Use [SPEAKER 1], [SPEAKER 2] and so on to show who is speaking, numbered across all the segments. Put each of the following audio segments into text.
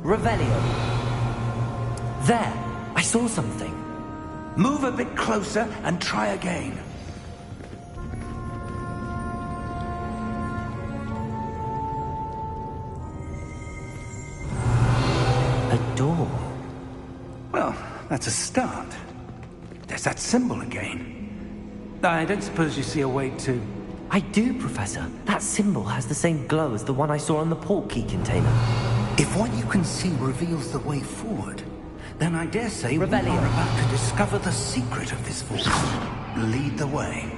[SPEAKER 1] Revelio. There! I saw something.
[SPEAKER 2] Move a bit closer and try again.
[SPEAKER 1] A door.
[SPEAKER 2] Well, that's a start. There's that symbol again. I don't suppose you see a way to...
[SPEAKER 1] I do, Professor. That symbol has the same glow as the one I saw on the port key container.
[SPEAKER 2] If what you can see reveals the way forward, then I dare say we are
[SPEAKER 1] Revelio.
[SPEAKER 2] about to discover the secret of this force. Lead the way.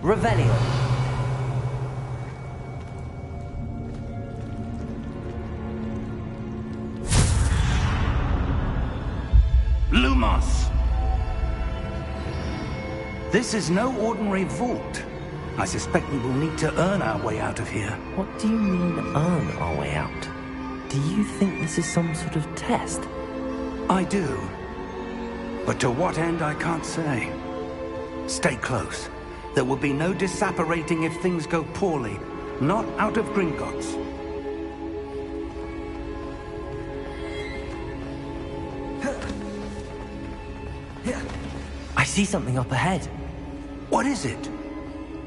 [SPEAKER 1] Revelio.
[SPEAKER 2] Lumos! This is no ordinary vault. I suspect we will need to earn our way out of here.
[SPEAKER 1] What do you mean, earn our way out? Do you think this is some sort of test?
[SPEAKER 2] I do. But to what end, I can't say. Stay close. There will be no disapparating if things go poorly. Not out of Gringotts.
[SPEAKER 1] I see something up ahead.
[SPEAKER 2] What is it?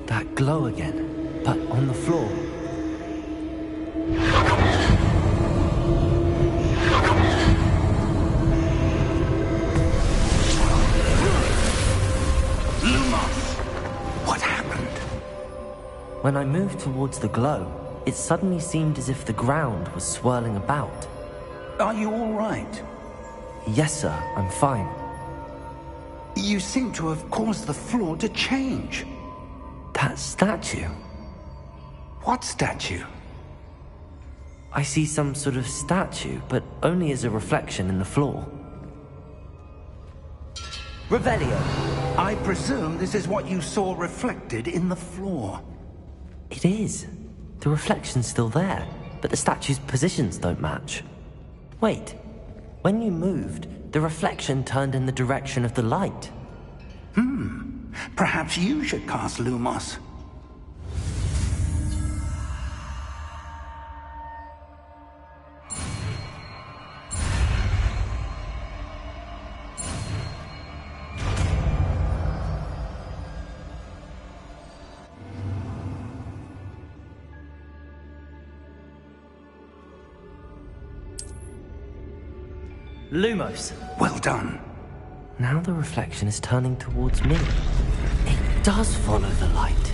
[SPEAKER 1] That glow again, but on the floor.
[SPEAKER 2] Lumos! What happened?
[SPEAKER 1] When I moved towards the glow, it suddenly seemed as if the ground was swirling about.
[SPEAKER 2] Are you all right?
[SPEAKER 1] Yes, sir, I'm fine.
[SPEAKER 2] You seem to have caused the floor to change.
[SPEAKER 1] That statue.
[SPEAKER 2] What statue?
[SPEAKER 1] I see some sort of statue, but only as a reflection in the floor. Revelio.
[SPEAKER 2] I presume this is what you saw reflected in the floor.
[SPEAKER 1] It is. The reflection's still there, but the statue's positions don't match. Wait. When you moved, the reflection turned in the direction of the light.
[SPEAKER 2] Perhaps you should cast Lumos.
[SPEAKER 1] Lumos.
[SPEAKER 2] Well done.
[SPEAKER 1] Now the reflection is turning towards me. It does follow the light.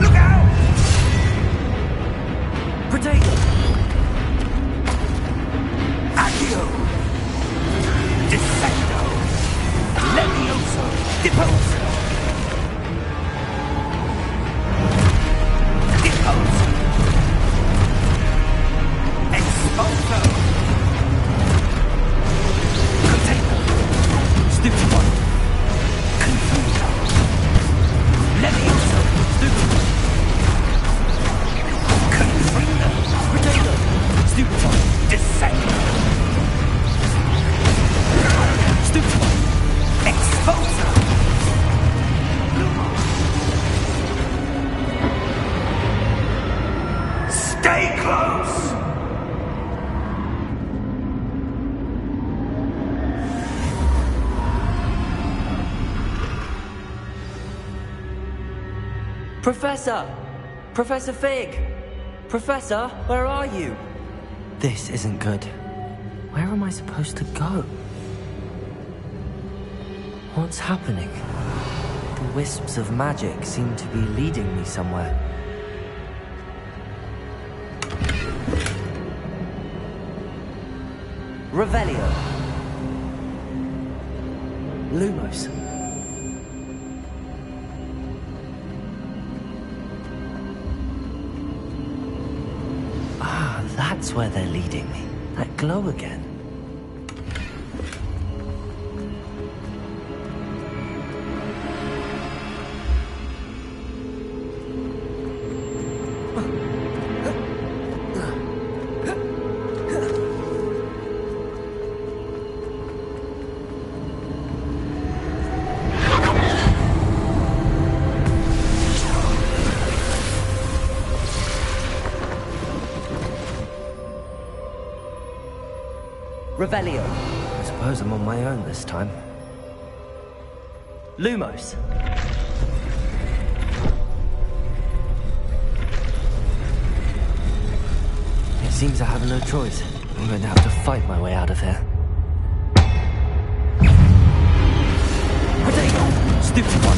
[SPEAKER 2] Look out!
[SPEAKER 1] Potato!
[SPEAKER 2] Accio! Dissecto! Levioso! Deposo! Deposo! Expulso! Container! Stupido! Confuso! Levioso! Stupido! Confringo!
[SPEAKER 1] Potato! Stupido!
[SPEAKER 2] Dissecto!
[SPEAKER 1] Stupido!
[SPEAKER 2] Expulso! Stay close!
[SPEAKER 1] Professor! Professor Fig! Professor, where are you? This isn't good. Where am I supposed to go? What's happening? The wisps of magic seem to be leading me somewhere. Revelio. Lumos. Ah, that's where they're leading me. That glow again. Revelio. I suppose I'm on my own this time. Lumos. It seems I have no choice. I'm going to have to fight my way out of here. Potato! Stupid one!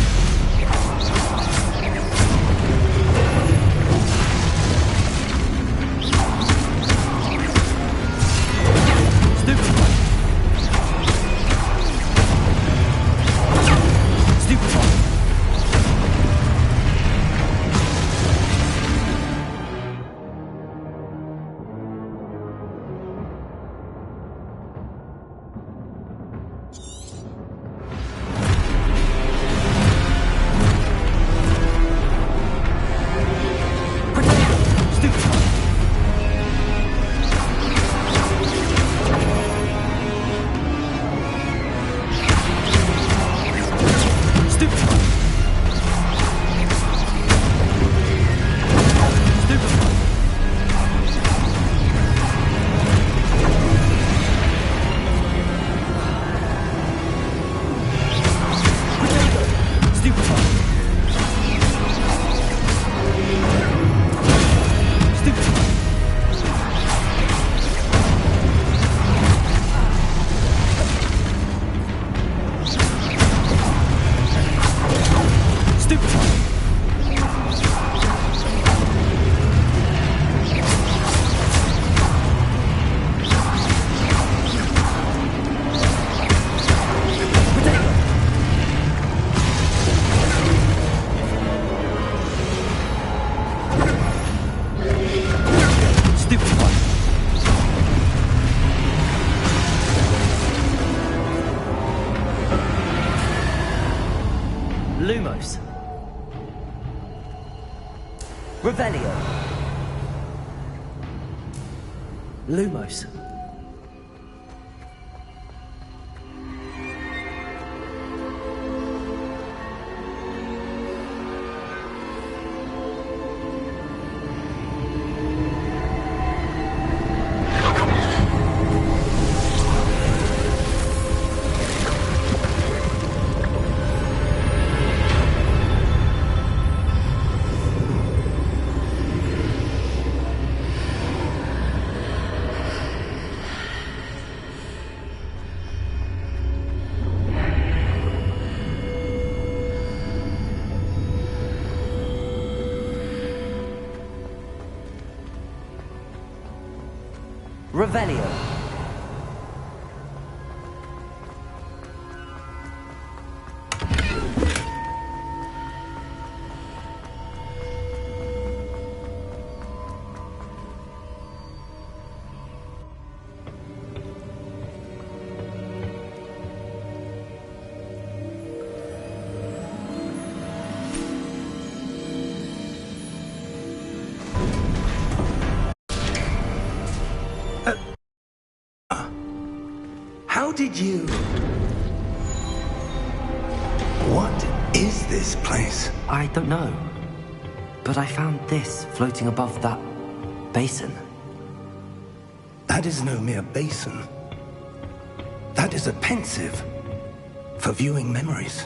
[SPEAKER 1] Lumos. Revelio. Lumos. Revelio.
[SPEAKER 2] How did you... What is this place?
[SPEAKER 1] I don't know. But I found this floating above that basin.
[SPEAKER 2] That is no mere basin. That is a pensive for viewing memories.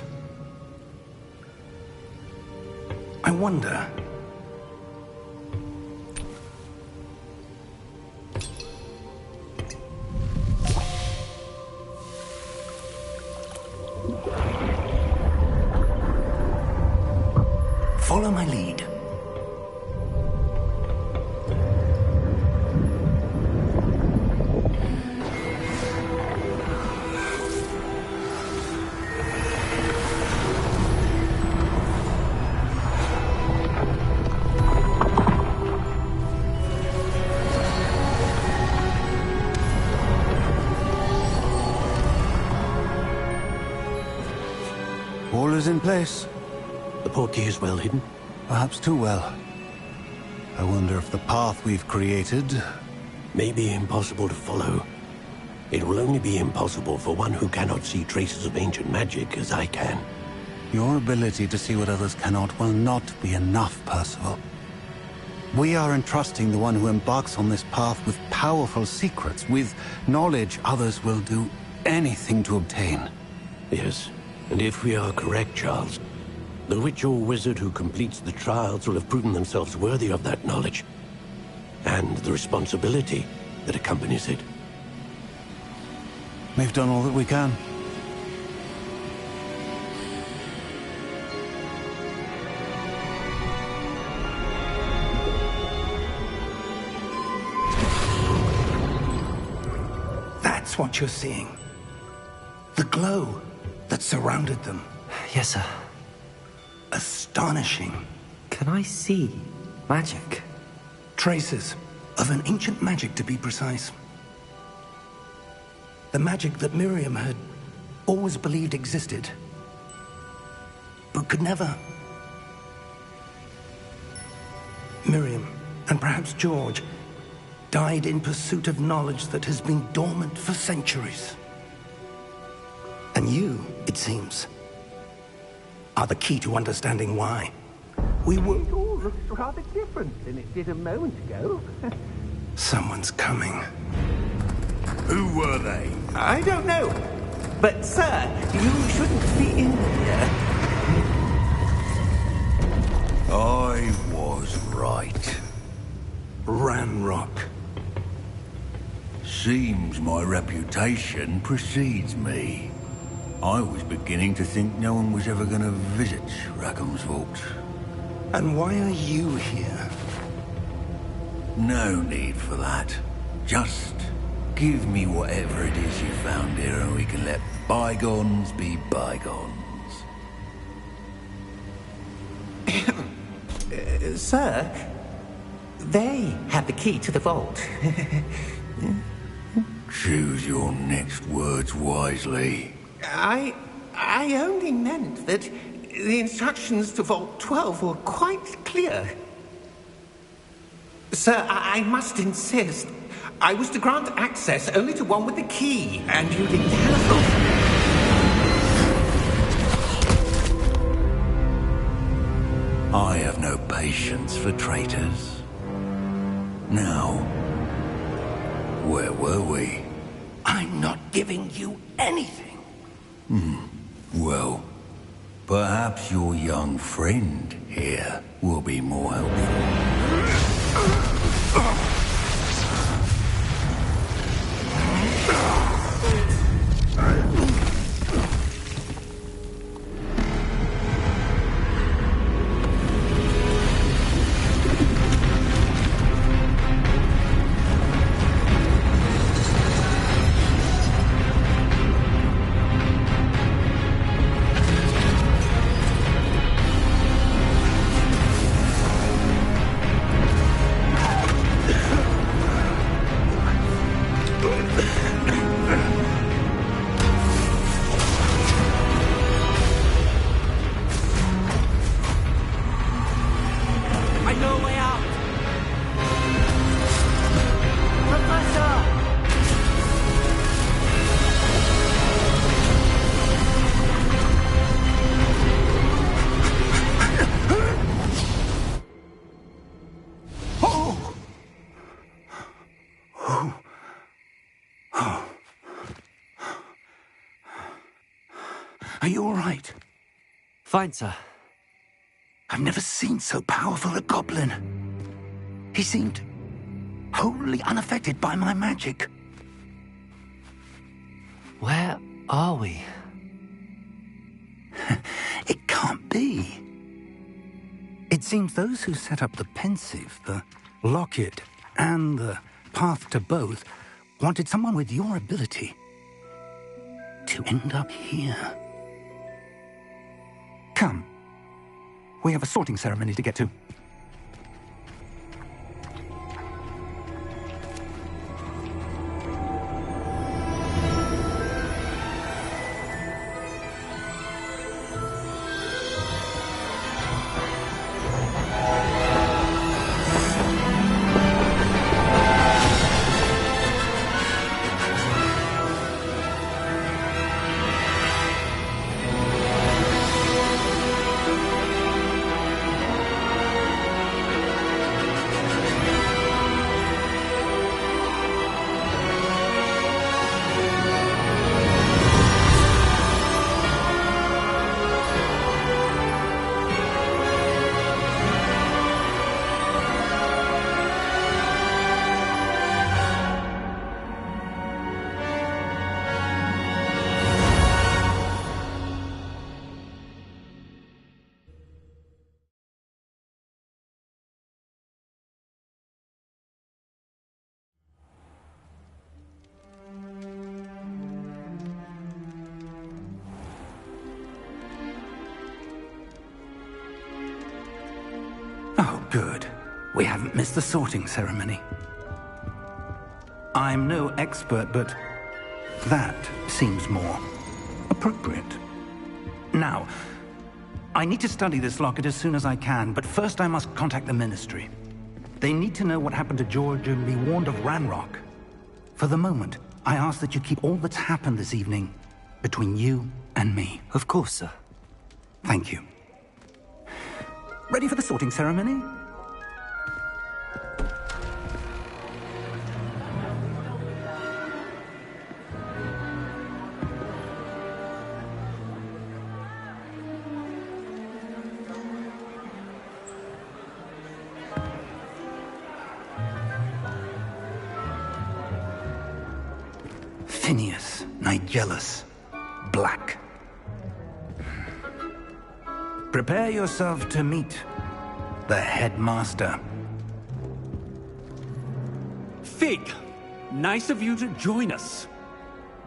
[SPEAKER 2] I wonder... Follow my lead.
[SPEAKER 3] All is in place.
[SPEAKER 4] The portkey is well hidden?
[SPEAKER 3] Perhaps too well. I wonder if the path we've created...
[SPEAKER 4] May be impossible to follow. It will only be impossible for one who cannot see traces of ancient magic as I can.
[SPEAKER 3] Your ability to see what others cannot will not be enough, Percival. We are entrusting the one who embarks on this path with powerful secrets, with knowledge others will do anything to obtain.
[SPEAKER 4] Yes, and if we are correct, Charles, the witch or wizard who completes the trials will have proven themselves worthy of that knowledge, and the responsibility that accompanies it.
[SPEAKER 3] We've done all that we can.
[SPEAKER 2] That's what you're seeing. The glow that surrounded them.
[SPEAKER 1] Yes, sir.
[SPEAKER 2] Astonishing.
[SPEAKER 1] Can I see magic?
[SPEAKER 2] Traces of an ancient magic, to be precise. The magic that Miriam had always believed existed, but could never. Miriam, and perhaps George, died in pursuit of knowledge that has been dormant for centuries. And you, it seems, are the key to understanding why. We were...
[SPEAKER 5] It all looks rather different than it did a moment ago.
[SPEAKER 2] Someone's coming.
[SPEAKER 6] Who were they?
[SPEAKER 5] I don't know. But, sir, you shouldn't be in here.
[SPEAKER 6] I was right.
[SPEAKER 2] Ranrock.
[SPEAKER 6] Seems my reputation precedes me. I was beginning to think no one was ever going to visit Rackham's vault.
[SPEAKER 2] And why are you here?
[SPEAKER 6] No need for that. Just give me whatever it is you found here and we can let bygones be bygones.
[SPEAKER 5] Sir, they have the key to the vault.
[SPEAKER 6] Choose your next words wisely.
[SPEAKER 5] I only meant that the instructions to Vault 12 were quite clear. Sir, I must insist. I was to grant access only to one with the key, and you didn't have.
[SPEAKER 6] I have no patience for traitors. Now, where were we?
[SPEAKER 2] I'm not giving you anything.
[SPEAKER 6] Well, perhaps your young friend here will be more helpful.
[SPEAKER 2] Are you all right?
[SPEAKER 1] Fine, sir.
[SPEAKER 2] I've never seen so powerful a goblin. He seemed wholly unaffected by my magic.
[SPEAKER 1] Where are we?
[SPEAKER 2] It can't be. It seems those who set up the pensive, the locket, and the path to both wanted someone with your ability to end up here. Come. We have a sorting ceremony to get to. Good. We haven't missed the sorting ceremony. I'm no expert, but that seems more appropriate. Now, I need to study this locket as soon as I can, but first I must contact the Ministry. They need to know what happened to George and be warned of Ranrock. For the moment, I ask that you keep all that's happened this evening between you and me.
[SPEAKER 1] Of course, sir.
[SPEAKER 2] Thank you. Ready for the sorting ceremony? Phineas, Nigellus, Black. Prepare yourself to meet the headmaster.
[SPEAKER 7] Fig, nice of you to join us.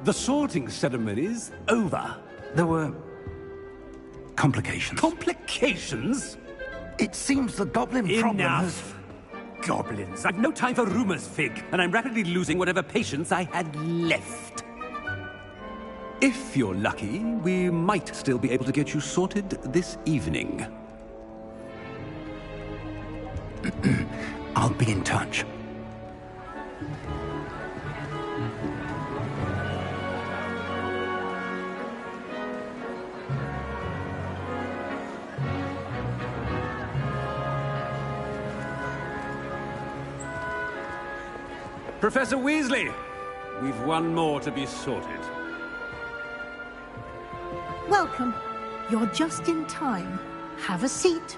[SPEAKER 7] The sorting ceremony's over.
[SPEAKER 2] There were complications.
[SPEAKER 7] Complications?
[SPEAKER 2] It seems the goblin problem has...
[SPEAKER 7] Enough! Goblins. I've no time for rumors, Fig, and I'm rapidly losing whatever patience I had left. If you're lucky, we might still be able to get you sorted this evening.
[SPEAKER 2] I'll be in touch.
[SPEAKER 7] Professor Weasley, we've one more to be sorted.
[SPEAKER 8] Welcome. You're just in time. Have a seat.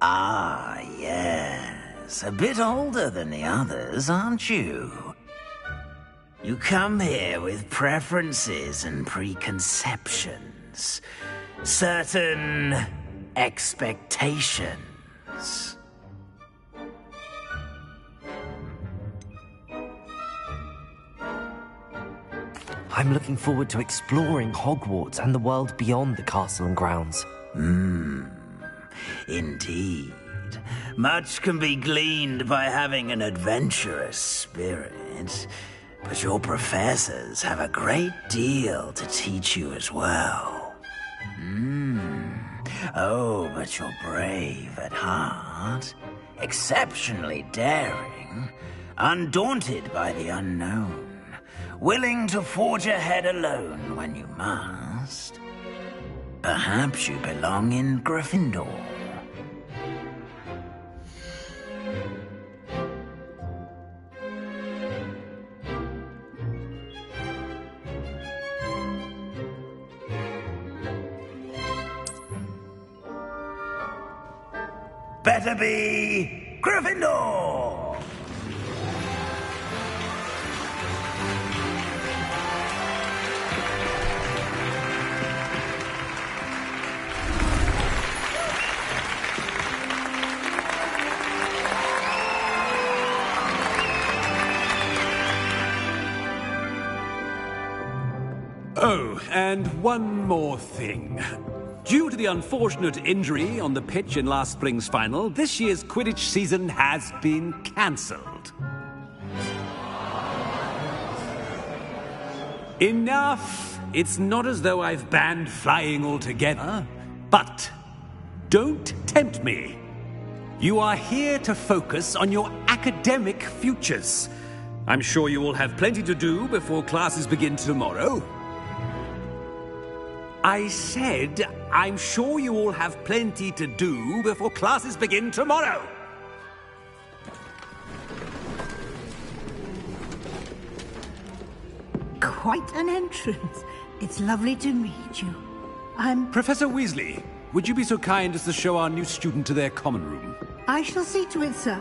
[SPEAKER 9] Ah, yes. A bit older than the others, aren't you? You come here with preferences and preconceptions. Certain expectations.
[SPEAKER 1] I'm looking forward to exploring Hogwarts and the world beyond the castle and grounds.
[SPEAKER 9] Indeed. Much can be gleaned by having an adventurous spirit, but your professors have a great deal to teach you as well. Oh, but you're brave at heart, exceptionally daring, undaunted by the unknown, willing to forge ahead alone when you must. Perhaps you belong in Gryffindor. Better be Gryffindor!
[SPEAKER 7] Oh, and one more thing. Due to the unfortunate injury on the pitch in last spring's final, this year's Quidditch season has been cancelled. Enough! It's not as though I've banned flying altogether, but don't tempt me. You are here to focus on your academic futures. I'm sure you will have plenty to do before classes begin tomorrow. I said, I'm sure you all have plenty to do before classes begin tomorrow.
[SPEAKER 8] Quite an entrance. It's lovely to meet you. I'm...
[SPEAKER 7] Professor Weasley, would you be so kind as to show our new student to their common room?
[SPEAKER 8] I shall see to it, sir.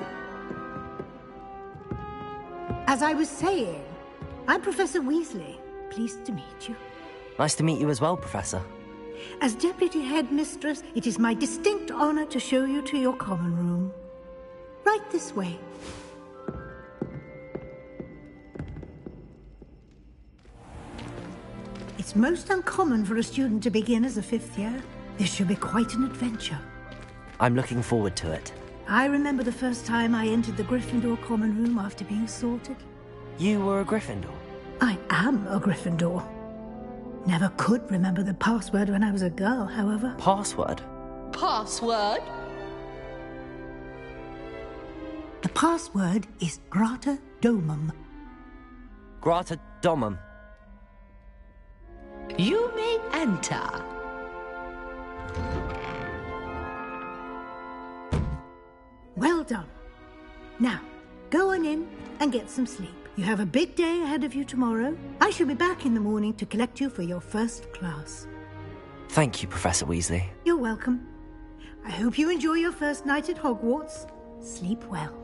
[SPEAKER 8] As I was saying, I'm Professor Weasley. Pleased to meet you.
[SPEAKER 1] Nice to meet you as well, Professor.
[SPEAKER 8] As Deputy Headmistress, it is my distinct honor to show you to your common room. Right this way. It's most uncommon for a student to begin as a 5th year. This should be quite an adventure.
[SPEAKER 1] I'm looking forward to it.
[SPEAKER 8] I remember the first time I entered the Gryffindor common room after being sorted.
[SPEAKER 1] You were a Gryffindor?
[SPEAKER 8] I am a Gryffindor. Never could remember the password when I was a girl, however.
[SPEAKER 1] Password?
[SPEAKER 10] Password?
[SPEAKER 8] The password is Grata Domum.
[SPEAKER 1] Grata Domum.
[SPEAKER 10] You may enter.
[SPEAKER 8] Well done. Now, go on in and get some sleep. You have a big day ahead of you tomorrow. I shall be back in the morning to collect you for your first class.
[SPEAKER 1] Thank you, Professor Weasley.
[SPEAKER 8] You're welcome. I hope you enjoy your first night at Hogwarts. Sleep well.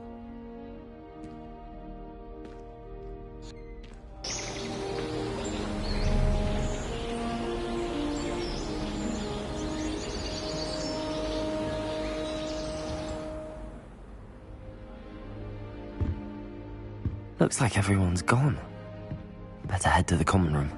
[SPEAKER 1] Looks like everyone's gone. Better head to the common room.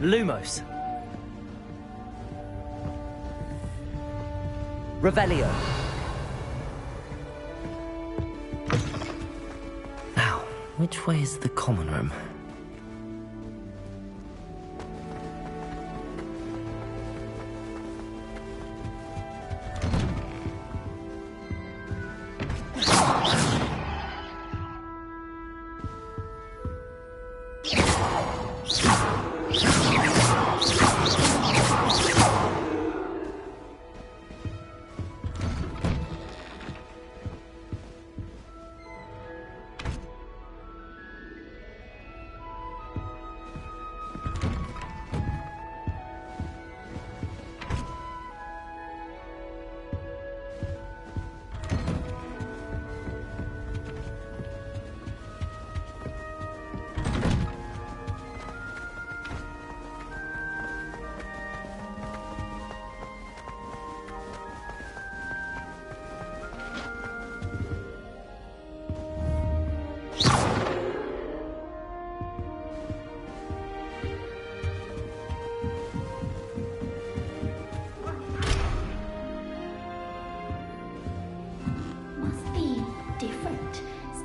[SPEAKER 1] Lumos. Revelio. Now, which way is the common room?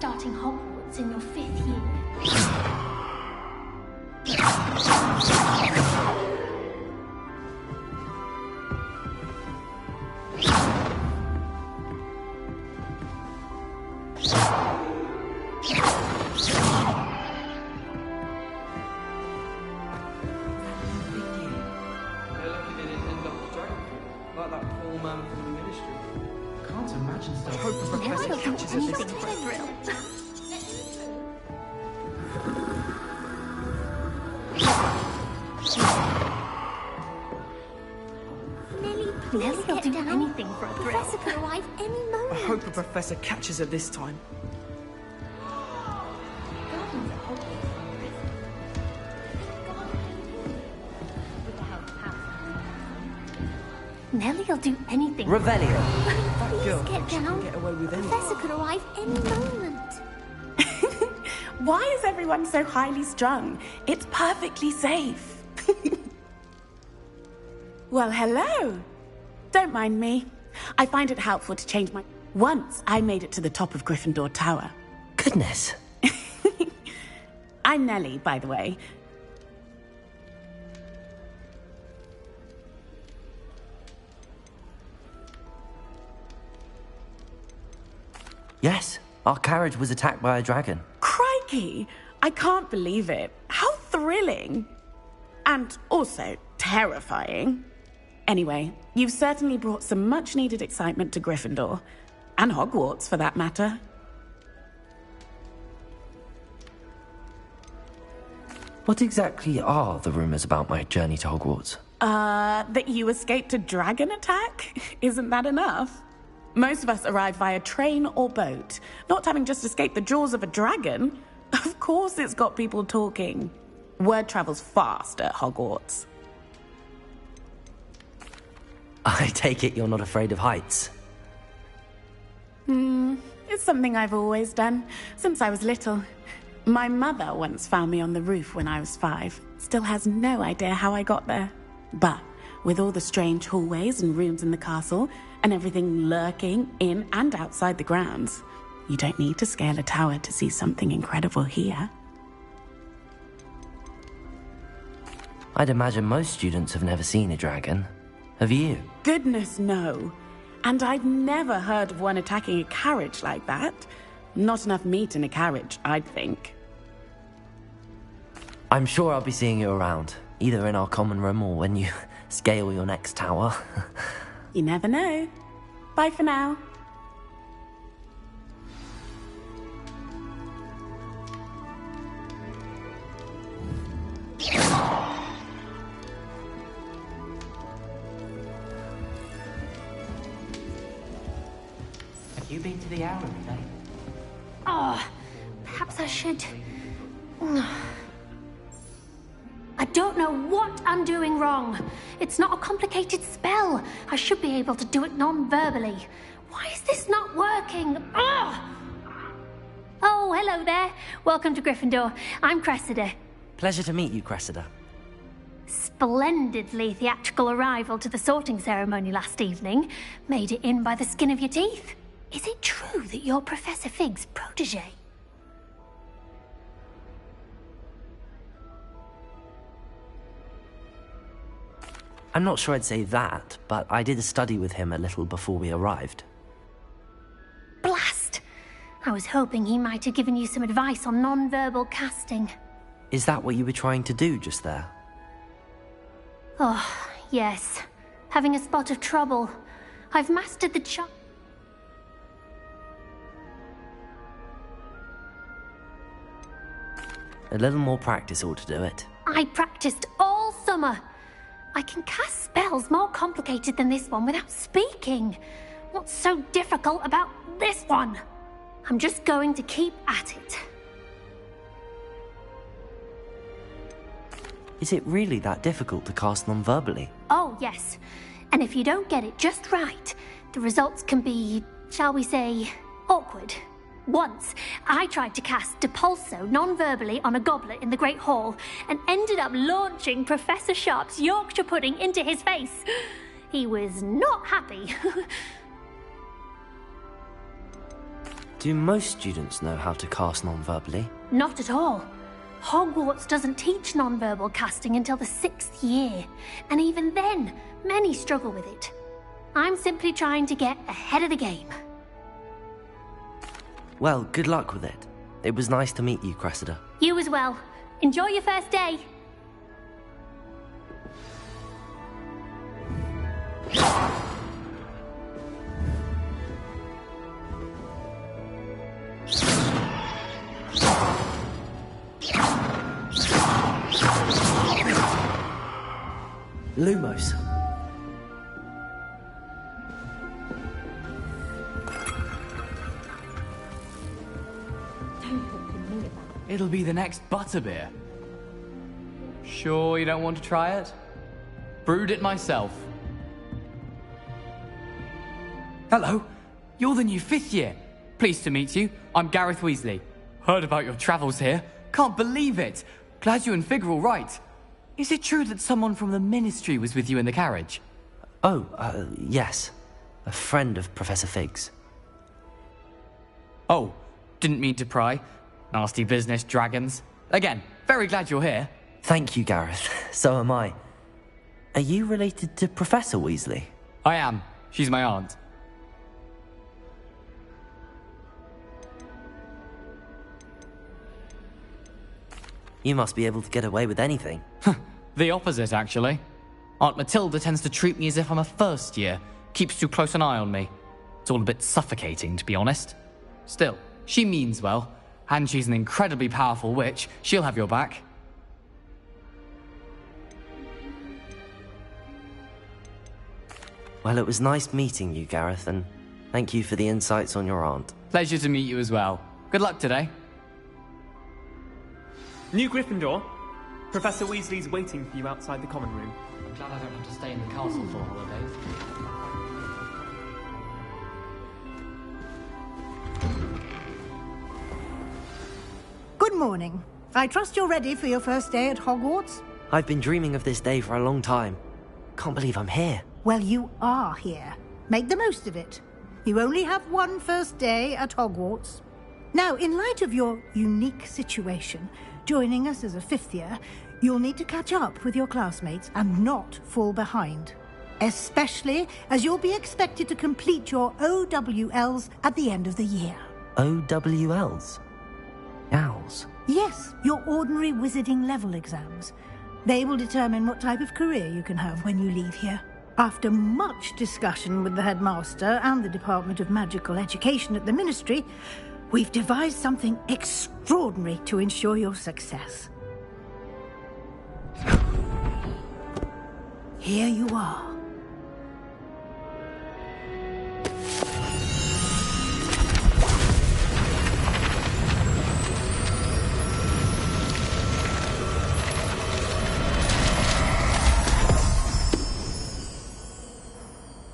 [SPEAKER 11] starting Hogwarts in your 5th year.
[SPEAKER 10] Lily will do anything for a thrill.
[SPEAKER 11] arrive any moment.
[SPEAKER 12] I hope the professor catches her this time.
[SPEAKER 11] Guardians at Hogwarts are present. With the help of House. Nellie'll do anything.
[SPEAKER 1] Revelio.
[SPEAKER 11] Please
[SPEAKER 12] girl
[SPEAKER 11] get
[SPEAKER 12] thinks she can
[SPEAKER 11] down.
[SPEAKER 12] get away with
[SPEAKER 11] The
[SPEAKER 12] anything.
[SPEAKER 11] professor could arrive any moment.
[SPEAKER 13] Why is everyone so highly strung? It's perfectly safe. Well, hello. Don't mind me. I find it helpful to change my... Once I made it to the top of Gryffindor Tower.
[SPEAKER 1] Goodness.
[SPEAKER 13] I'm Nellie, by the way.
[SPEAKER 1] Yes, our carriage was attacked by a dragon.
[SPEAKER 13] Crikey! I can't believe it. How thrilling. And also terrifying. Anyway, you've certainly brought some much-needed excitement to Gryffindor. And Hogwarts, for that matter.
[SPEAKER 1] What exactly are the rumors about my journey to Hogwarts?
[SPEAKER 13] That you escaped a dragon attack? Isn't that enough? Most of us arrive via train or boat. Not having just escaped the jaws of a dragon. Of course it's got people talking. Word travels fast at Hogwarts.
[SPEAKER 1] I take it you're not afraid of heights.
[SPEAKER 13] It's something I've always done, since I was little. My mother once found me on the roof when I was 5. Still has no idea how I got there. But with all the strange hallways and rooms in the castle, and everything lurking in and outside the grounds, you don't need to scale a tower to see something incredible here.
[SPEAKER 1] I'd imagine most students have never seen a dragon. Have you?
[SPEAKER 13] Goodness, no. And I've never heard of one attacking a carriage like that. Not enough meat in a carriage, I'd think.
[SPEAKER 1] I'm sure I'll be seeing you around, either in our common room or when you scale your next tower.
[SPEAKER 13] You never know. Bye for now.
[SPEAKER 14] Have you been to the Owlery today?
[SPEAKER 11] Oh, perhaps I should. I don't know what I'm doing wrong. It's not a complicated spell. I should be able to do it non-verbally. Why is this not working? Ugh! Oh, hello there. Welcome to Gryffindor. I'm Cressida.
[SPEAKER 1] Pleasure to meet you, Cressida.
[SPEAKER 11] Splendidly theatrical arrival to the sorting ceremony last evening. Made it in by the skin of your teeth. Is it true that you're Professor Fig's protege?
[SPEAKER 1] I'm not sure I'd say that, but I did a study with him a little before we arrived.
[SPEAKER 11] Blast! I was hoping he might have given you some advice on non-verbal casting.
[SPEAKER 1] Is that what you were trying to do just there?
[SPEAKER 11] Oh, yes. Having a spot of trouble. I've mastered the
[SPEAKER 1] A little more practice ought to do it.
[SPEAKER 11] I practiced all summer. I can cast spells more complicated than this one without speaking. What's so difficult about this one? I'm just going to keep at it.
[SPEAKER 1] Is it really that difficult to cast non-verbally?
[SPEAKER 11] Oh, yes. And if you don't get it just right, the results can be, shall we say, awkward. Once, I tried to cast Depulso non-verbally on a goblet in the Great Hall and ended up launching Professor Sharp's Yorkshire pudding into his face. He was not happy.
[SPEAKER 1] Do most students know how to cast non-verbally?
[SPEAKER 11] Not at all. Hogwarts doesn't teach non-verbal casting until the 6th year, and even then, many struggle with it. I'm simply trying to get ahead of the game.
[SPEAKER 1] Well, good luck with it. It was nice to meet you, Cressida.
[SPEAKER 11] You as well. Enjoy your first day.
[SPEAKER 1] Lumos.
[SPEAKER 8] talking me about?
[SPEAKER 15] It'll be the next butterbeer. Sure you don't want to try it? Brewed it myself. Hello, you're the new 5th year. Pleased to meet you. I'm Gareth Weasley. Heard about your travels here. Can't believe it. Glad you and Fig are all right. Is it true that someone from the Ministry was with you in the carriage?
[SPEAKER 1] Oh, yes. A friend of Professor Fig's.
[SPEAKER 15] Oh, didn't mean to pry. Nasty business, dragons. Again, very glad you're here.
[SPEAKER 1] Thank you, Gareth. So am I. Are you related to Professor Weasley?
[SPEAKER 15] I am. She's my aunt.
[SPEAKER 1] You must be able to get away with anything.
[SPEAKER 15] The opposite, actually. Aunt Matilda tends to treat me as if I'm a first year. Keeps too close an eye on me. It's all a bit suffocating, to be honest. Still, she means well. And she's an incredibly powerful witch. She'll have your back.
[SPEAKER 1] Well, it was nice meeting you, Gareth, and thank you for the insights on your aunt.
[SPEAKER 15] Pleasure to meet you as well. Good luck today.
[SPEAKER 16] New Gryffindor. Professor Weasley's waiting for you outside the common room.
[SPEAKER 15] I'm glad I don't have to stay in the castle for holidays.
[SPEAKER 8] Good morning. I trust you're ready for your first day at Hogwarts?
[SPEAKER 1] I've been dreaming of this day for a long time. Can't believe I'm here.
[SPEAKER 8] Well, you are here. Make the most of it. You only have one first day at Hogwarts. Now, in light of your unique situation, joining us as a 5th year, you'll need to catch up with your classmates and not fall behind. Especially as you'll be expected to complete your OWLs at the end of the year.
[SPEAKER 1] OWLs? Owls?
[SPEAKER 8] Yes, your ordinary wizarding level exams. They will determine what type of career you can have when you leave here. After much discussion with the headmaster and the Department of Magical Education at the Ministry, we've devised something extraordinary to ensure your success. Here you are.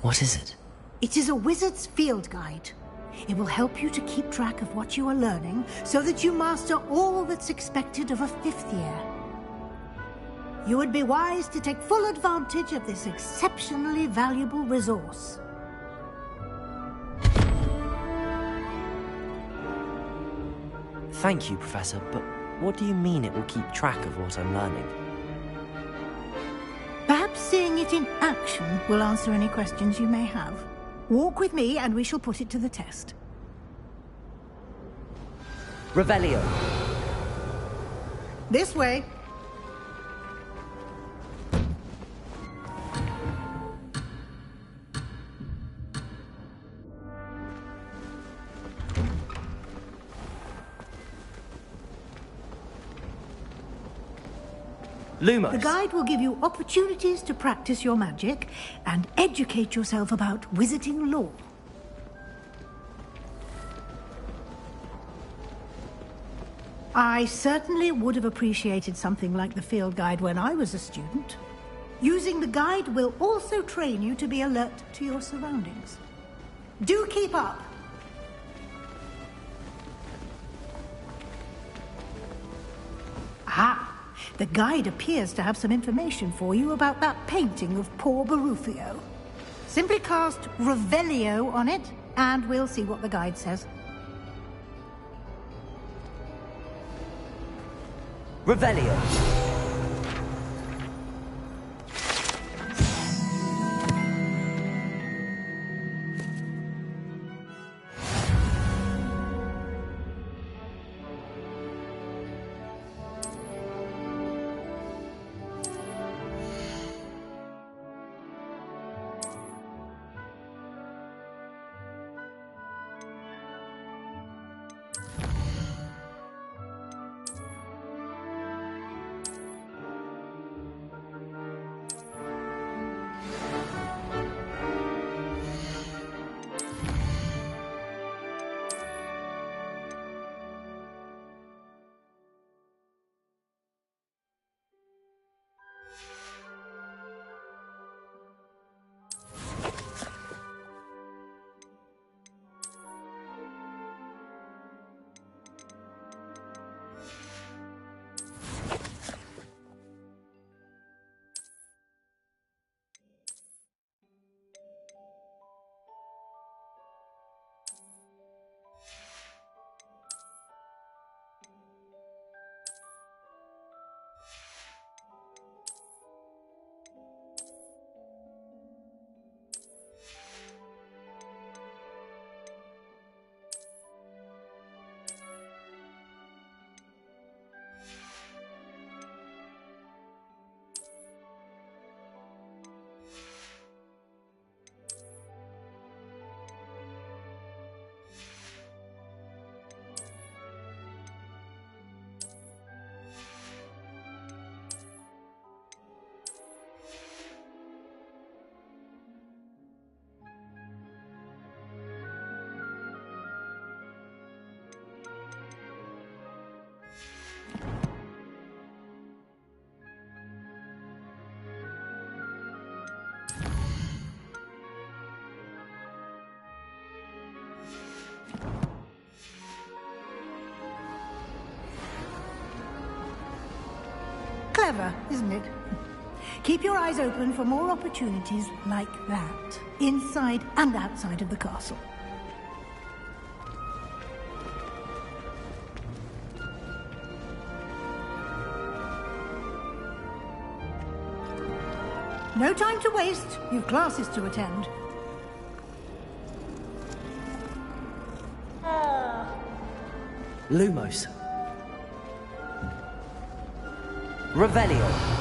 [SPEAKER 1] What is it?
[SPEAKER 8] It is a wizard's field guide. It will help you to keep track of what you are learning so that you master all that's expected of a 5th year. You would be wise to take full advantage of this exceptionally valuable resource.
[SPEAKER 1] Thank you, Professor, but what do you mean it will keep track of what I'm learning?
[SPEAKER 8] Perhaps seeing it in action will answer any questions you may have. Walk with me and we shall put it to the test.
[SPEAKER 1] Revelio.
[SPEAKER 8] This way.
[SPEAKER 1] Lumos.
[SPEAKER 8] The guide will give you opportunities to practice your magic and educate yourself about wizarding lore. I certainly would have appreciated something like the field guide when I was a student. Using the guide will also train you to be alert to your surroundings. Do keep up! Ah! The guide appears to have some information for you about that painting of poor Barufio. Simply cast Revelio on it, and we'll see what the guide says.
[SPEAKER 1] Revelio.
[SPEAKER 8] Clever, isn't it? Keep your eyes open for more opportunities like that, inside and outside of the castle. No time to waste. You've classes to attend.
[SPEAKER 1] Lumos. Revelio.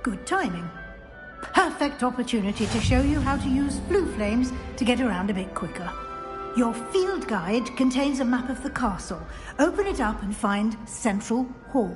[SPEAKER 8] Good timing. Perfect opportunity to show you how to use blue flames to get around a bit quicker. Your field guide contains a map of the castle. Open it up and find Central Hall.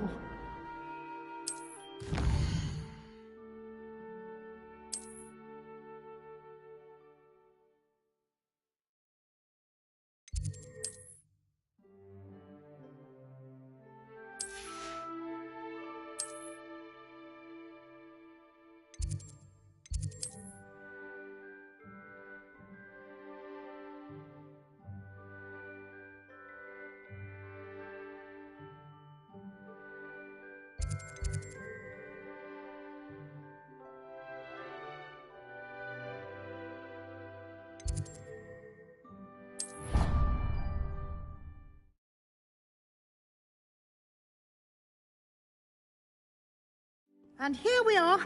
[SPEAKER 8] And here we are.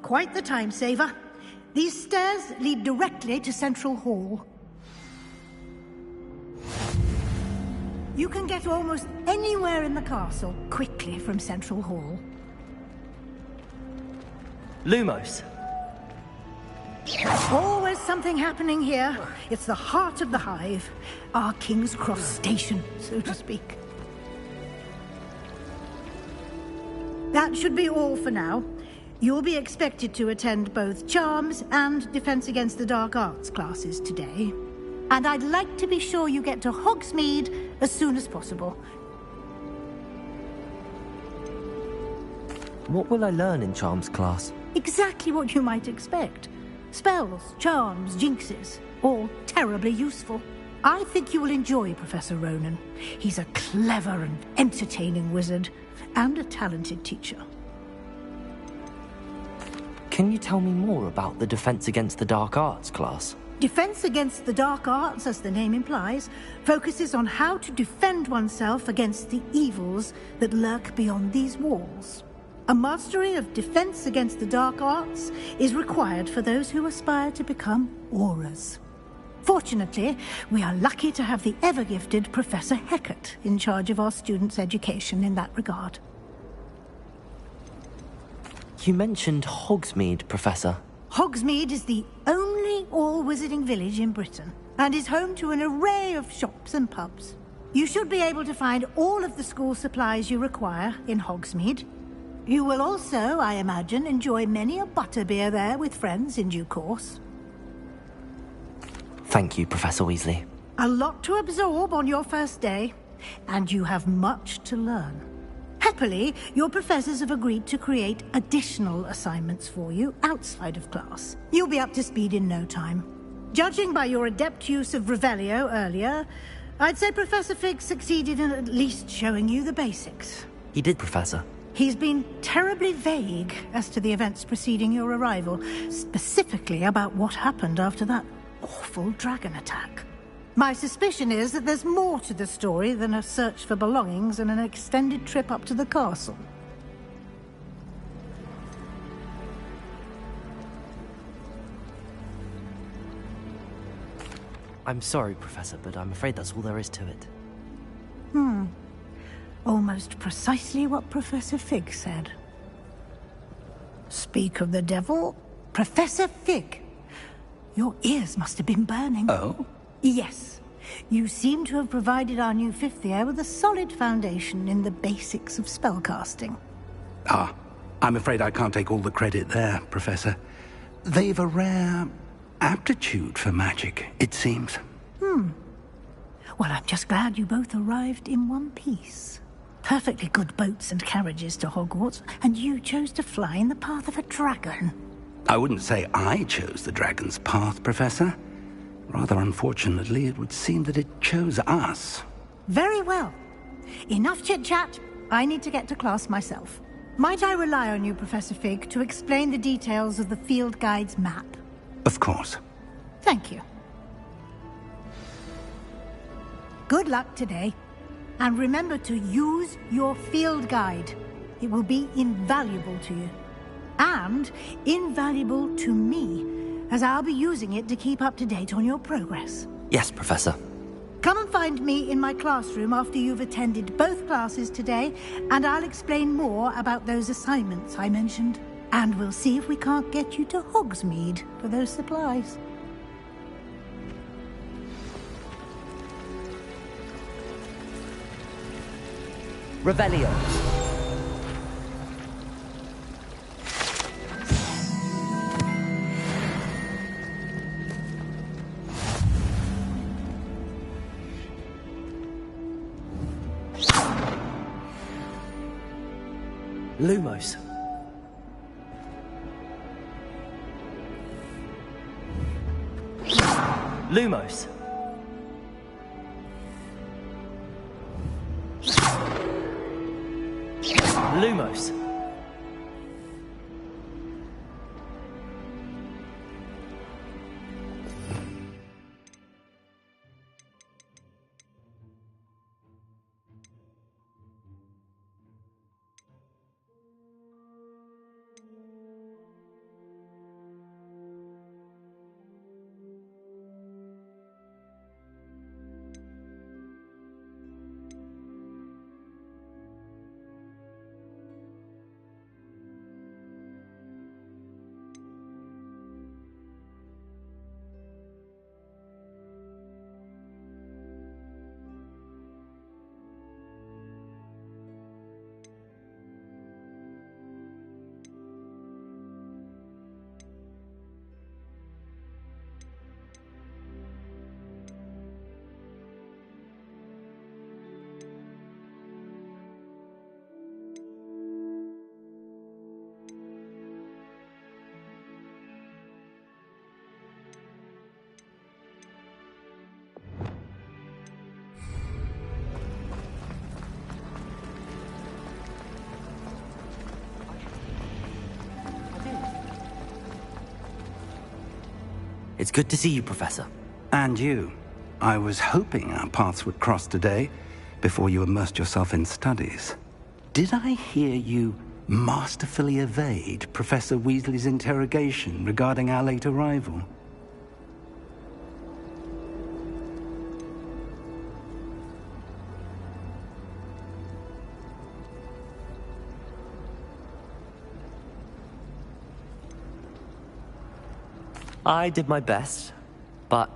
[SPEAKER 8] Quite the time saver. These stairs lead directly to Central Hall. You can get almost anywhere in the castle quickly from Central Hall.
[SPEAKER 1] Lumos.
[SPEAKER 8] Always something happening here. It's the heart of the hive. Our King's Cross station, so to speak. That should be all for now. You'll be expected to attend both Charms and Defense Against the Dark Arts classes today. And I'd like to be sure you get to Hogsmeade as soon as possible.
[SPEAKER 1] What will I learn in Charms class?
[SPEAKER 8] Exactly what you might expect. Spells, charms, jinxes, all terribly useful. I think you will enjoy Professor Ronan. He's a clever and entertaining wizard, and a talented teacher.
[SPEAKER 1] Can you tell me more about the Defense Against the Dark Arts class?
[SPEAKER 8] Defense Against the Dark Arts, as the name implies, focuses on how to defend oneself against the evils that lurk beyond these walls. A mastery of Defense Against the Dark Arts is required for those who aspire to become auras. Fortunately, we are lucky to have the ever-gifted Professor Hecat in charge of our students' education in that regard.
[SPEAKER 1] You mentioned Hogsmeade, Professor.
[SPEAKER 8] Hogsmeade is the only all-wizarding village in Britain, and is home to an array of shops and pubs. You should be able to find all of the school supplies you require in Hogsmeade. You will also, I imagine, enjoy many a butterbeer there with friends in due course.
[SPEAKER 1] Thank you, Professor Weasley.
[SPEAKER 8] A lot to absorb on your first day, and you have much to learn. Happily, your professors have agreed to create additional assignments for you outside of class. You'll be up to speed in no time. Judging by your adept use of Revelio earlier, I'd say Professor Fig succeeded in at least showing you the basics.
[SPEAKER 1] He did, Professor.
[SPEAKER 8] He's been terribly vague as to the events preceding your arrival, specifically about what happened after that awful dragon attack. My suspicion is that there's more to the story than a search for belongings and an extended trip up to the castle.
[SPEAKER 1] I'm sorry, Professor, but I'm afraid that's all there is to it.
[SPEAKER 8] Almost precisely what Professor Fig said. Speak of the devil, Professor Fig. Your ears must have been burning.
[SPEAKER 2] Oh?
[SPEAKER 8] Yes. You seem to have provided our new fifth year with a solid foundation in the basics of spellcasting.
[SPEAKER 2] Ah, I'm afraid I can't take all the credit there, Professor. They've a rare aptitude for magic, it seems.
[SPEAKER 8] Well, I'm just glad you both arrived in one piece. Perfectly good boats and carriages to Hogwarts, and you chose to fly in the path of a dragon.
[SPEAKER 2] I wouldn't say I chose the dragon's path, Professor. Rather unfortunately, it would seem that it chose us.
[SPEAKER 8] Very well. Enough chit-chat. I need to get to class myself. Might I rely on you, Professor Fig, to explain the details of the field guide's map?
[SPEAKER 2] Of course.
[SPEAKER 8] Thank you. Good luck today. And remember to use your field guide. It will be invaluable to you. And invaluable to me, as I'll be using it to keep up to date on your progress.
[SPEAKER 1] Yes, Professor.
[SPEAKER 8] Come and find me in my classroom after you've attended both classes today, and I'll explain more about those assignments I mentioned. And we'll see if we can't get you to Hogsmeade for those supplies.
[SPEAKER 1] Revelio. Lumos. Lumos. Lumos. It's good to see you, Professor.
[SPEAKER 2] And you. I was hoping our paths would cross today, before you immersed yourself in studies. Did I hear you masterfully evade Professor Weasley's interrogation regarding our late arrival?
[SPEAKER 1] I did my best, but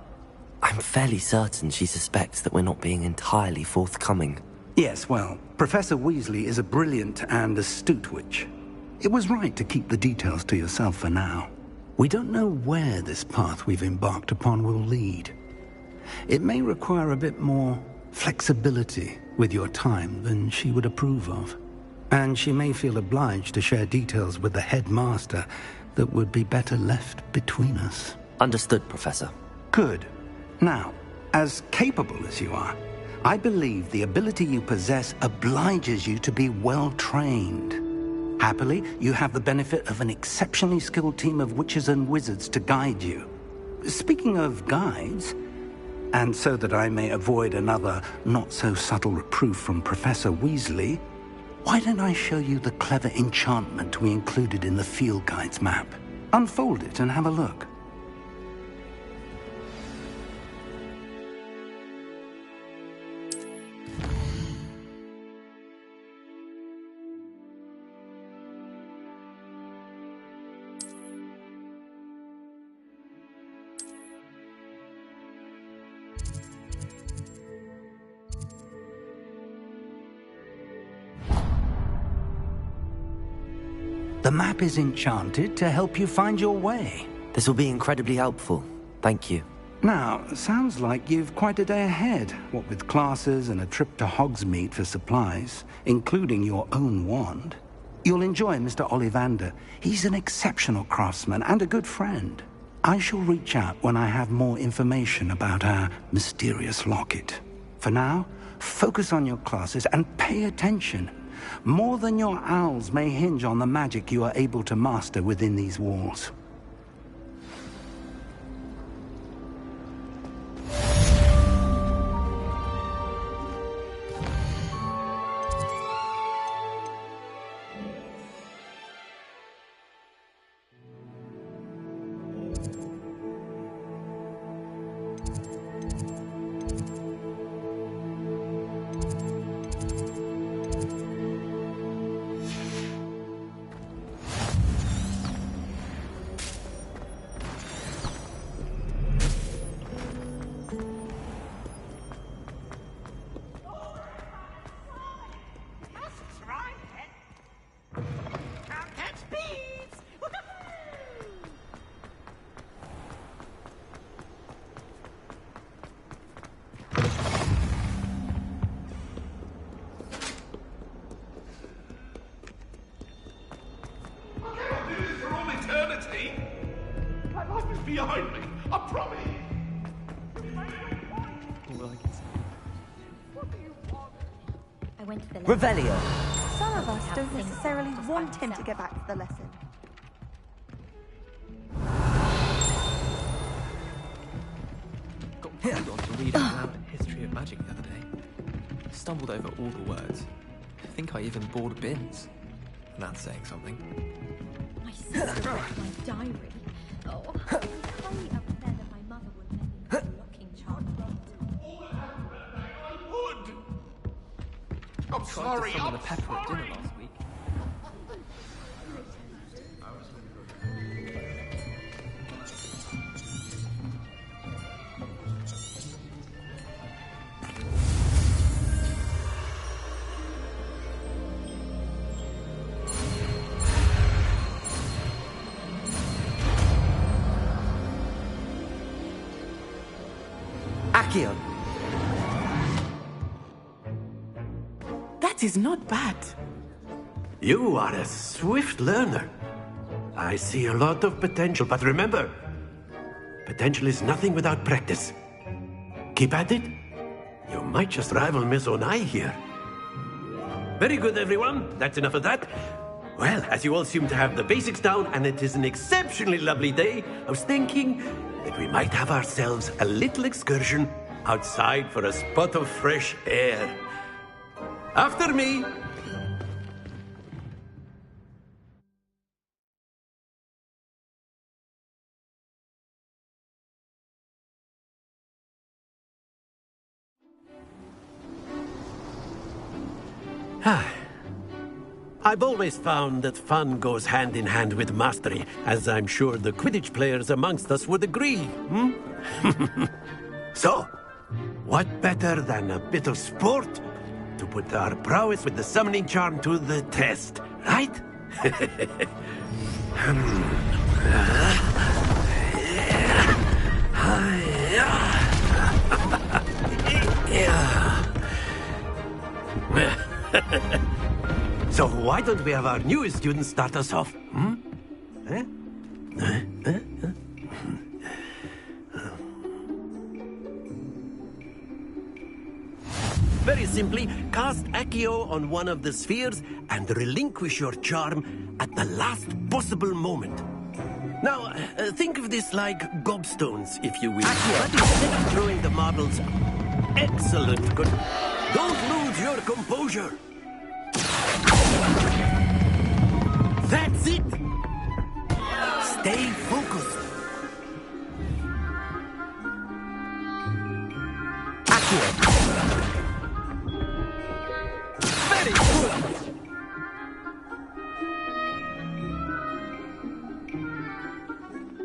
[SPEAKER 1] I'm fairly certain she suspects that we're not being entirely forthcoming.
[SPEAKER 2] Yes, well, Professor Weasley is a brilliant and astute witch. It was right to keep the details to yourself for now. We don't know where this path we've embarked upon will lead. It may require a bit more flexibility with your time than she would approve of. And she may feel obliged to share details with the headmaster that would be better left between us.
[SPEAKER 1] Understood, Professor.
[SPEAKER 2] Good. Now, as capable as you are, I believe the ability you possess obliges you to be well-trained. Happily, you have the benefit of an exceptionally skilled team of witches and wizards to guide you. Speaking of guides, and so that I may avoid another not-so-subtle reproof from Professor Weasley, why don't I show you the clever enchantment we included in the field guide's map? Unfold it and have a look. The map is enchanted to help you find your way.
[SPEAKER 1] This will be incredibly helpful. Thank you.
[SPEAKER 2] Now, sounds like you've quite a day ahead, what with classes and a trip to Hogsmeade for supplies, including your own wand. You'll enjoy Mr. Ollivander. He's an exceptional craftsman and a good friend. I shall reach out when I have more information about our mysterious locket. For now, focus on your classes and pay attention. More than your owls may hinge on the magic you are able to master within these walls.
[SPEAKER 17] Behind me, I promise.
[SPEAKER 18] I went to the
[SPEAKER 1] Revelio.
[SPEAKER 19] Some of us don't necessarily want him to get back to the lesson.
[SPEAKER 20] Got pulled on to read out loud a history of magic the other day. Stumbled over all the words. I think I even bored bins. And that's saying something.
[SPEAKER 18] My sister read my diary. Oh, I'm highly upset that my mother would let me have a locking charm.
[SPEAKER 17] I'm sorry,
[SPEAKER 20] Some of the pepper at dinner last week.
[SPEAKER 1] Accio.
[SPEAKER 13] That is not bad.
[SPEAKER 4] You are a swift learner. I see a lot of potential, but remember, potential is nothing without practice. Keep at it. You might just rival Miss Onai here. Very good, everyone. That's enough of that. Well, as you all seem to have the basics down, and it is an exceptionally lovely day, I was thinking that we might have ourselves a little excursion outside for a spot of fresh air. After me. I've always found that fun goes hand in hand with mastery, as I'm sure the Quidditch players amongst us would agree. So, what better than a bit of sport to put our prowess with the summoning charm to the test, right? So why don't we have our newest student start us off? Very simply, cast Accio on one of the spheres and relinquish your charm at the last possible moment. Now, think of this like gobstones, if you will. But instead of throwing the marbles... Excellent. Good. Don't lose your composure. That's it! Stay focused. Accurate. Very good.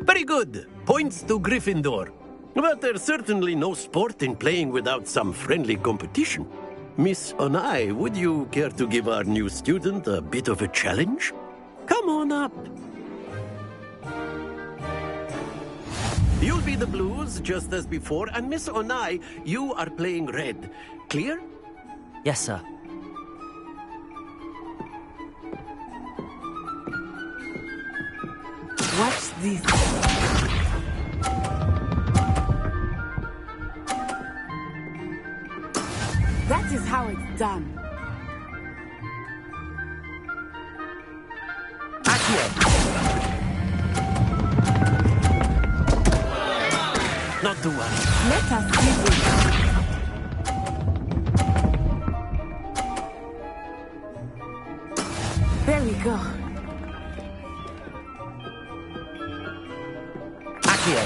[SPEAKER 4] Very good. Points to Gryffindor. But there's certainly no sport in playing without some friendly competition. Miss Onai, would you care to give our new student a bit of a challenge? Come Come on up. You'll be the blues, just as before, and Miss Onai, you are playing red. Clear?
[SPEAKER 1] Yes, sir.
[SPEAKER 13] Watch this. That is how it's done.
[SPEAKER 4] Not to worry.
[SPEAKER 13] Let us see this. There we go.
[SPEAKER 1] Accio.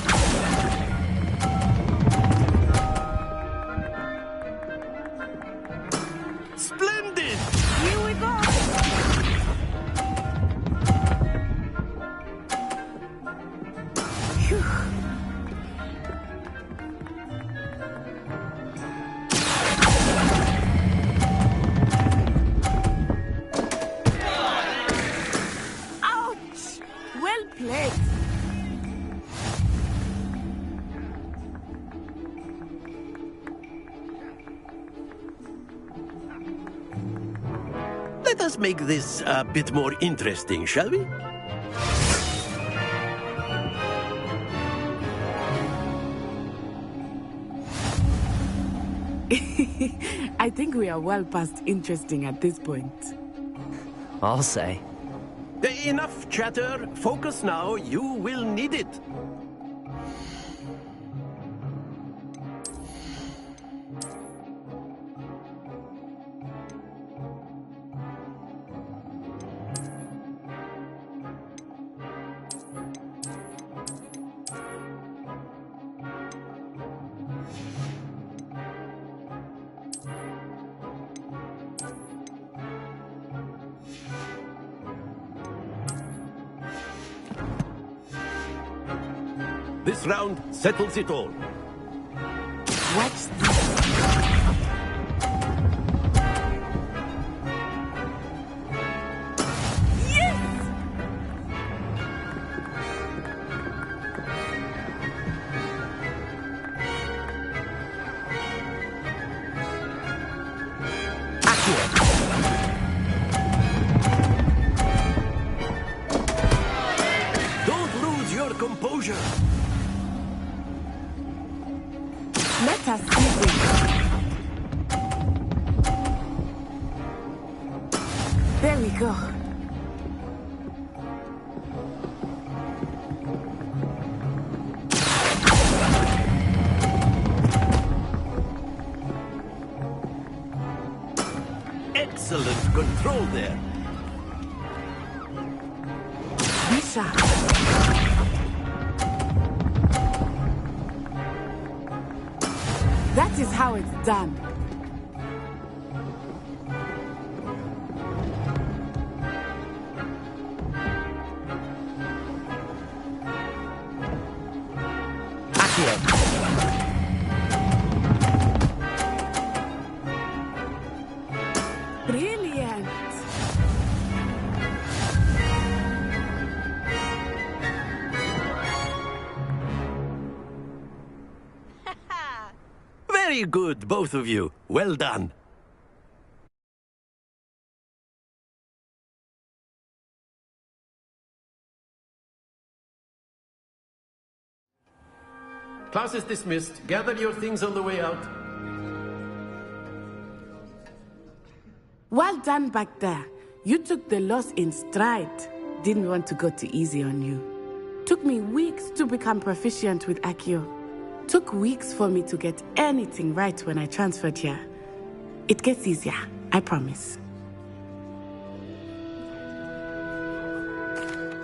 [SPEAKER 4] Splendid!
[SPEAKER 13] Here we go. Phew. Ouch! Well played.
[SPEAKER 4] Let us make this a bit more interesting, shall we?
[SPEAKER 13] I think we are well past interesting at this point.
[SPEAKER 1] I'll say.
[SPEAKER 4] Enough chatter. Focus now. You will need it. This round settles it all.
[SPEAKER 13] Watch this. Yes!
[SPEAKER 4] Don't lose your composure.
[SPEAKER 13] Let us see this. There we go.
[SPEAKER 4] Excellent control there.
[SPEAKER 13] Be sharp. That is how it's done. Brilliant.
[SPEAKER 4] Very good, both of you. Well done. Class is dismissed. Gather your things on the way out.
[SPEAKER 13] Well done back there. You took the loss in stride. Didn't want to go too easy on you. Took me weeks to become proficient with Accio. Took weeks for me to get anything right when I transferred here. It gets easier, I promise.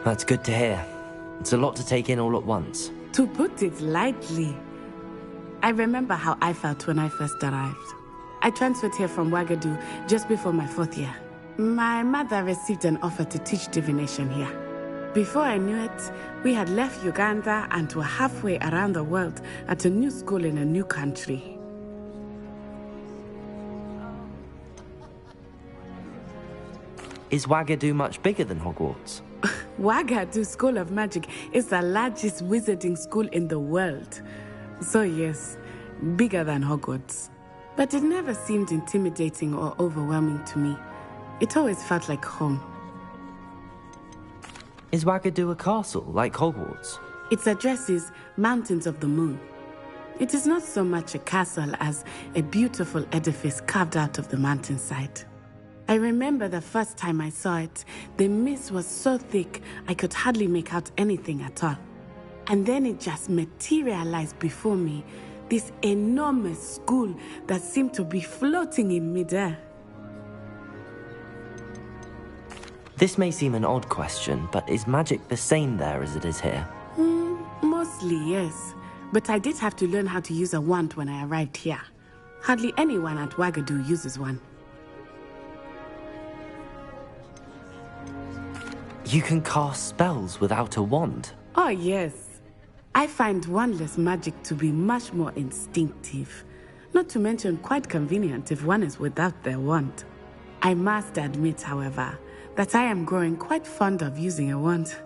[SPEAKER 1] That's good to hear. It's a lot to take in all at once.
[SPEAKER 13] To put it lightly, I remember how I felt when I first arrived. I transferred here from Ouagadougou just before my 4th year. My mother received an offer to teach divination here. Before I knew it, we had left Uganda and were halfway around the world at a new school in a new country.
[SPEAKER 1] Is Wagadu much bigger than Hogwarts?
[SPEAKER 13] Wagadu School of Magic is the largest wizarding school in the world. So yes, bigger than Hogwarts. But it never seemed intimidating or overwhelming to me. It always felt like home.
[SPEAKER 1] Is Wagadu a castle, like Hogwarts?
[SPEAKER 13] Its address is Mountains of the Moon. It is not so much a castle as a beautiful edifice carved out of the mountainside. I remember the first time I saw it, the mist was so thick I could hardly make out anything at all. And then it just materialized before me, this enormous school that seemed to be floating in midair.
[SPEAKER 1] This may seem an odd question, but is magic the same there as it is here?
[SPEAKER 13] Mostly, yes. But I did have to learn how to use a wand when I arrived here. Hardly anyone at Wagadu uses one.
[SPEAKER 1] You can cast spells without a wand?
[SPEAKER 13] Oh, yes. I find wandless magic to be much more instinctive. Not to mention quite convenient if one is without their wand. I must admit, however, that I am growing quite fond of using a wand.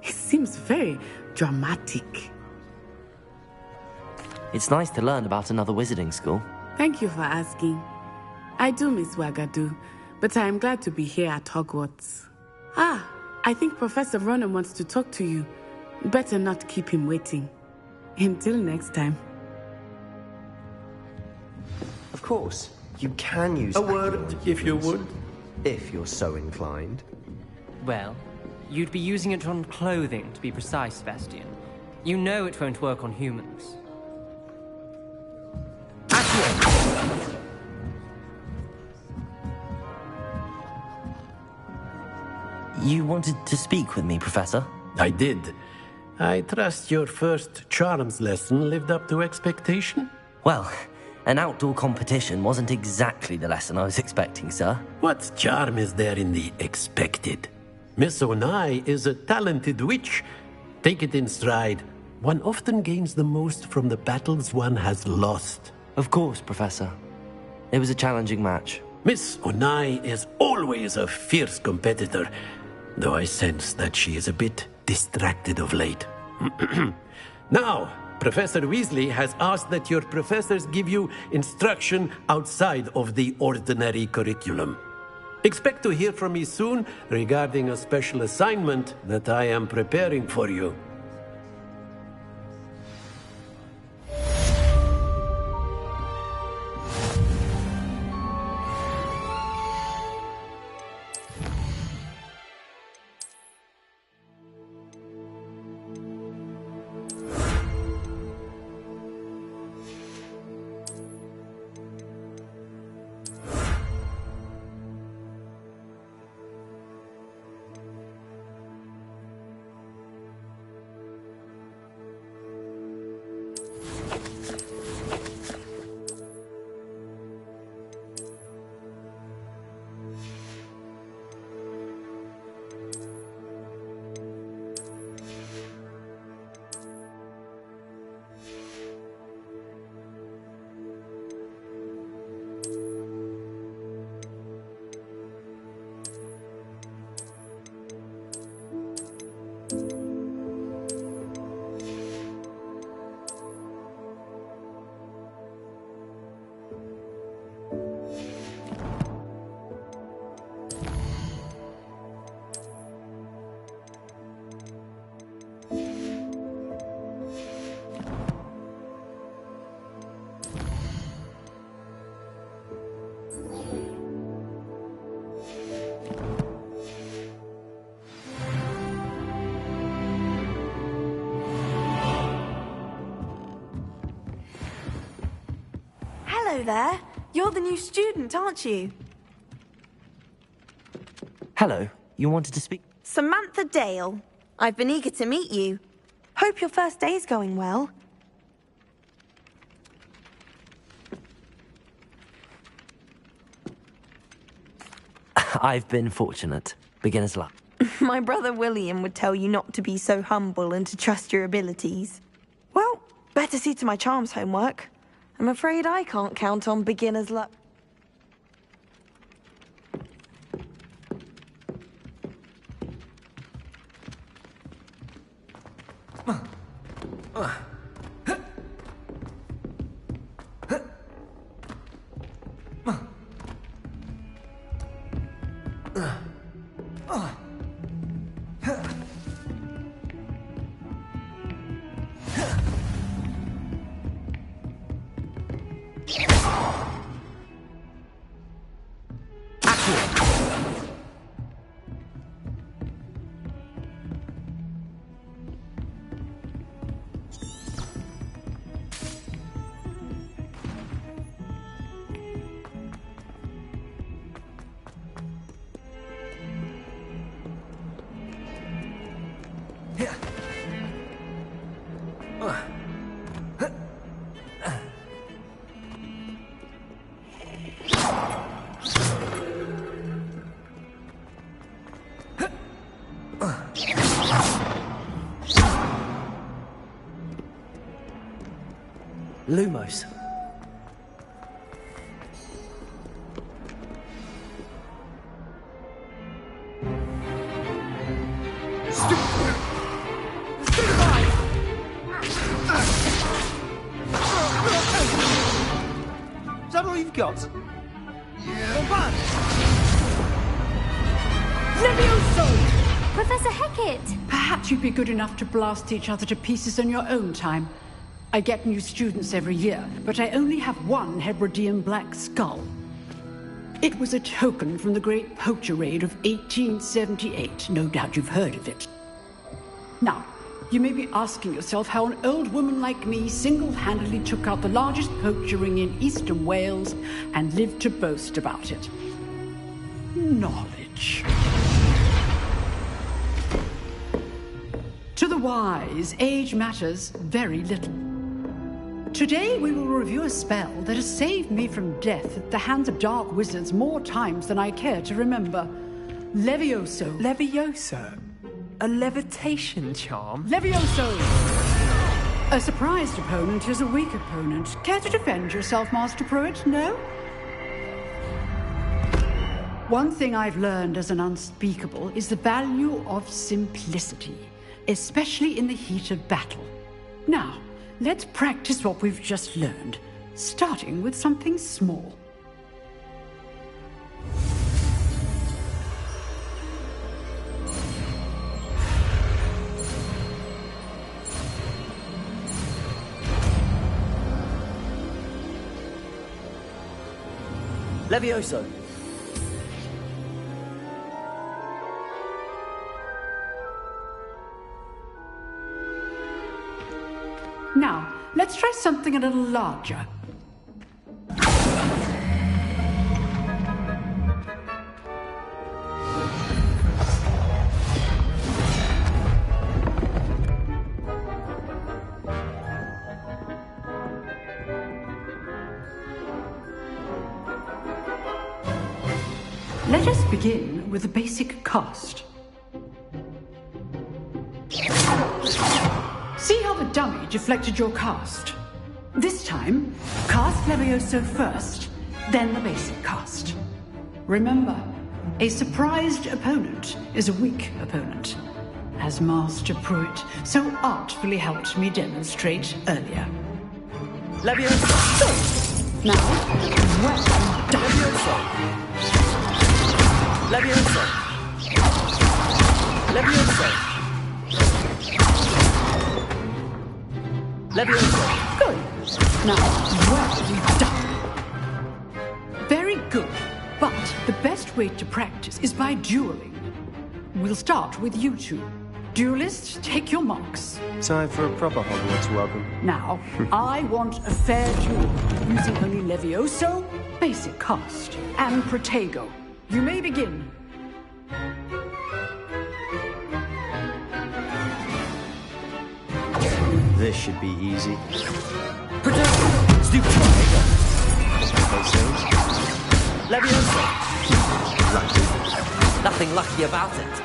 [SPEAKER 13] It seems very dramatic.
[SPEAKER 1] It's nice to learn about another wizarding school.
[SPEAKER 13] Thank you for asking. I do miss Wagadu, but I am glad to be here at Hogwarts. I think Professor Ronan wants to talk to you. Better not keep him waiting. Until next time.
[SPEAKER 21] Of course, you can use
[SPEAKER 4] a word, if you would.
[SPEAKER 21] If you're so inclined.
[SPEAKER 14] Well, you'd be using it on clothing, to be precise, Sebastian. You know it won't work on humans.
[SPEAKER 1] You wanted to speak with me, Professor?
[SPEAKER 4] I did. I trust your first charms lesson lived up to expectation?
[SPEAKER 1] Well, an outdoor competition wasn't exactly the lesson I was expecting, sir.
[SPEAKER 4] What charm is there in the expected? Miss Onai is a talented witch. Take it in stride. One often gains the most from the battles one has lost.
[SPEAKER 1] Of course, Professor. It was a challenging match.
[SPEAKER 4] Miss Onai is always a fierce competitor, though I sense that she is a bit distracted of late. Now, Professor Weasley has asked that your professors give you instruction outside of the ordinary curriculum. Expect to hear from me soon regarding a special assignment that I am preparing for you.
[SPEAKER 19] Hello there. You're the new student, aren't you?
[SPEAKER 1] Hello. You wanted to speak?
[SPEAKER 19] Samantha Dale. I've been eager to meet you. Hope your first day's going well.
[SPEAKER 1] I've been fortunate. Beginner's luck.
[SPEAKER 19] My brother William would tell you not to be so humble and to trust your abilities. Well, better see to my charms homework. I'm afraid I can't count on beginner's luck.
[SPEAKER 1] Lumos.
[SPEAKER 5] Is that all you've got? Yeah.
[SPEAKER 3] Levioso!
[SPEAKER 11] Professor Hecat!
[SPEAKER 3] Perhaps you'd be good enough to blast each other to pieces in your own time. I get new students every year, but I only have one Hebridean black skull. It was a token from the great poacher raid of 1878. No doubt you've heard of it. Now, you may be asking yourself how an old woman like me single-handedly took out the largest poacher ring in eastern Wales and lived to boast about it. Knowledge. To the wise, age matters very little. Today we will review a spell that has saved me from death at the hands of dark wizards more times than I care to remember. Levioso.
[SPEAKER 20] Levioso? A levitation charm?
[SPEAKER 3] Levioso! A surprised opponent is a weak opponent. Care to defend yourself, Master Pruitt? No? One thing I've learned as an unspeakable is the value of simplicity, especially in the heat of battle. Now, let's practice what we've just learned, starting with something small.
[SPEAKER 1] Levioso.
[SPEAKER 3] Now, let's try something a little larger. Let us begin with the basic cast. See how the dummy deflected your cast? This time, cast Levioso first, then the basic cast. Remember, a surprised opponent is a weak opponent, as Master Pruitt so artfully helped me demonstrate earlier.
[SPEAKER 1] Levioso!
[SPEAKER 3] Now, well done.
[SPEAKER 1] Levioso! Levioso! Levioso! Levioso!
[SPEAKER 3] Good. Now, well done. Very good. But the best way to practice is by dueling. We'll start with you two. Duelists, take your marks.
[SPEAKER 21] Time for a proper Hogwarts welcome.
[SPEAKER 3] Now, I want a fair duel, using only Levioso, basic cast, and Protego. You may begin.
[SPEAKER 21] This should be easy.
[SPEAKER 1] Protego! Stupid Protego! Levioso! Lucky. Nothing lucky about it.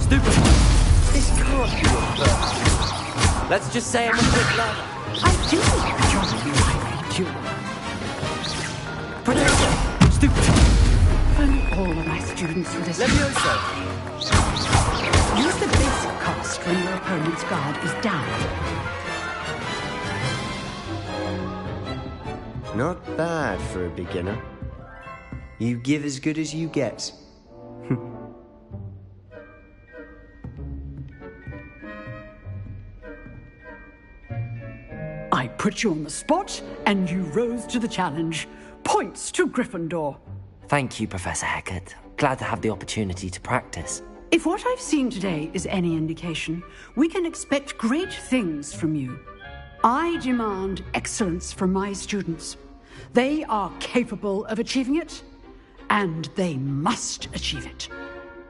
[SPEAKER 1] Stupid one. This can't be your first. Let's just say I'm a quick learner.
[SPEAKER 3] I do like your lively duel.
[SPEAKER 1] Protego! Stupid one.
[SPEAKER 3] all of my students for this.
[SPEAKER 21] Levioso!
[SPEAKER 3] Use the basic cast when your opponent's guard is down.
[SPEAKER 21] Not bad for a beginner. You give as good as you get.
[SPEAKER 3] I put you on the spot, and you rose to the challenge. Points to Gryffindor.
[SPEAKER 1] Thank you, Professor Hecat. Glad to have the opportunity to practice.
[SPEAKER 3] If what I've seen today is any indication, we can expect great things from you. I demand excellence from my students. They are capable of achieving it, and they must achieve it.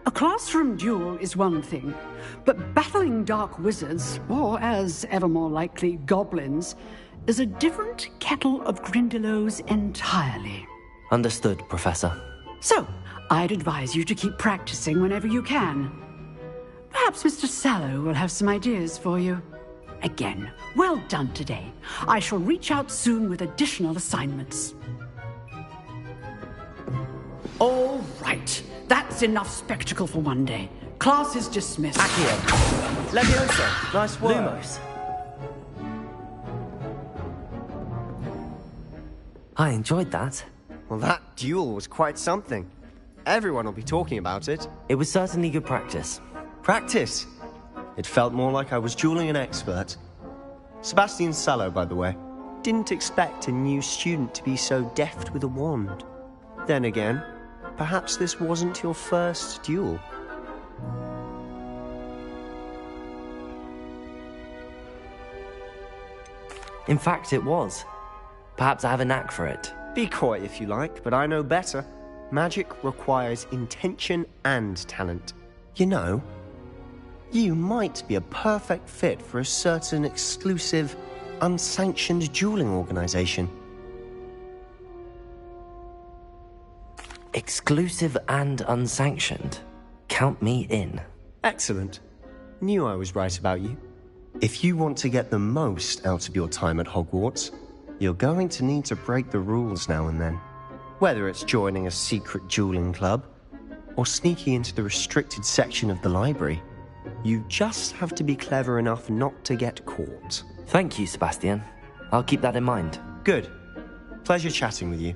[SPEAKER 3] A classroom duel is one thing, but battling dark wizards, or as ever more likely, goblins, is a different kettle of Grindylows entirely.
[SPEAKER 1] Understood, Professor.
[SPEAKER 3] So, I'd advise you to keep practicing whenever you can. Perhaps Mr. Sallow will have some ideas for you. Again, well done today. I shall reach out soon with additional assignments. All right. That's enough spectacle for one day. Class is dismissed.
[SPEAKER 21] Accio. Levioso. Nice work.
[SPEAKER 1] Lumos. I enjoyed that.
[SPEAKER 21] Well, that duel was quite something. Everyone will be talking about it.
[SPEAKER 1] It was certainly good practice.
[SPEAKER 21] Practice? It felt more like I was dueling an expert. Sebastian Sallow, by the way. Didn't expect a new student to be so deft with a wand. Then again, perhaps this wasn't your first duel.
[SPEAKER 1] In fact, it was. Perhaps I have a knack for it.
[SPEAKER 21] Be coy if you like, but I know better. Magic requires intention and talent. You know, you might be a perfect fit for a certain exclusive, unsanctioned dueling organization.
[SPEAKER 1] Exclusive and unsanctioned. Count me in.
[SPEAKER 21] Excellent. Knew I was right about you. If you want to get the most out of your time at Hogwarts, you're going to need to break the rules now and then. Whether it's joining a secret dueling club, or sneaking into the restricted section of the library, you just have to be clever enough not to get caught.
[SPEAKER 1] Thank you, Sebastian. I'll keep that in mind.
[SPEAKER 21] Good. Pleasure chatting with you.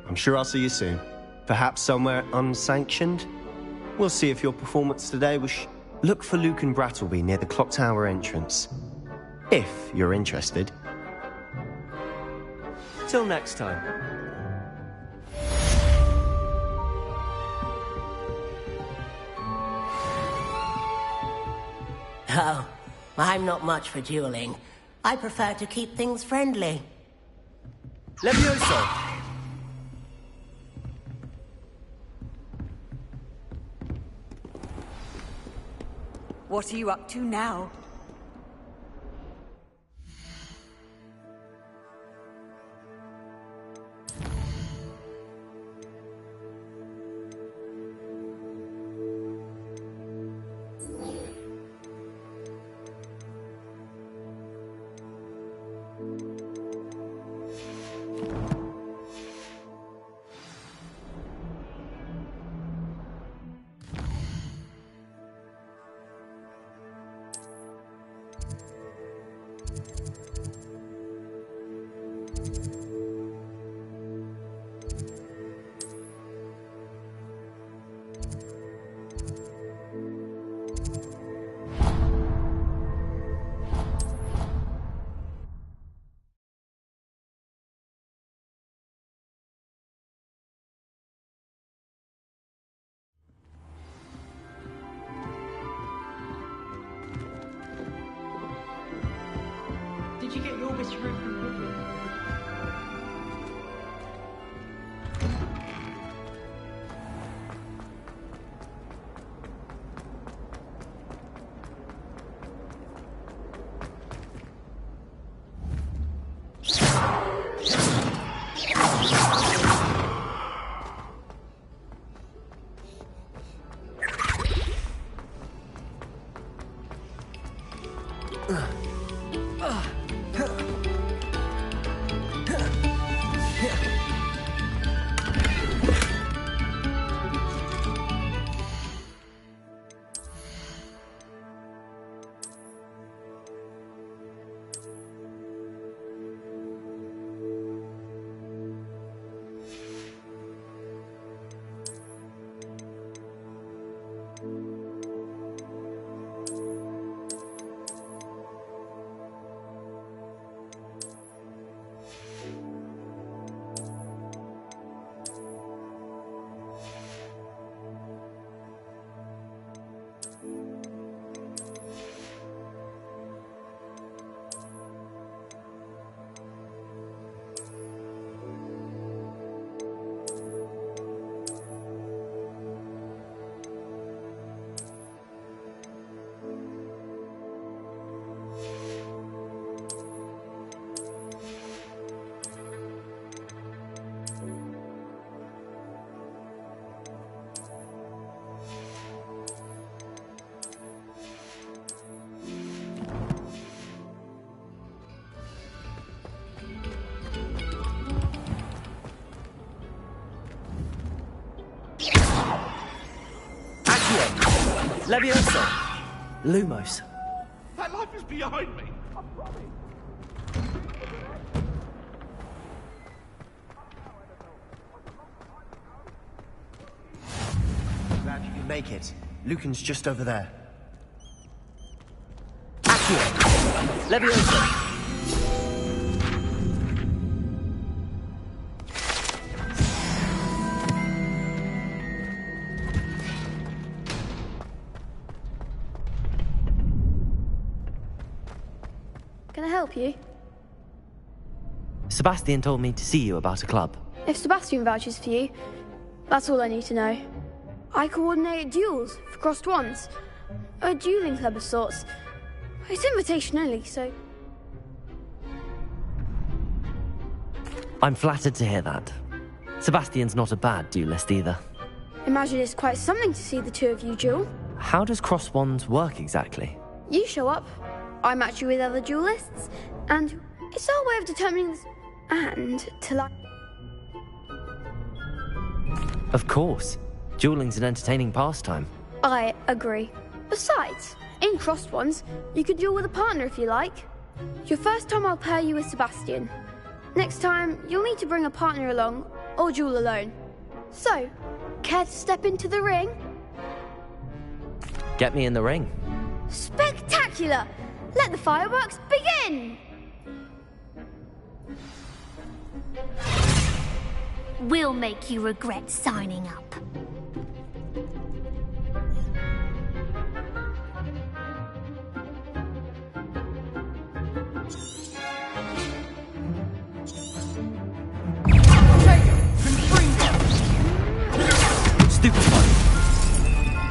[SPEAKER 21] I'm sure I'll see you soon. Perhaps somewhere unsanctioned? We'll see if your performance today was... Look for Luke and Brattleby near the clock tower entrance. If you're interested. Till next time.
[SPEAKER 6] Oh, I'm not much for dueling. I prefer to keep things friendly.
[SPEAKER 21] Levioso!
[SPEAKER 22] What are you up to now?
[SPEAKER 1] Levioso! Lumos.
[SPEAKER 17] That life is behind me. I promise.
[SPEAKER 21] Glad you can make it. Lucan's just over there. Accio!
[SPEAKER 1] Levioso!
[SPEAKER 7] Can I help you?
[SPEAKER 1] Sebastian told me to see you about a club.
[SPEAKER 7] If Sebastian vouches for you, that's all I need to know. I coordinate duels for crossed wands. A dueling club of sorts. It's invitation only, so...
[SPEAKER 1] I'm flattered to hear that. Sebastian's not a bad duelist either.
[SPEAKER 7] Imagine it's quite something to see the two of you duel.
[SPEAKER 1] How does cross wands work exactly?
[SPEAKER 7] You show up, I match you with other duelists, and it's our way of determining this... And to like...
[SPEAKER 1] Of course. Dueling's an entertaining pastime.
[SPEAKER 7] I agree. Besides, in crossed ones, you can duel with a partner if you like. Your first time I'll pair you with Sebastian. Next time, you'll need to bring a partner along, or duel alone. So, care to step into the ring?
[SPEAKER 1] Get me in the ring.
[SPEAKER 7] Spectacular! Let the fireworks begin!
[SPEAKER 11] We'll make you regret signing up.
[SPEAKER 1] Stupefy.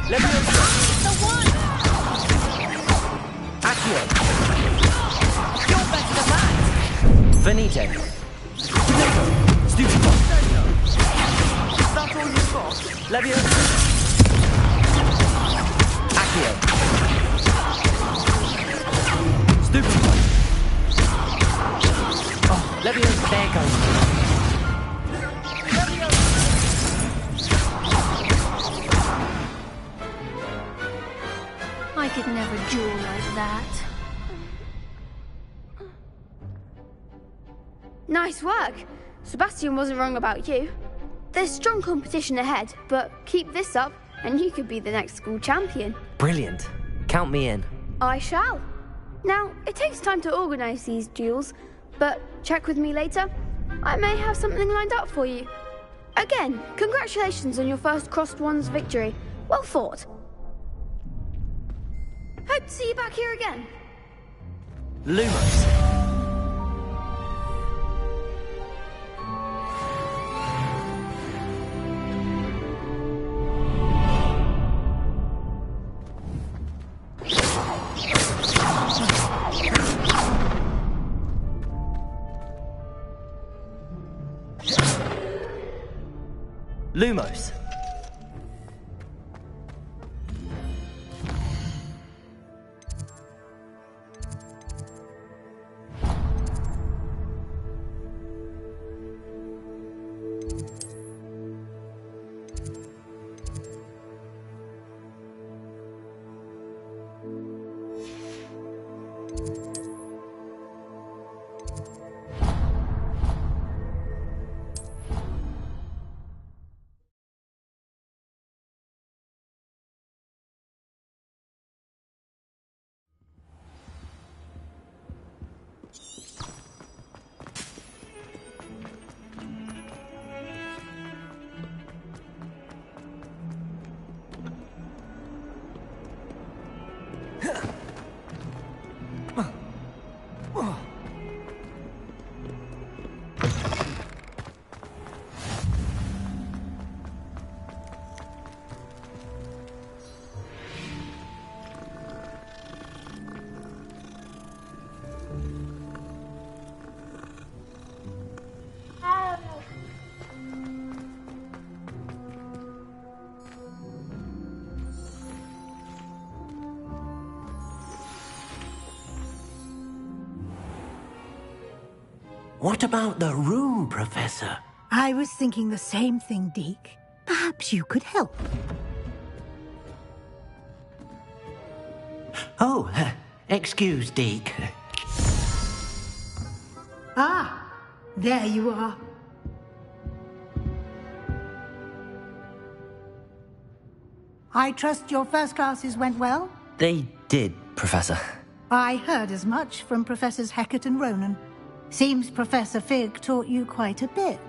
[SPEAKER 1] Levioso.
[SPEAKER 10] The one!
[SPEAKER 1] Accio.
[SPEAKER 10] You're better than that!
[SPEAKER 1] Finite. Stupefy.
[SPEAKER 10] Is that all you've got?
[SPEAKER 1] Levioso. Accio. Stupefy. Oh, Levioso. There goes.
[SPEAKER 11] I could never duel like that.
[SPEAKER 7] Nice work. Sebastian wasn't wrong about you. There's strong competition ahead, but keep this up and you could be the next school champion.
[SPEAKER 1] Brilliant. Count me in.
[SPEAKER 7] I shall. Now, it takes time to organise these duels, but check with me later. I may have something lined up for you. Again, congratulations on your first crossed wands victory. Well fought. Hope to see you back here again.
[SPEAKER 1] Lumos. Lumos.
[SPEAKER 2] What about the room, Professor?
[SPEAKER 8] I was thinking the same thing, Deke. Perhaps you could help.
[SPEAKER 2] Oh, excuse, Deke.
[SPEAKER 8] Ah, there you are. I trust your first classes went well?
[SPEAKER 1] They did, Professor.
[SPEAKER 8] I heard as much from Professors Hecat and Ronan. Seems Professor Fig taught you quite a bit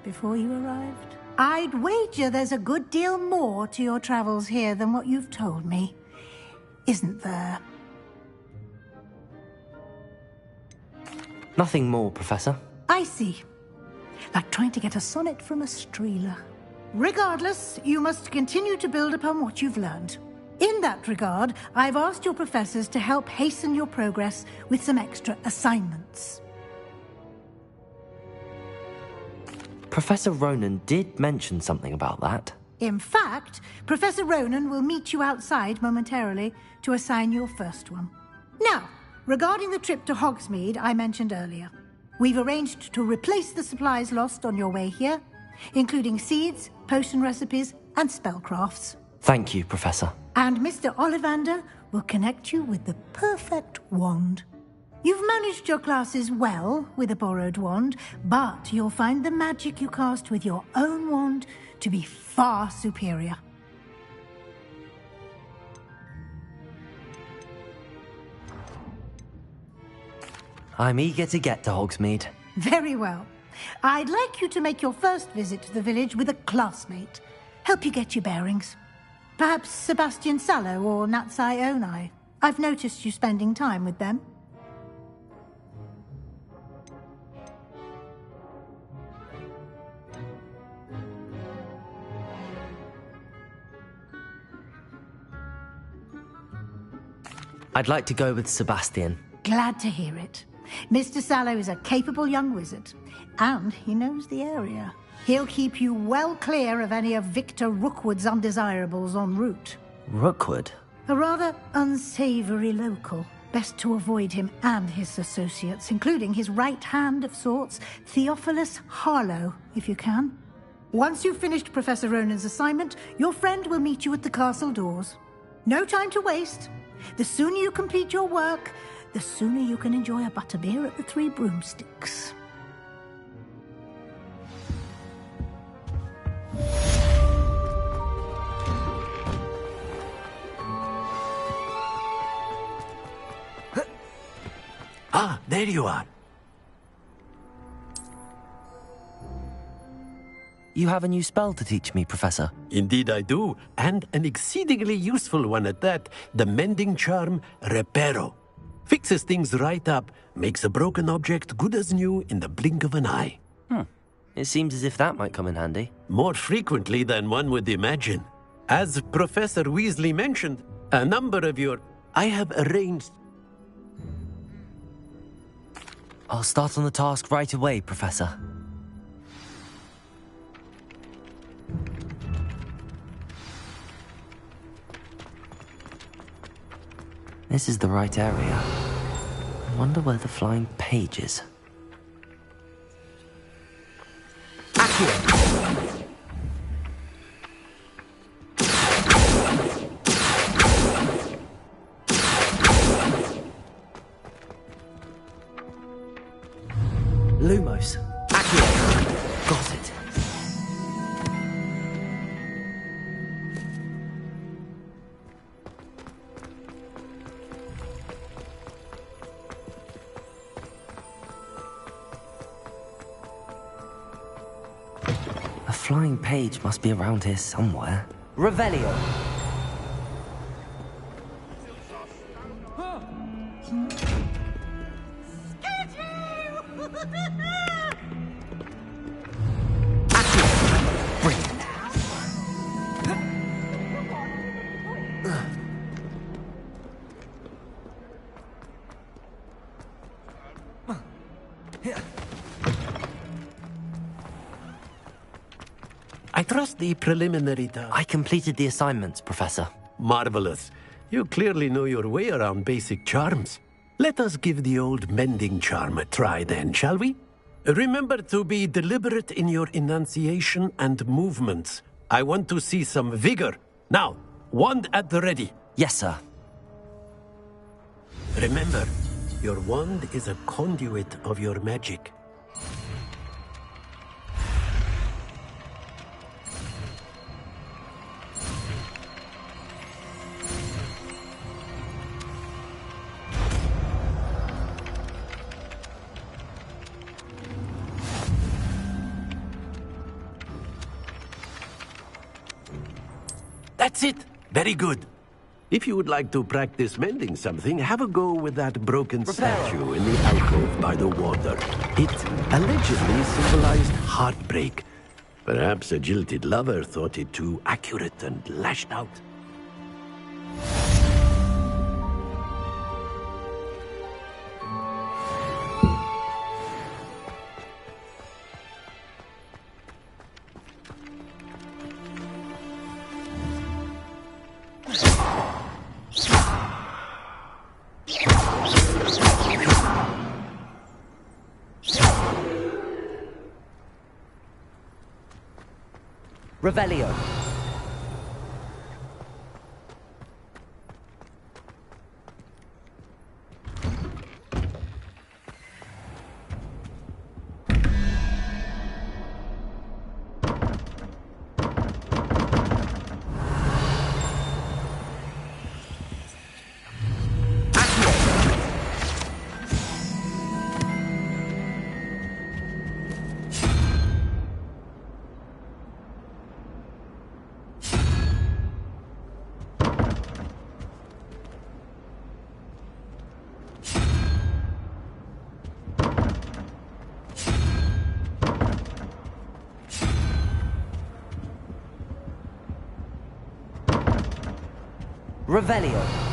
[SPEAKER 8] before you arrived. I'd wager there's a good deal more to your travels here than what you've told me. Isn't there?
[SPEAKER 1] Nothing more, Professor.
[SPEAKER 8] I see. Like trying to get a sonnet from a streeler. Regardless, you must continue to build upon what you've learned. In that regard, I've asked your professors to help hasten your progress with some extra assignments.
[SPEAKER 1] Professor Ronan did mention something about that.
[SPEAKER 8] In fact, Professor Ronan will meet you outside momentarily to assign your first one. Now, regarding the trip to Hogsmeade I mentioned earlier, we've arranged to replace the supplies lost on your way here, including seeds, potion recipes, and spellcrafts.
[SPEAKER 1] Thank you, Professor.
[SPEAKER 8] And Mr. Ollivander will connect you with the perfect wand. You've managed your classes well with a borrowed wand, but you'll find the magic you cast with your own wand to be far superior.
[SPEAKER 1] I'm eager to get to Hogsmeade.
[SPEAKER 8] Very well. I'd like you to make your first visit to the village with a classmate. Help you get your bearings. Perhaps Sebastian Sallow or Natsai Onai. I've noticed you spending time with them.
[SPEAKER 1] I'd like to go with Sebastian.
[SPEAKER 8] Glad to hear it. Mr. Sallow is a capable young wizard, and he knows the area. He'll keep you well clear of any of Victor Rookwood's undesirables en route.
[SPEAKER 1] Rookwood?
[SPEAKER 8] A rather unsavory local. Best to avoid him and his associates, including his right hand of sorts, Theophilus Harlow, if you can. Once you've finished Professor Ronan's assignment, your friend will meet you at the castle doors. No time to waste. The sooner you complete your work, the sooner you can enjoy a butterbeer at the Three Broomsticks.
[SPEAKER 4] Ah, there you are.
[SPEAKER 1] You have a new spell to teach me, Professor.
[SPEAKER 4] Indeed I do, and an exceedingly useful one at that. The mending charm, Reparo. Fixes things right up, makes a broken object good as new in the blink of an eye.
[SPEAKER 1] It seems as if that might come in handy.
[SPEAKER 4] More frequently than one would imagine. As Professor Weasley mentioned, a number of your... I have arranged...
[SPEAKER 1] I'll start on the task right away, Professor. This is the right area. I wonder where the flying page is. Lumos. Accio. Got it. A flying page must be around here somewhere. Revelio.
[SPEAKER 4] I trust the preliminary task.
[SPEAKER 1] I completed the assignments, Professor.
[SPEAKER 4] Marvelous. You clearly know your way around basic charms. Let us give the old mending charm a try then, shall we? Remember to be deliberate in your enunciation and movements. I want to see some vigor. Now, wand at the ready.
[SPEAKER 1] Yes, sir.
[SPEAKER 4] Remember, your wand is a conduit of your magic. That's it! Very good. If you would like to practice mending something, have a go with that broken statue in the alcove by the water. It allegedly symbolized heartbreak. Perhaps a jilted lover thought it too accurate and lashed out.
[SPEAKER 1] Revelio. Revelio.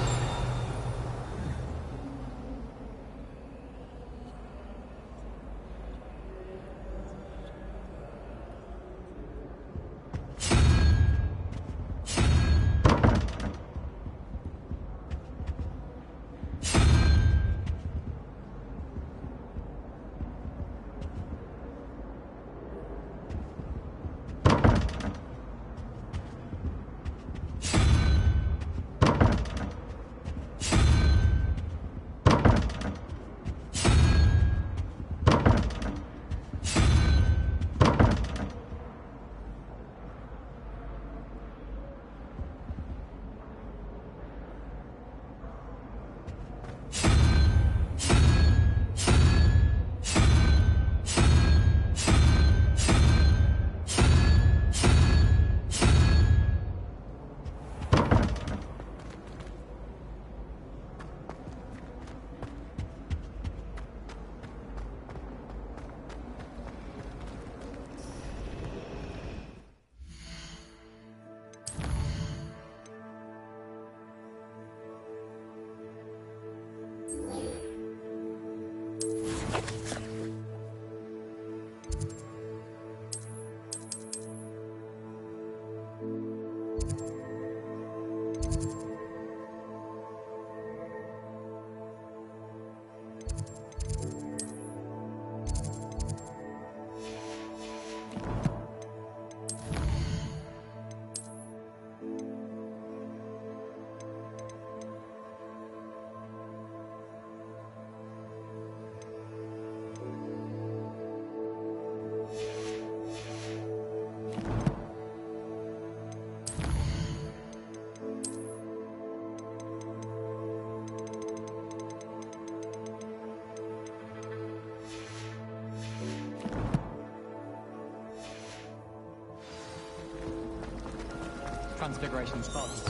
[SPEAKER 15] Transfiguration spots.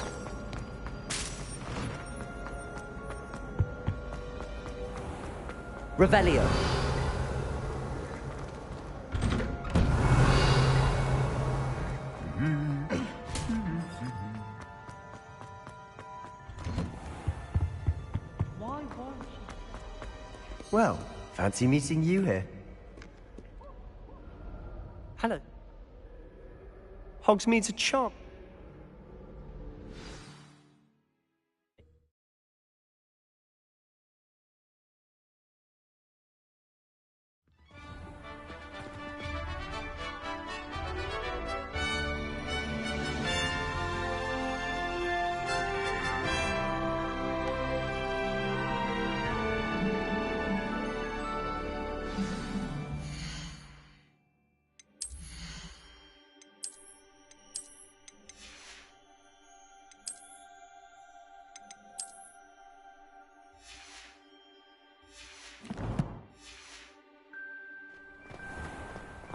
[SPEAKER 1] Revelio.
[SPEAKER 21] Well, fancy meeting you here.
[SPEAKER 1] Hello.
[SPEAKER 21] Hogsmeade's a charm.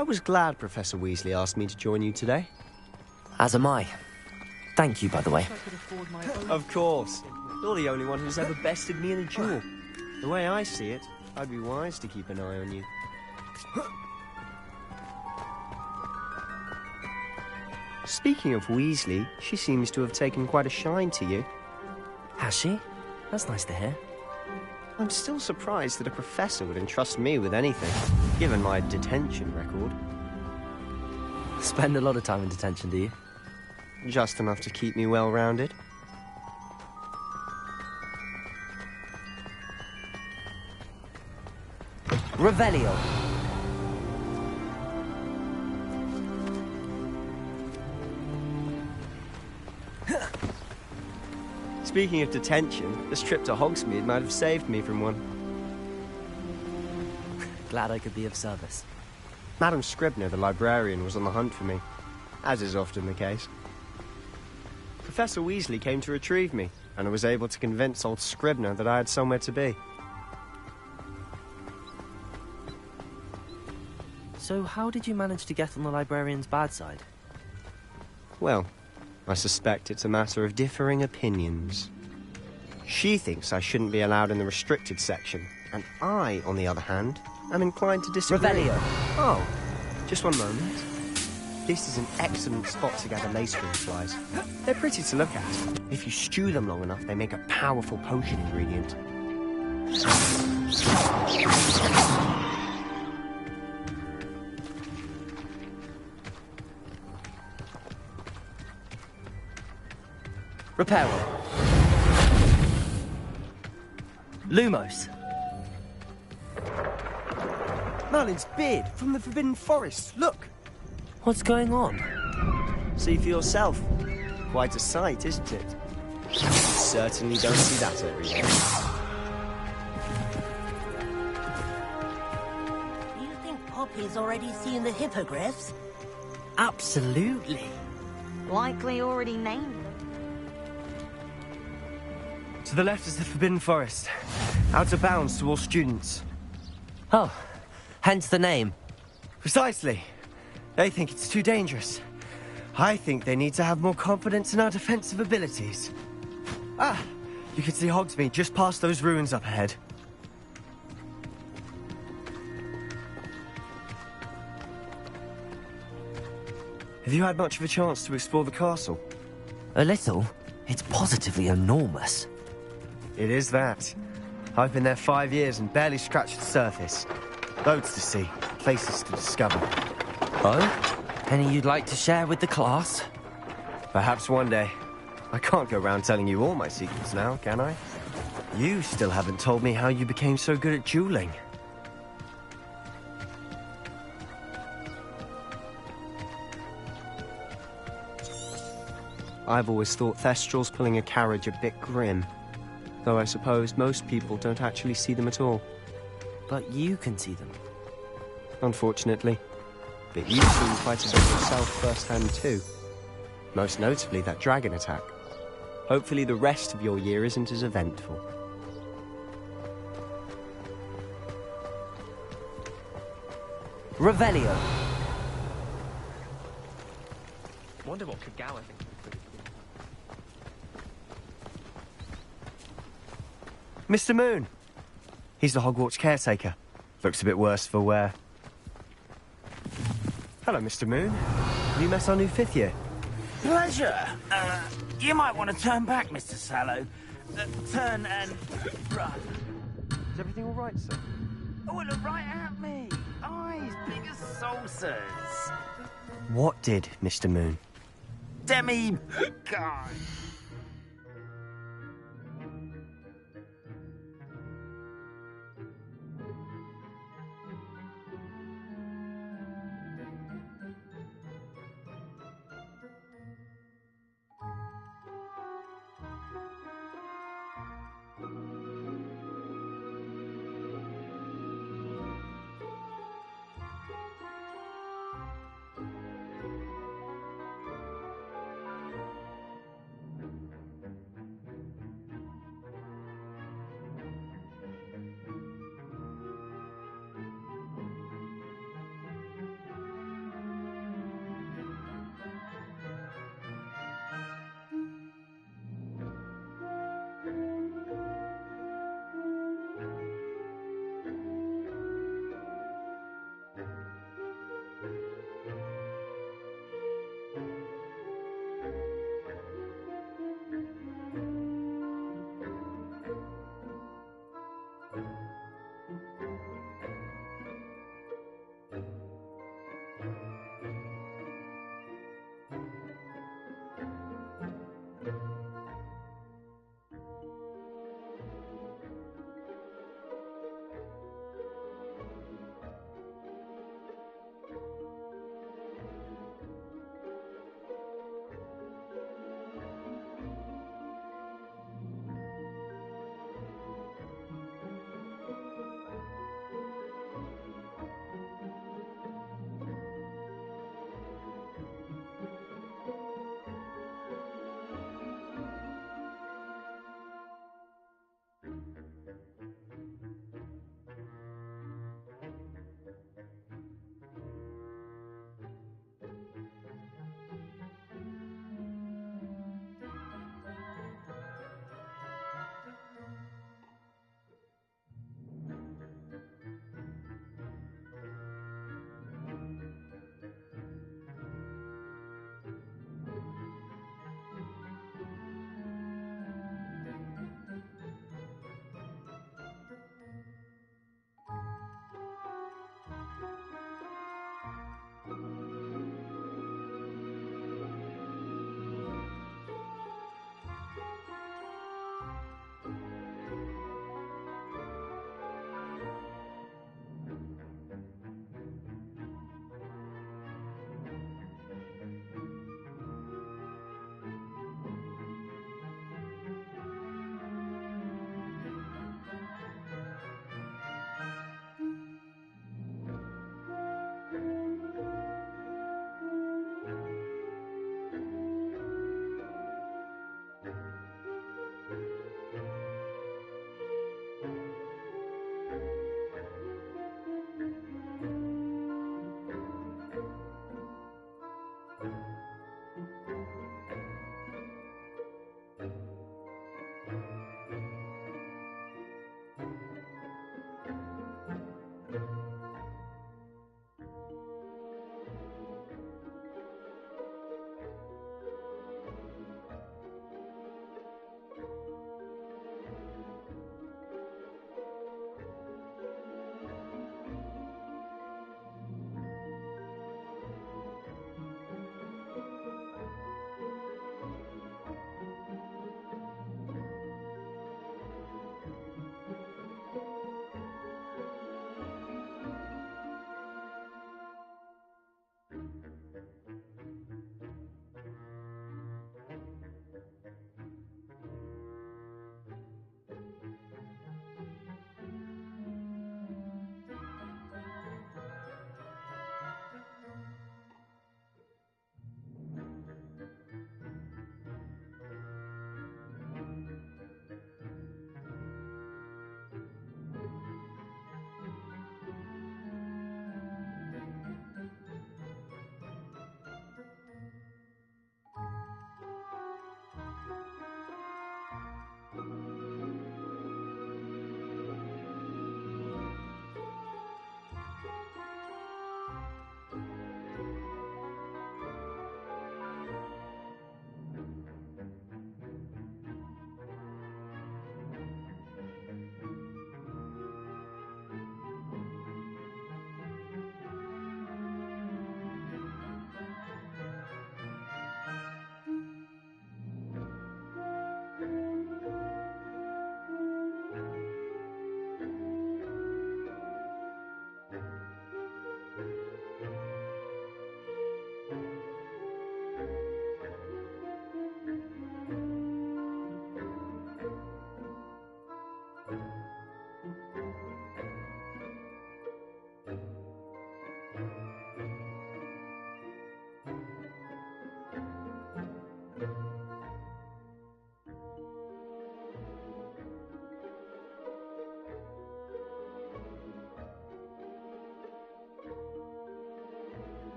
[SPEAKER 21] I was glad Professor Weasley asked me to join you today.
[SPEAKER 1] As am I. Thank you, by the way.
[SPEAKER 21] Of course. You're the only one who's ever bested me in a duel. The way I see it, I'd be wise to keep an eye on you. Speaking of Weasley, she seems to have taken quite a shine to you.
[SPEAKER 1] Has she? That's nice to hear.
[SPEAKER 21] I'm still surprised that a professor would entrust me with anything, given my detention record.
[SPEAKER 1] Spend a lot of time in detention, do you?
[SPEAKER 21] Just enough to keep me well-rounded.
[SPEAKER 1] Revelio.
[SPEAKER 21] Speaking of detention, this trip to Hogsmeade might have saved me from one.
[SPEAKER 1] Glad I could be of service.
[SPEAKER 21] Madam Scribner, the librarian, was on the hunt for me, as is often the case. Professor Weasley came to retrieve me, and I was able to convince old Scribner that I had somewhere to be.
[SPEAKER 1] So how did you manage to get on the librarian's bad side?
[SPEAKER 21] Well, I suspect it's a matter of differing opinions. She thinks I shouldn't be allowed in the restricted section, and I, on the other hand, am inclined to disagree.
[SPEAKER 1] Revelio.
[SPEAKER 21] Oh, just one moment. This is an excellent spot to gather lacewing flies. They're pretty to look at. If you stew them long enough, they make a powerful potion ingredient.
[SPEAKER 1] Reparo. Lumos.
[SPEAKER 21] Merlin's beard from the Forbidden Forest. Look!
[SPEAKER 1] What's going on?
[SPEAKER 21] See for yourself. Quite a sight, isn't it? You certainly don't see that every day.
[SPEAKER 6] Do you think Poppy's already seen the hippogriffs?
[SPEAKER 1] Absolutely.
[SPEAKER 19] Likely already named them.
[SPEAKER 21] To the left is the Forbidden Forest. Out of bounds to all students.
[SPEAKER 1] Oh, hence the name.
[SPEAKER 21] Precisely. They think it's too dangerous. I think they need to have more confidence in our defensive abilities. Ah, you can see Hogsmeade just past those ruins up ahead. Have you had much of a chance to explore the castle?
[SPEAKER 1] A little. It's positively enormous.
[SPEAKER 21] It is that. I've been there 5 years and barely scratched the surface. Loads to see, places to discover.
[SPEAKER 1] Oh? Any you'd like to share with the class?
[SPEAKER 21] Perhaps one day. I can't go around telling you all my secrets now, can I? You still haven't told me how you became so good at dueling. I've always thought Thestrals pulling a carriage a bit grim. Though I suppose most people don't actually see them at all.
[SPEAKER 1] But you can see them.
[SPEAKER 21] Unfortunately. But you've seen quite a bit yourself firsthand too. Most notably that dragon attack. Hopefully the rest of your year isn't as eventful.
[SPEAKER 1] Revelio.
[SPEAKER 20] Wonder what Kagawa thinks.
[SPEAKER 21] Mr. Moon. He's the Hogwarts caretaker. Looks a bit worse for wear. Hello, Mr. Moon. Have you met our new 5th year?
[SPEAKER 9] Pleasure. You might want to turn back, Mr. Sallow. Turn and run.
[SPEAKER 21] Is everything all right, sir?
[SPEAKER 9] Oh, look right at me. Eyes big as saucers.
[SPEAKER 21] What did, Mr. Moon?
[SPEAKER 9] God.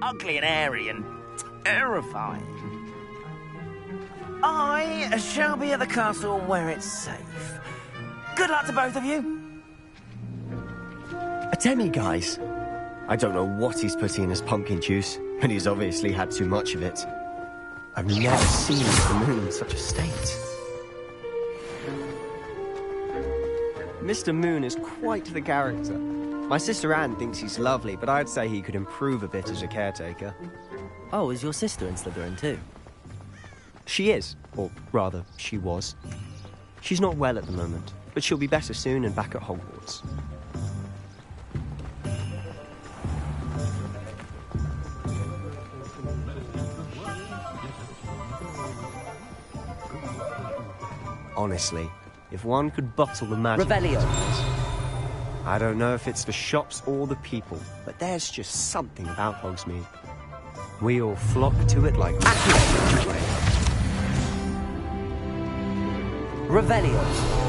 [SPEAKER 9] Ugly and airy and terrifying. I shall be at the castle where it's safe. Good luck to both of you.
[SPEAKER 21] A demi-guise? I don't know what he's putting in his pumpkin juice, but he's obviously had too much of it. I've never seen the moon in such a state. Mr. Moon is quite the character. My sister Anne thinks he's lovely, but I'd say he could improve a bit as a caretaker.
[SPEAKER 1] Oh, is your sister in Slytherin too?
[SPEAKER 21] She is, or rather, she was. She's not well at the moment, but she'll be better soon and back at Hogwarts. Honestly, if one could bottle the magic...
[SPEAKER 1] Revelio!
[SPEAKER 21] I don't know if it's the shops or the people, but there's just something about Hogsmeade. We all flock to it like...
[SPEAKER 1] Revelio!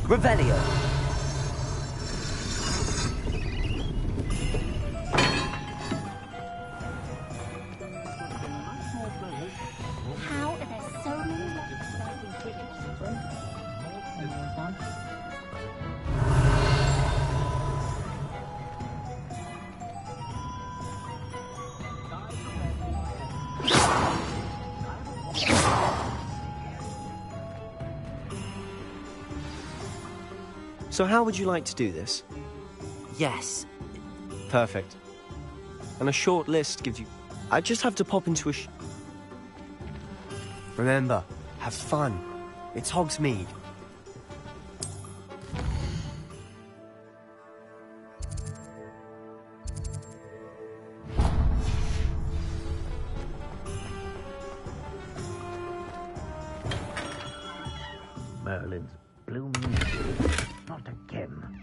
[SPEAKER 1] Revelio!
[SPEAKER 11] How are there so many?
[SPEAKER 21] So how would you like to do this?
[SPEAKER 1] Yes.
[SPEAKER 21] Perfect. And a short list gives you... I just have to pop into a Remember, have fun. It's Hogsmeade.
[SPEAKER 9] Merlin's blooming. Not again.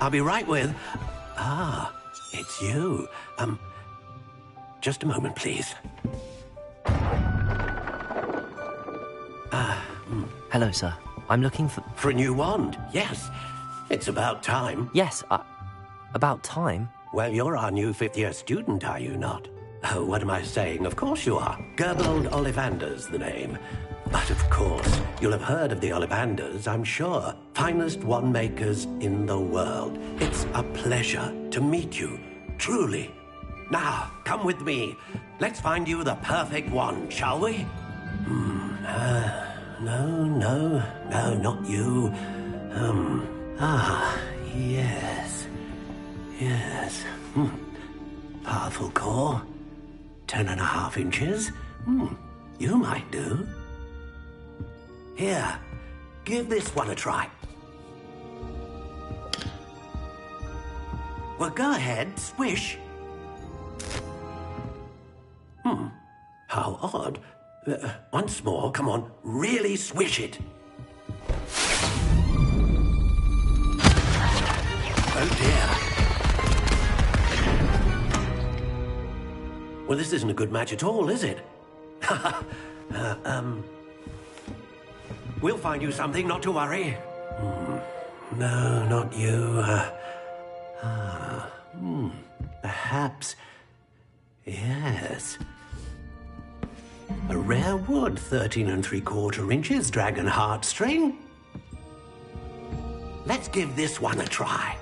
[SPEAKER 4] I'll be right with... Ah, it's you. Just a moment, please.
[SPEAKER 1] Hello, sir. I'm looking for...
[SPEAKER 4] For a new wand, yes. It's about time.
[SPEAKER 1] Yes, about time?
[SPEAKER 4] Well, you're our new fifth-year student, are you not? Oh, what am I saying? Of course you are. Gerbold Ollivander's the name. But of course, you'll have heard of the Ollivanders, I'm sure. Finest wand makers in the world. It's a pleasure to meet you, truly. Now, come with me. Let's find you the perfect wand, shall we? No, not you. Yes. Powerful core. 10.5 inches. You might do. Here, give this one a try. Well, go ahead, swish. How odd. Once more, come on, really swish it. Oh dear. Well, this isn't a good match at all, is it? We'll find you something, not to worry. No, not you. Perhaps... Yes. A rare wood, 13 3/4 inches, dragon heartstring. Let's give this one a try.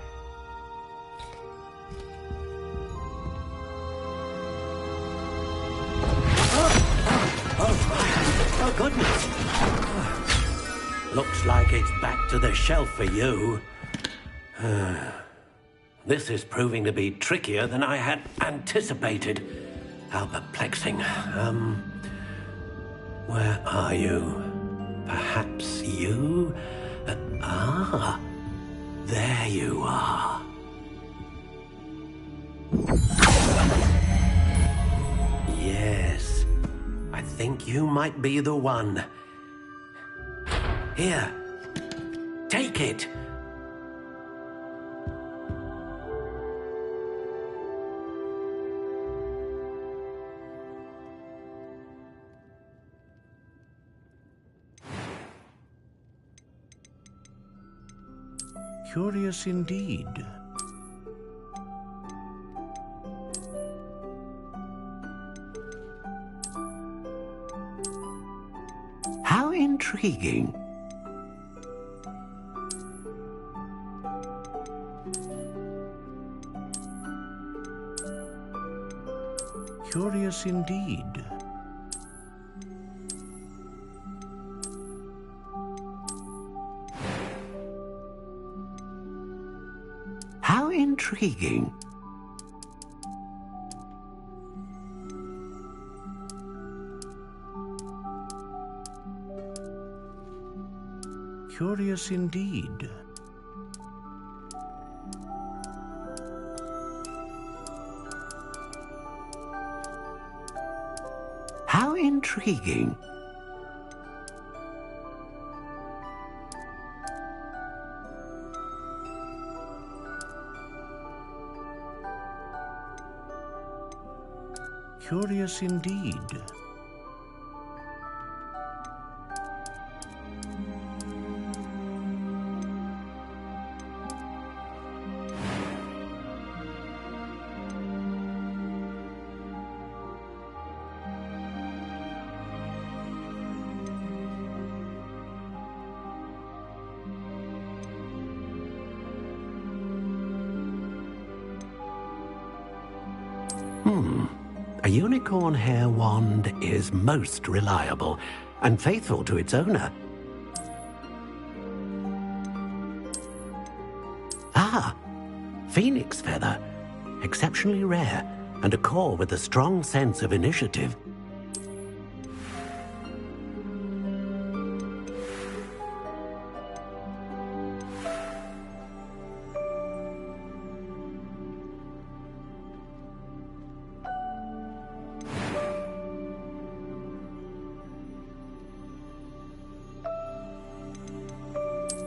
[SPEAKER 4] Oh, goodness. Looks like it's back to the shelf for you. This is proving to be trickier than I had anticipated. How perplexing. Where are you? Perhaps you? There you are. Yes, I think you might be the one. Here, take it.
[SPEAKER 2] Curious indeed.
[SPEAKER 4] How intriguing.
[SPEAKER 2] Curious indeed.
[SPEAKER 4] How intriguing.
[SPEAKER 2] Curious indeed.
[SPEAKER 4] How intriguing.
[SPEAKER 2] Curious indeed.
[SPEAKER 4] A unicorn hair wand is most reliable and faithful to its owner. Phoenix feather. Exceptionally rare, and a core with a strong sense of initiative.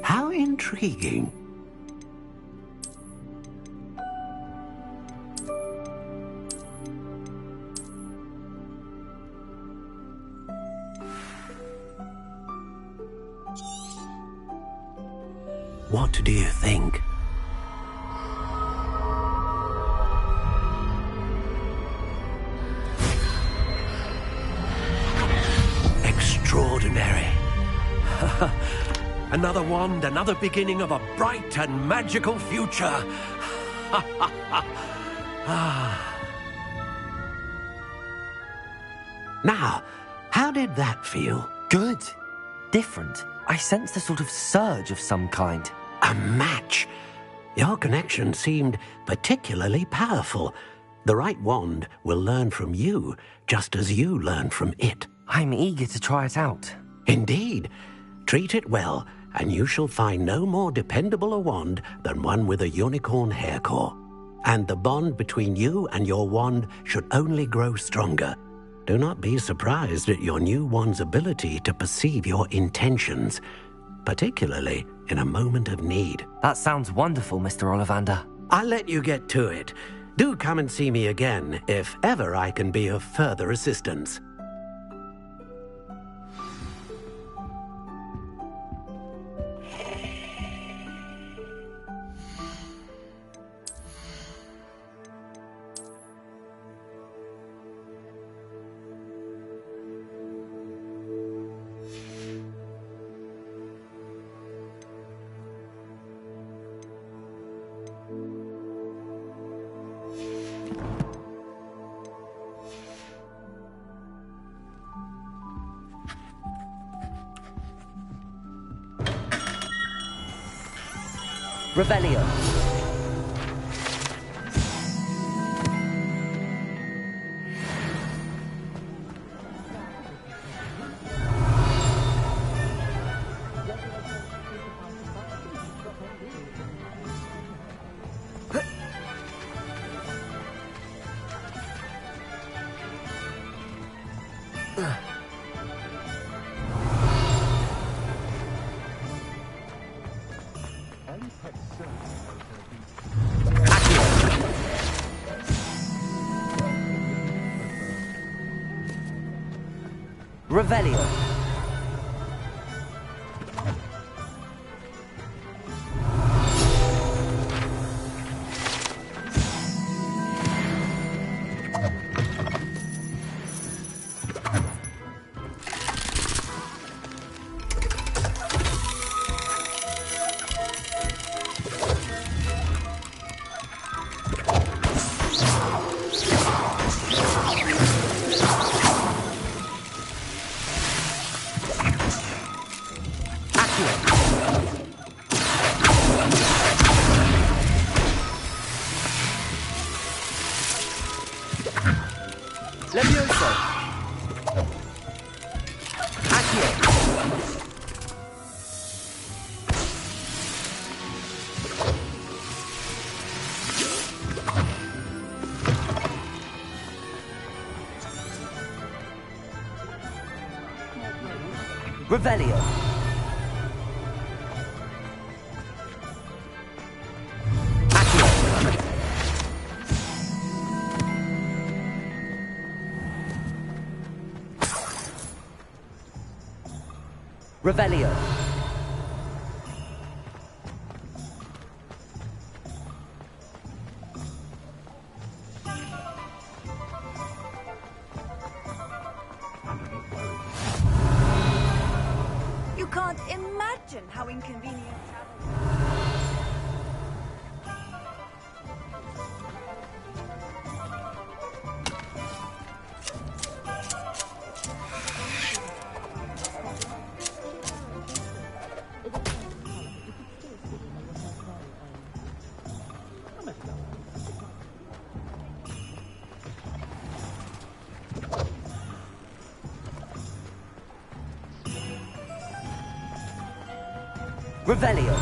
[SPEAKER 4] How intriguing. What do you think? Extraordinary. Another wand, another beginning of a bright and magical future. Now, how did that feel?
[SPEAKER 1] Good. Different. I sensed a sort of surge of some kind.
[SPEAKER 4] A match. Your connection seemed particularly powerful. The right wand will learn from you, just as you learn from it.
[SPEAKER 1] I'm eager to try it out.
[SPEAKER 4] Indeed. Treat it well, and you shall find no more dependable a wand than one with a unicorn hair core. And the bond between you and your wand should only grow stronger. Do not be surprised at your new wand's ability to perceive your intentions, particularly in a moment of need.
[SPEAKER 1] That sounds wonderful, Mr. Ollivander.
[SPEAKER 4] I'll let you get to it. Do come and see me again if ever I can be of further assistance.
[SPEAKER 1] Revelio. Revelio. Revelio. Revelio.
[SPEAKER 22] You can't imagine how inconvenient
[SPEAKER 1] Revelio.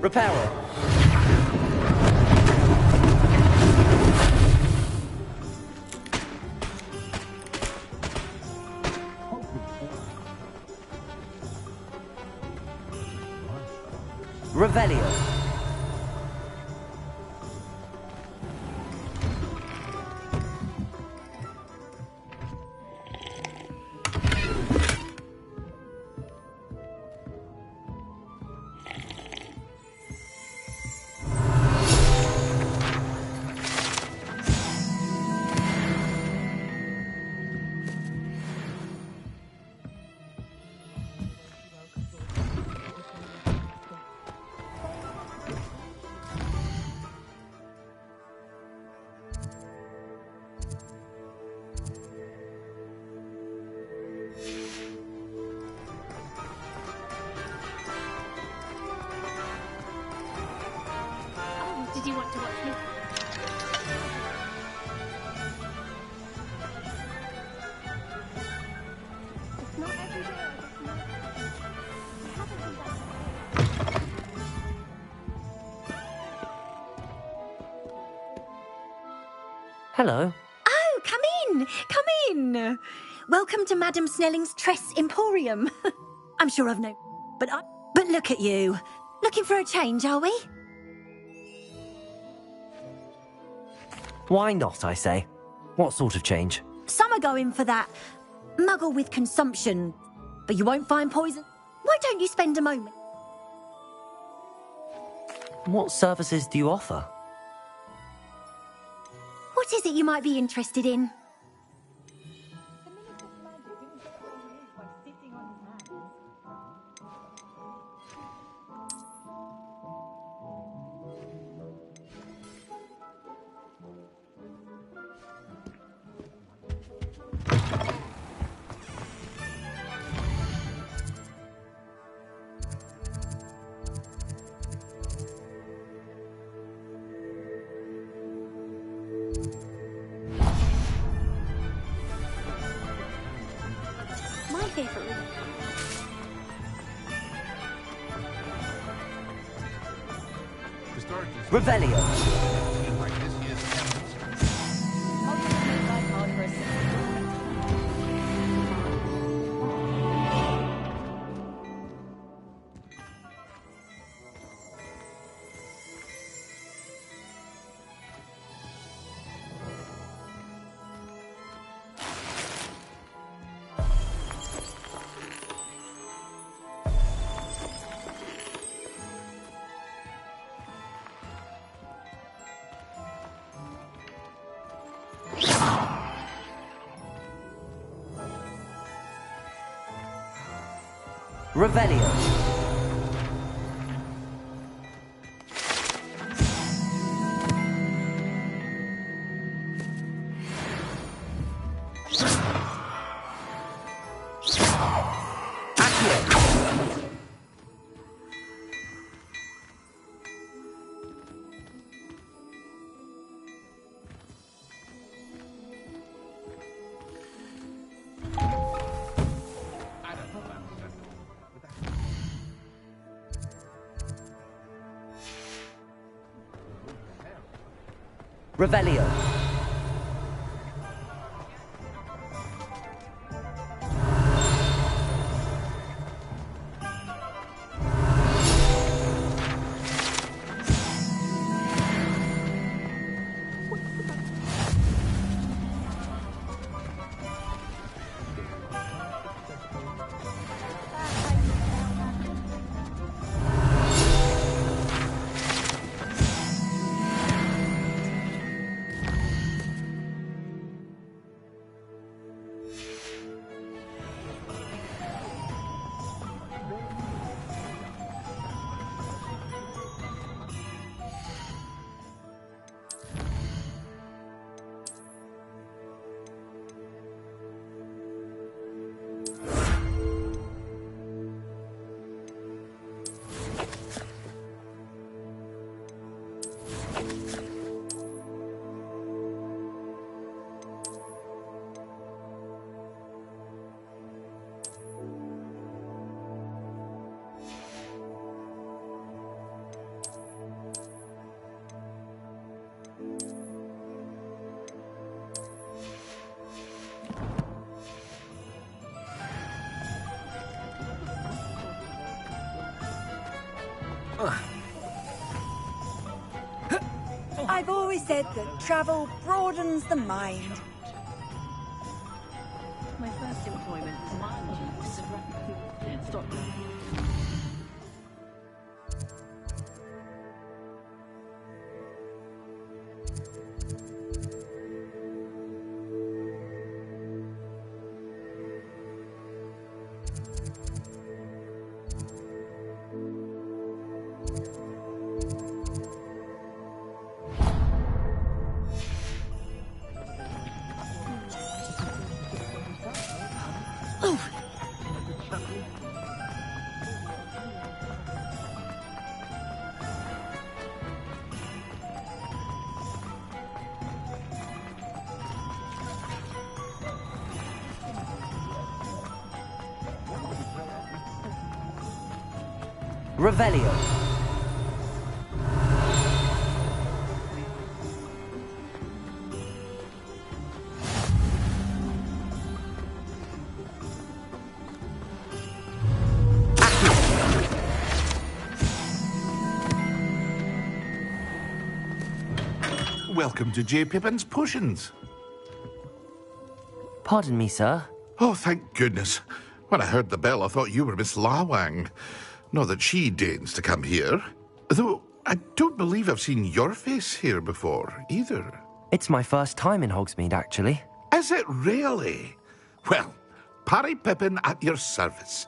[SPEAKER 1] Reparo. Revelio.
[SPEAKER 11] Did you want to watch me? It's not every day I get to know. I haven't been that.
[SPEAKER 1] Hello.
[SPEAKER 12] Oh, come in! Come in! Welcome to Madame Snelling's Tress Emporium. I'm sure I've no... But look at you. Looking for a change, are we?
[SPEAKER 1] Why not, I say? What sort of change?
[SPEAKER 12] Some are going for that muggle with consumption, but you won't find poison. Why don't you spend a moment?
[SPEAKER 1] What services do you offer?
[SPEAKER 12] What is it you might be interested in?
[SPEAKER 1] Revelio. Revelio. Revelio.
[SPEAKER 22] I've always said that travel broadens the mind.
[SPEAKER 16] My first employment was mine. Stop.
[SPEAKER 1] Revelio.
[SPEAKER 17] Welcome to J. Pippin's Potions.
[SPEAKER 1] Pardon me, sir.
[SPEAKER 17] Oh, thank goodness. When I heard the bell, I thought you were Miss Lawang. Not that she deigns to come here. Though I don't believe I've seen your face here before, either.
[SPEAKER 1] It's my first time in Hogsmeade, actually.
[SPEAKER 17] Is it really? Well, Parry Pippin at your service.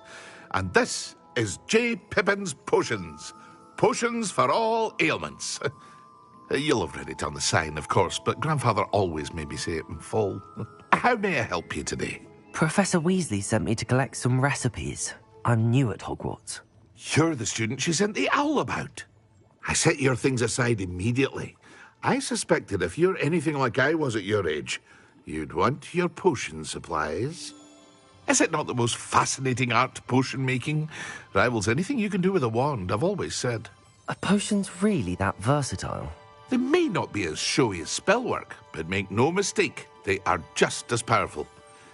[SPEAKER 17] And this is J. Pippin's Potions. Potions for all ailments. You'll have read it on the sign, of course, but Grandfather always made me say it in full. How may I help you today?
[SPEAKER 1] Professor Weasley sent me to collect some recipes. I'm new at Hogwarts.
[SPEAKER 17] You're the student she sent the owl about. I set your things aside immediately. I suspected if you're anything like I was at your age, you'd want your potion supplies. Is it not the most fascinating art, potion making? Rivals anything you can do with a wand, I've always said.
[SPEAKER 1] Are potions really that versatile?
[SPEAKER 17] They may not be as showy as spellwork, but make no mistake, they are just as powerful.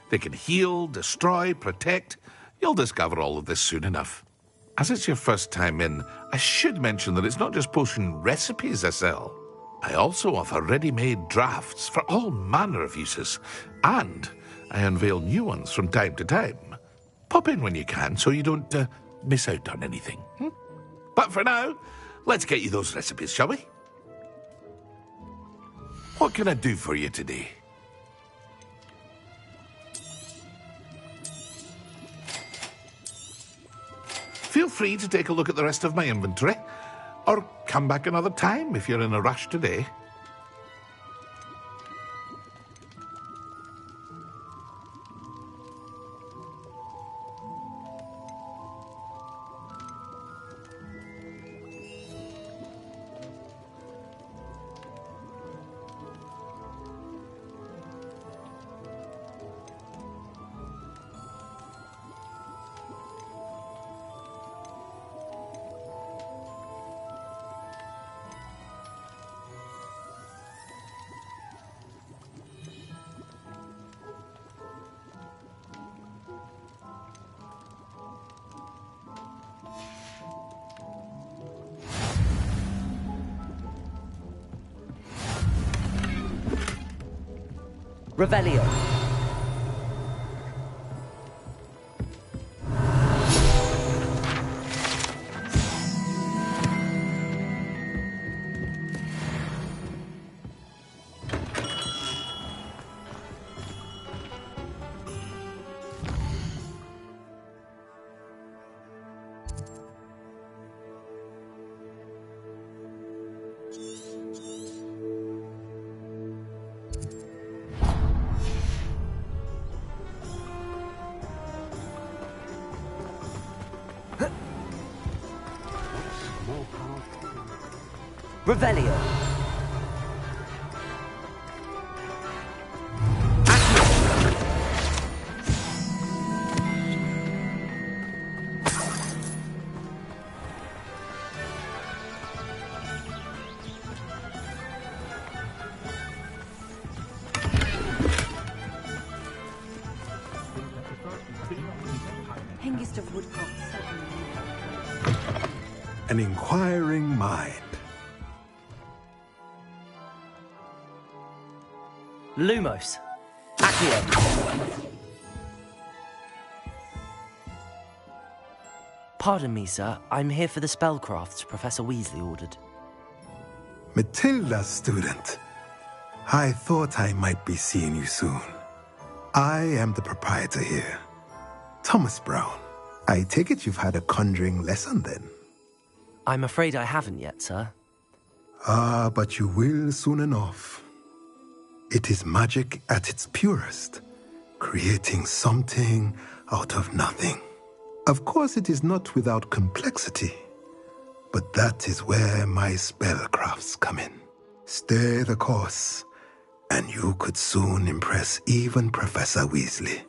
[SPEAKER 17] They can heal, destroy, protect. You'll discover all of this soon enough. As it's your first time in, I should mention that it's not just potion recipes I sell. I also offer ready-made drafts for all manner of uses, and I unveil new ones from time to time. Pop in when you can so you don't miss out on anything. But for now, let's get you those recipes, shall we? What can I do for you today? Feel free to take a look at the rest of my inventory, or come back another time if you're in a rush today.
[SPEAKER 1] Revelio. Revelio.
[SPEAKER 22] Hengist of Woodcock.
[SPEAKER 13] an inquiring mind.
[SPEAKER 1] Lumos. Accio. Pardon me, sir. I'm here for the spellcrafts Professor Weasley ordered.
[SPEAKER 13] Matilda, student. I thought I might be seeing you soon. I am the proprietor here, Thomas Brown. I take it you've had a conjuring lesson then?
[SPEAKER 1] I'm afraid I haven't yet, sir.
[SPEAKER 13] Ah, but you will soon enough. It is magic at its purest, creating something out of nothing. Of course, it is not without complexity, but that is where my spellcrafts come in. Stay the course, and you could soon impress even Professor Weasley.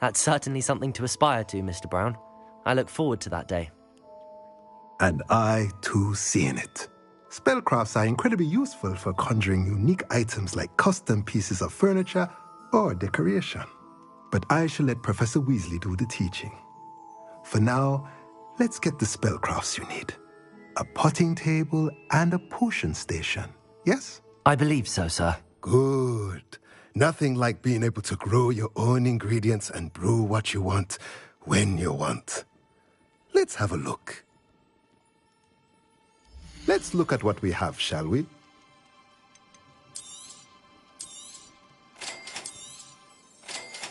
[SPEAKER 1] That's certainly something to aspire to, Mr. Brown. I look forward to that day.
[SPEAKER 13] And I, too, seeing it. Spellcrafts are incredibly useful for conjuring unique items like custom pieces of furniture or decoration. But I shall let Professor Weasley do the teaching. For now, let's get the spellcrafts you need. A potting table and a potion station, yes?
[SPEAKER 1] I believe so, sir.
[SPEAKER 13] Good. Nothing like being able to grow your own ingredients and brew what you want when you want. Let's have a look. Let's look at what we have, shall we?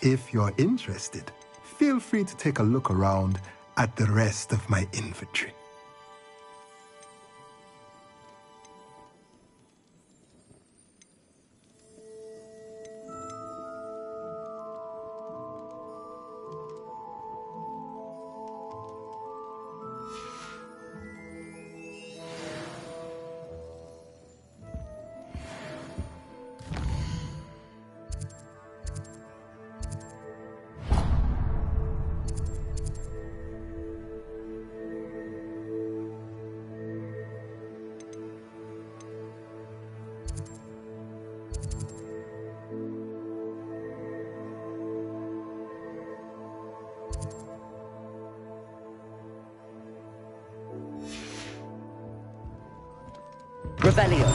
[SPEAKER 13] If you're interested, feel free to take a look around at the rest of my inventory.
[SPEAKER 1] Revelio.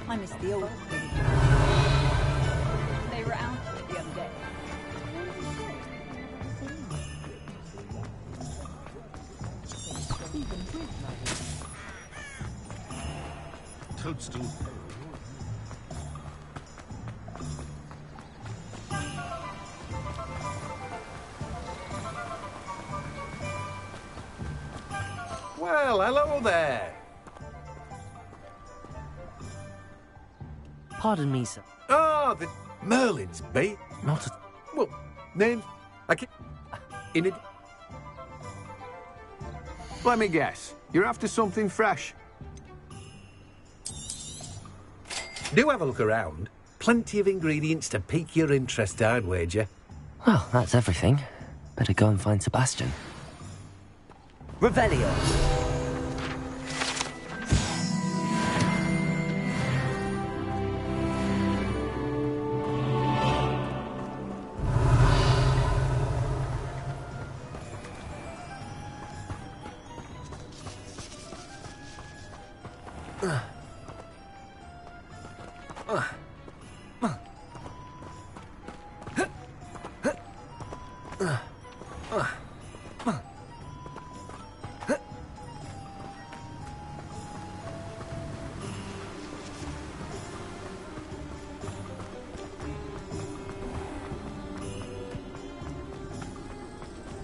[SPEAKER 22] I miss the old. They were out the other day.
[SPEAKER 17] Toadstool.
[SPEAKER 5] Well, hello there.
[SPEAKER 1] Pardon me, sir.
[SPEAKER 5] Ah, the Merlin's bait.
[SPEAKER 1] Not a...
[SPEAKER 5] Well, name? I can... In it. Let me guess. You're after something fresh. Do have a look around. Plenty of ingredients to pique your interest, I'd wager.
[SPEAKER 1] Well, that's everything. Better go and find Sebastian. Revelio.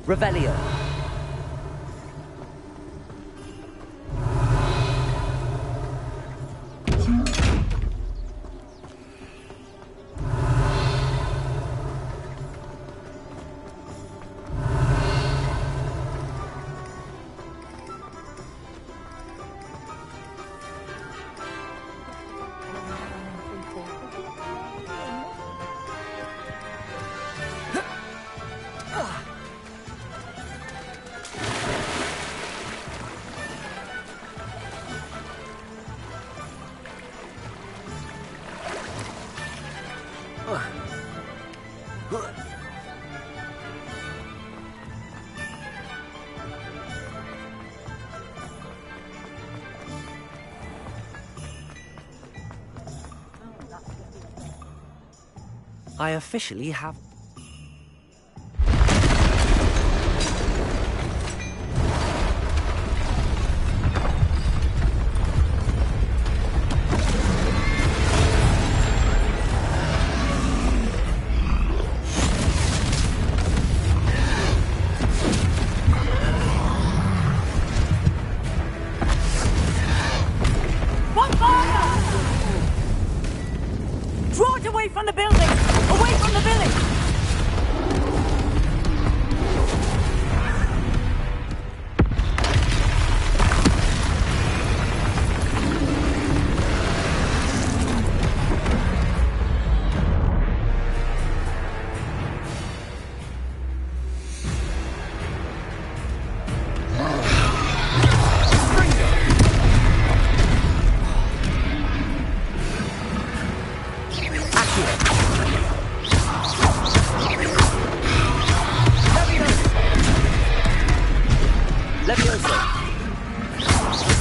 [SPEAKER 1] Revelio. I officially have...
[SPEAKER 3] One fire! Draw it away from the building! Away from the village!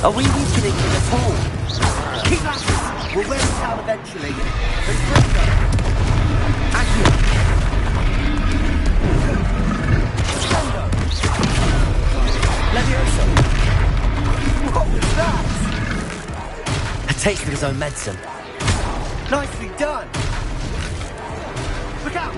[SPEAKER 1] Are we weakening him at all?
[SPEAKER 5] Keep at it! We'll wear it out eventually. Confringo! Accio! Levioso! What was that?
[SPEAKER 1] A taste of his own medicine.
[SPEAKER 5] Nicely done! Look out!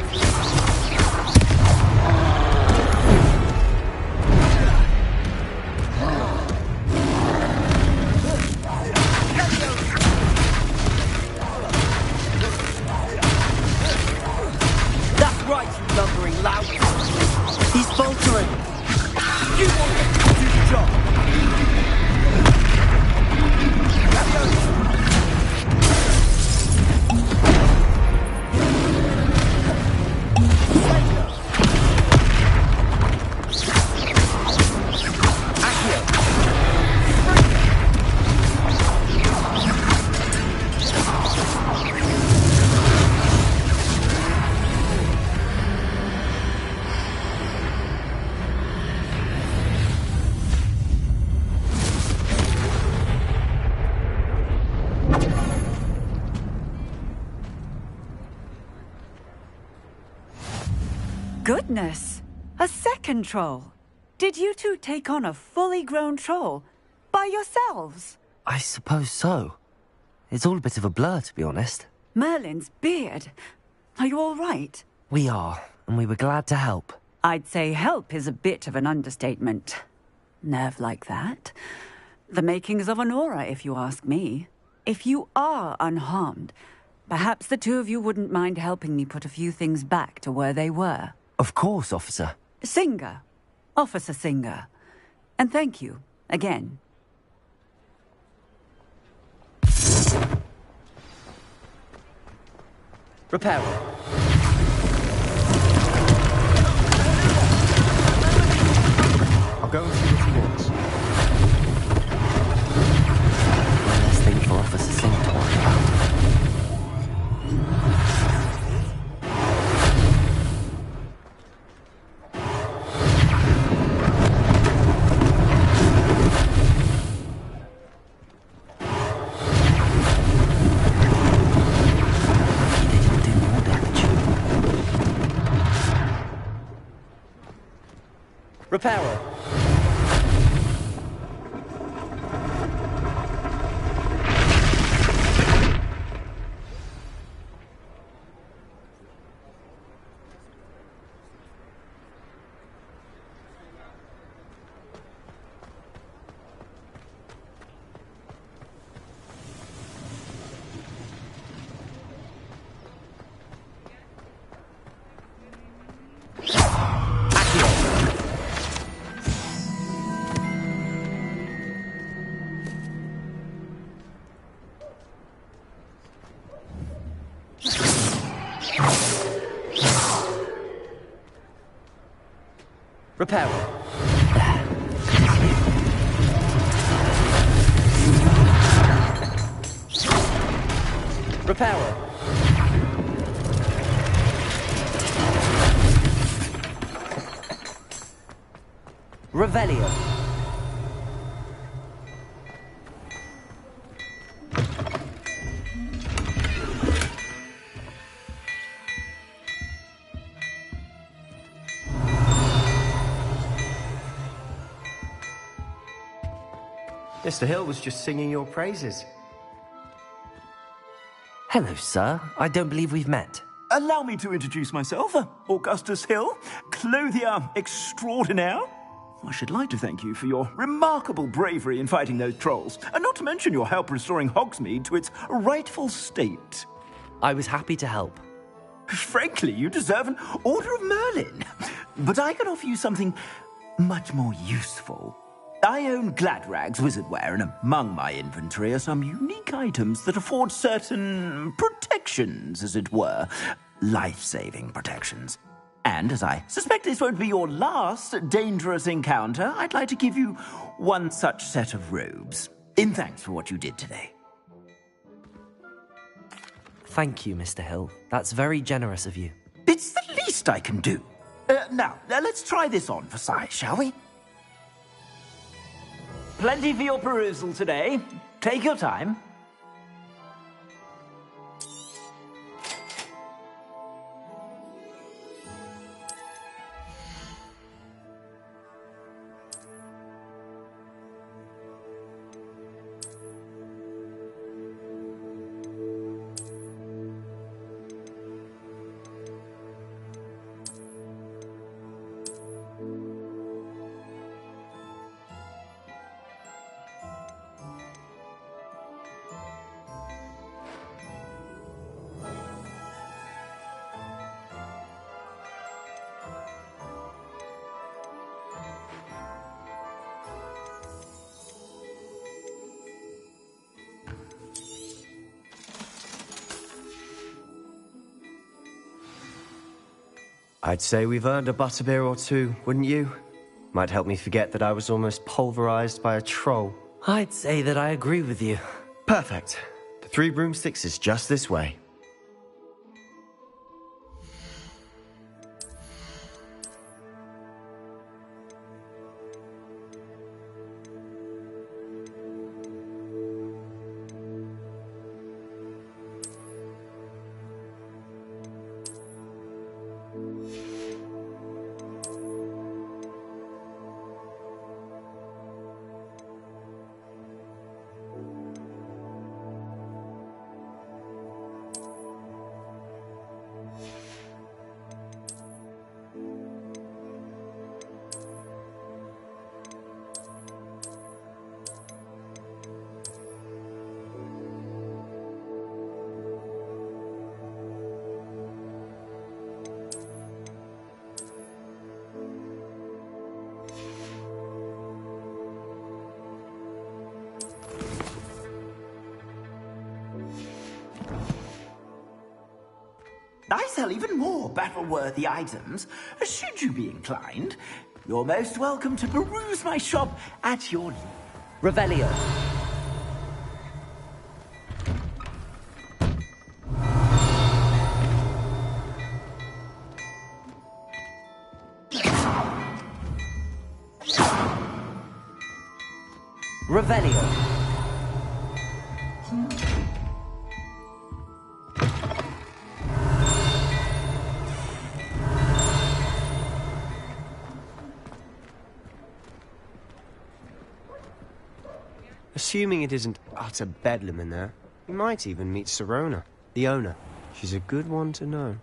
[SPEAKER 1] Right, you lumbering lout! He's faltering! You want him to do the job!
[SPEAKER 3] Goodness! A second troll! Did you two take on a fully grown troll? By yourselves?
[SPEAKER 1] I suppose so. It's all a bit of a blur, to be honest.
[SPEAKER 3] Merlin's beard. Are you all right?
[SPEAKER 1] We are, and we were glad to help.
[SPEAKER 3] I'd say help is a bit of an understatement. Nerve like that. The makings of an aura, if you ask me. If you are unharmed, perhaps the two of you wouldn't mind helping me put a few things back to where they were.
[SPEAKER 1] Of course, officer.
[SPEAKER 3] Singer. Officer Singer. And thank you, again.
[SPEAKER 1] Repairer.
[SPEAKER 21] I'll go and see what he wants.
[SPEAKER 1] One less thing for Officer Singer to worry about. Repairer. Repairer. Repairer. Revelio.
[SPEAKER 21] Mr. Hill was just singing your praises.
[SPEAKER 1] Hello, sir. I don't believe we've met.
[SPEAKER 9] Allow me to introduce myself, Augustus Hill, clothier extraordinaire. I should like to thank you for your remarkable bravery in fighting those trolls, and not to mention your help restoring Hogsmeade to its rightful state.
[SPEAKER 1] I was happy to help.
[SPEAKER 9] Frankly, you deserve an Order of Merlin. But I can offer you something much more useful. I own Gladrag's wizardware, and among my inventory are some unique items that afford certain protections, as it were. Life-saving protections. And as I suspect this won't be your last dangerous encounter, I'd like to give you one such set of robes, in thanks for what you did today.
[SPEAKER 1] Thank you, Mr. Hill. That's very generous of you.
[SPEAKER 9] It's the least I can do. Now, let's try this on for size, shall we? Plenty for your perusal today. Take your time.
[SPEAKER 21] I'd say we've earned a butterbeer or two, wouldn't you? Might help me forget that I was almost pulverized by a troll.
[SPEAKER 1] I'd say that I agree with you.
[SPEAKER 21] Perfect. The 3 broomsticks is just this way. I sell even more battle-worthy items. Should you be inclined, you're most welcome to peruse my shop at your leisure.
[SPEAKER 1] Revelio. Revelio.
[SPEAKER 21] Assuming it isn't utter bedlam in there, we might even meet Sirona, the owner. She's a good one to know.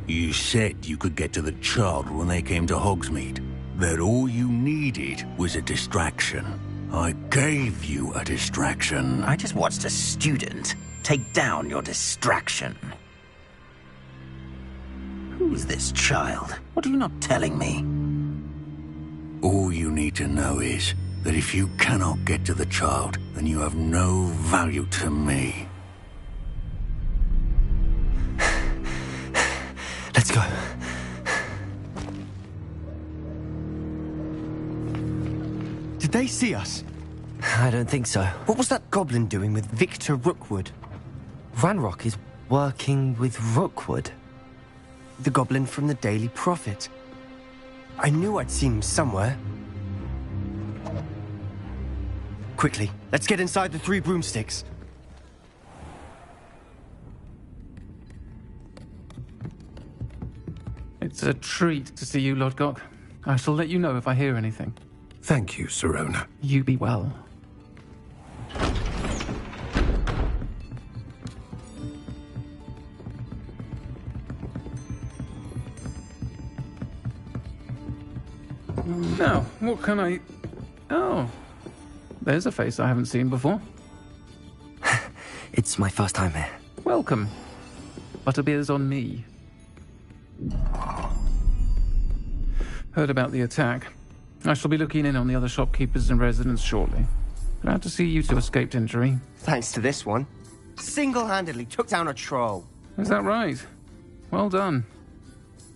[SPEAKER 2] You said you could get to the child when they came to Hogsmeade. That all you needed was a distraction. I gave you a distraction.
[SPEAKER 9] I just watched a student take down your distraction. Who's this child? What are you not telling me?
[SPEAKER 2] All you need to know is that if you cannot get to the child, then you have no value to me.
[SPEAKER 21] Let's go. Did they see us?
[SPEAKER 1] I don't think so.
[SPEAKER 21] What was that goblin doing with Victor Rookwood?
[SPEAKER 1] Ranrock is working with Rookwood.
[SPEAKER 21] The goblin from the Daily Prophet. I knew I'd seen him somewhere. Quickly, let's get inside the 3 broomsticks.
[SPEAKER 14] It's a treat to see you, Lodgok. I shall let you know if I hear anything.
[SPEAKER 18] Thank you, Sirona.
[SPEAKER 14] You be well. Now, what can I... Oh, there's a face I haven't seen before.
[SPEAKER 1] It's my first time here.
[SPEAKER 14] Welcome. Butterbeer's on me. Heard about the attack. I shall be looking in on the other shopkeepers and residents shortly. Glad to see you two escaped injury.
[SPEAKER 21] Thanks to this one. Single-handedly took down a troll.
[SPEAKER 14] Is that right? Well done.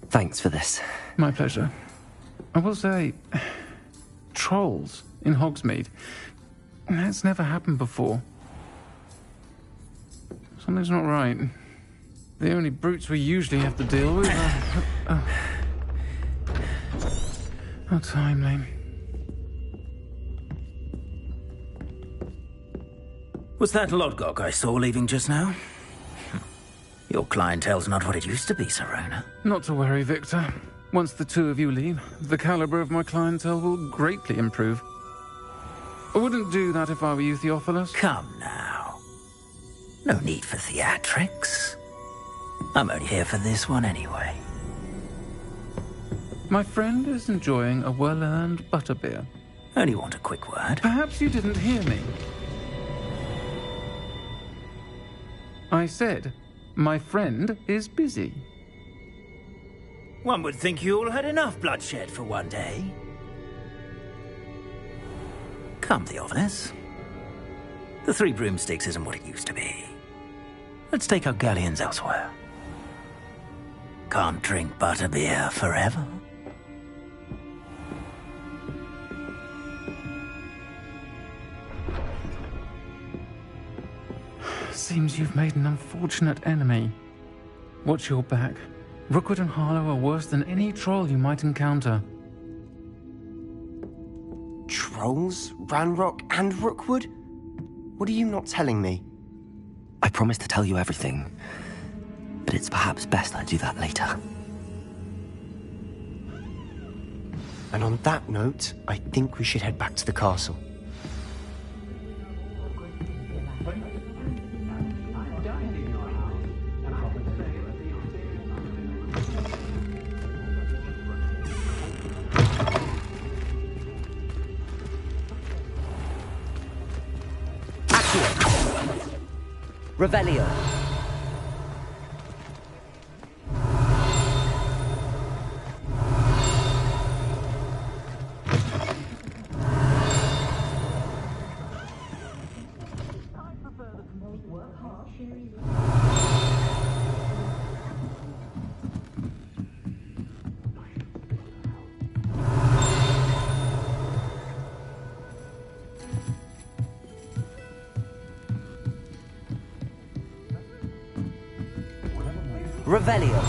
[SPEAKER 1] Thanks for this.
[SPEAKER 14] My pleasure. I will say, trolls in Hogsmeade. That's never happened before. Something's not right. The only brutes we usually have to deal with are... How timely.
[SPEAKER 9] Was that Lodgok I saw leaving just now? Your clientele's not what it used to be, Sirona.
[SPEAKER 14] Not to worry, Victor. Once the two of you leave, the caliber of my clientele will greatly improve. I wouldn't do that if I were you, Theophilus.
[SPEAKER 9] Come now. No need for theatrics. I'm only here for this one anyway.
[SPEAKER 14] My friend is enjoying a well-earned butterbeer.
[SPEAKER 9] Only want a quick word.
[SPEAKER 14] Perhaps you didn't hear me. I said, my friend is busy.
[SPEAKER 9] One would think you all had enough bloodshed for one day. Come, Theophilus. The 3 broomsticks isn't what it used to be. Let's take our galleons elsewhere. Can't drink butterbeer forever.
[SPEAKER 14] Seems you've made an unfortunate enemy. Watch your back. Rookwood and Harlow are worse than any troll you might encounter.
[SPEAKER 21] Trolls? Ranrock and Rookwood? What are you not telling me?
[SPEAKER 1] I promised to tell you everything, but it's perhaps best I do that later.
[SPEAKER 21] And on that note, I think we should head back to the castle.
[SPEAKER 1] Revelio. Revelio.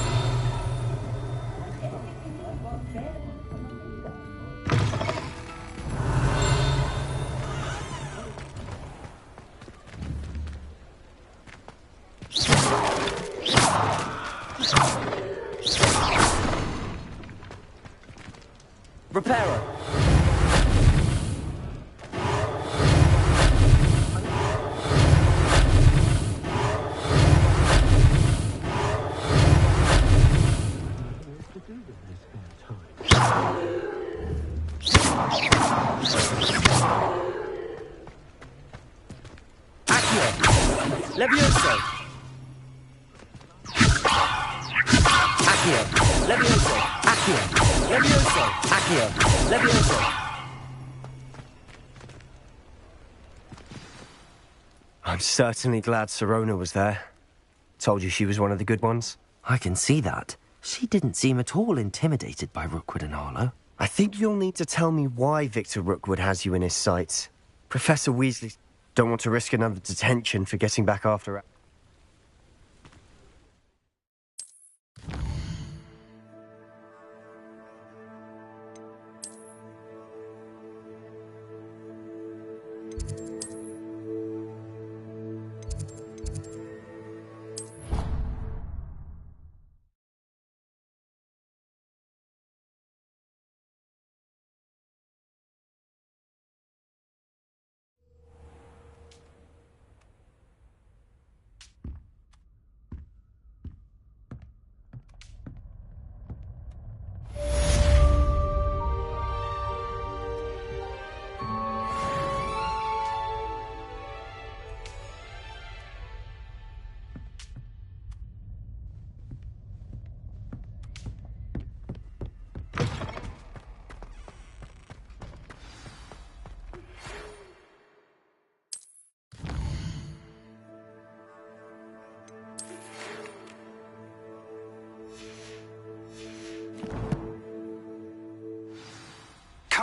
[SPEAKER 1] Reparo. Levioso. Accio. Levioso. Accio. Levioso. Accio. Levioso.
[SPEAKER 21] I'm certainly glad Sirona was there. Told you she was one of the good ones.
[SPEAKER 1] I can see that. She didn't seem at all intimidated by Rookwood and Harlow.
[SPEAKER 21] I think you'll need to tell me why Victor Rookwood has you in his sights. Professor Weasley don't want to risk another detention for getting back after...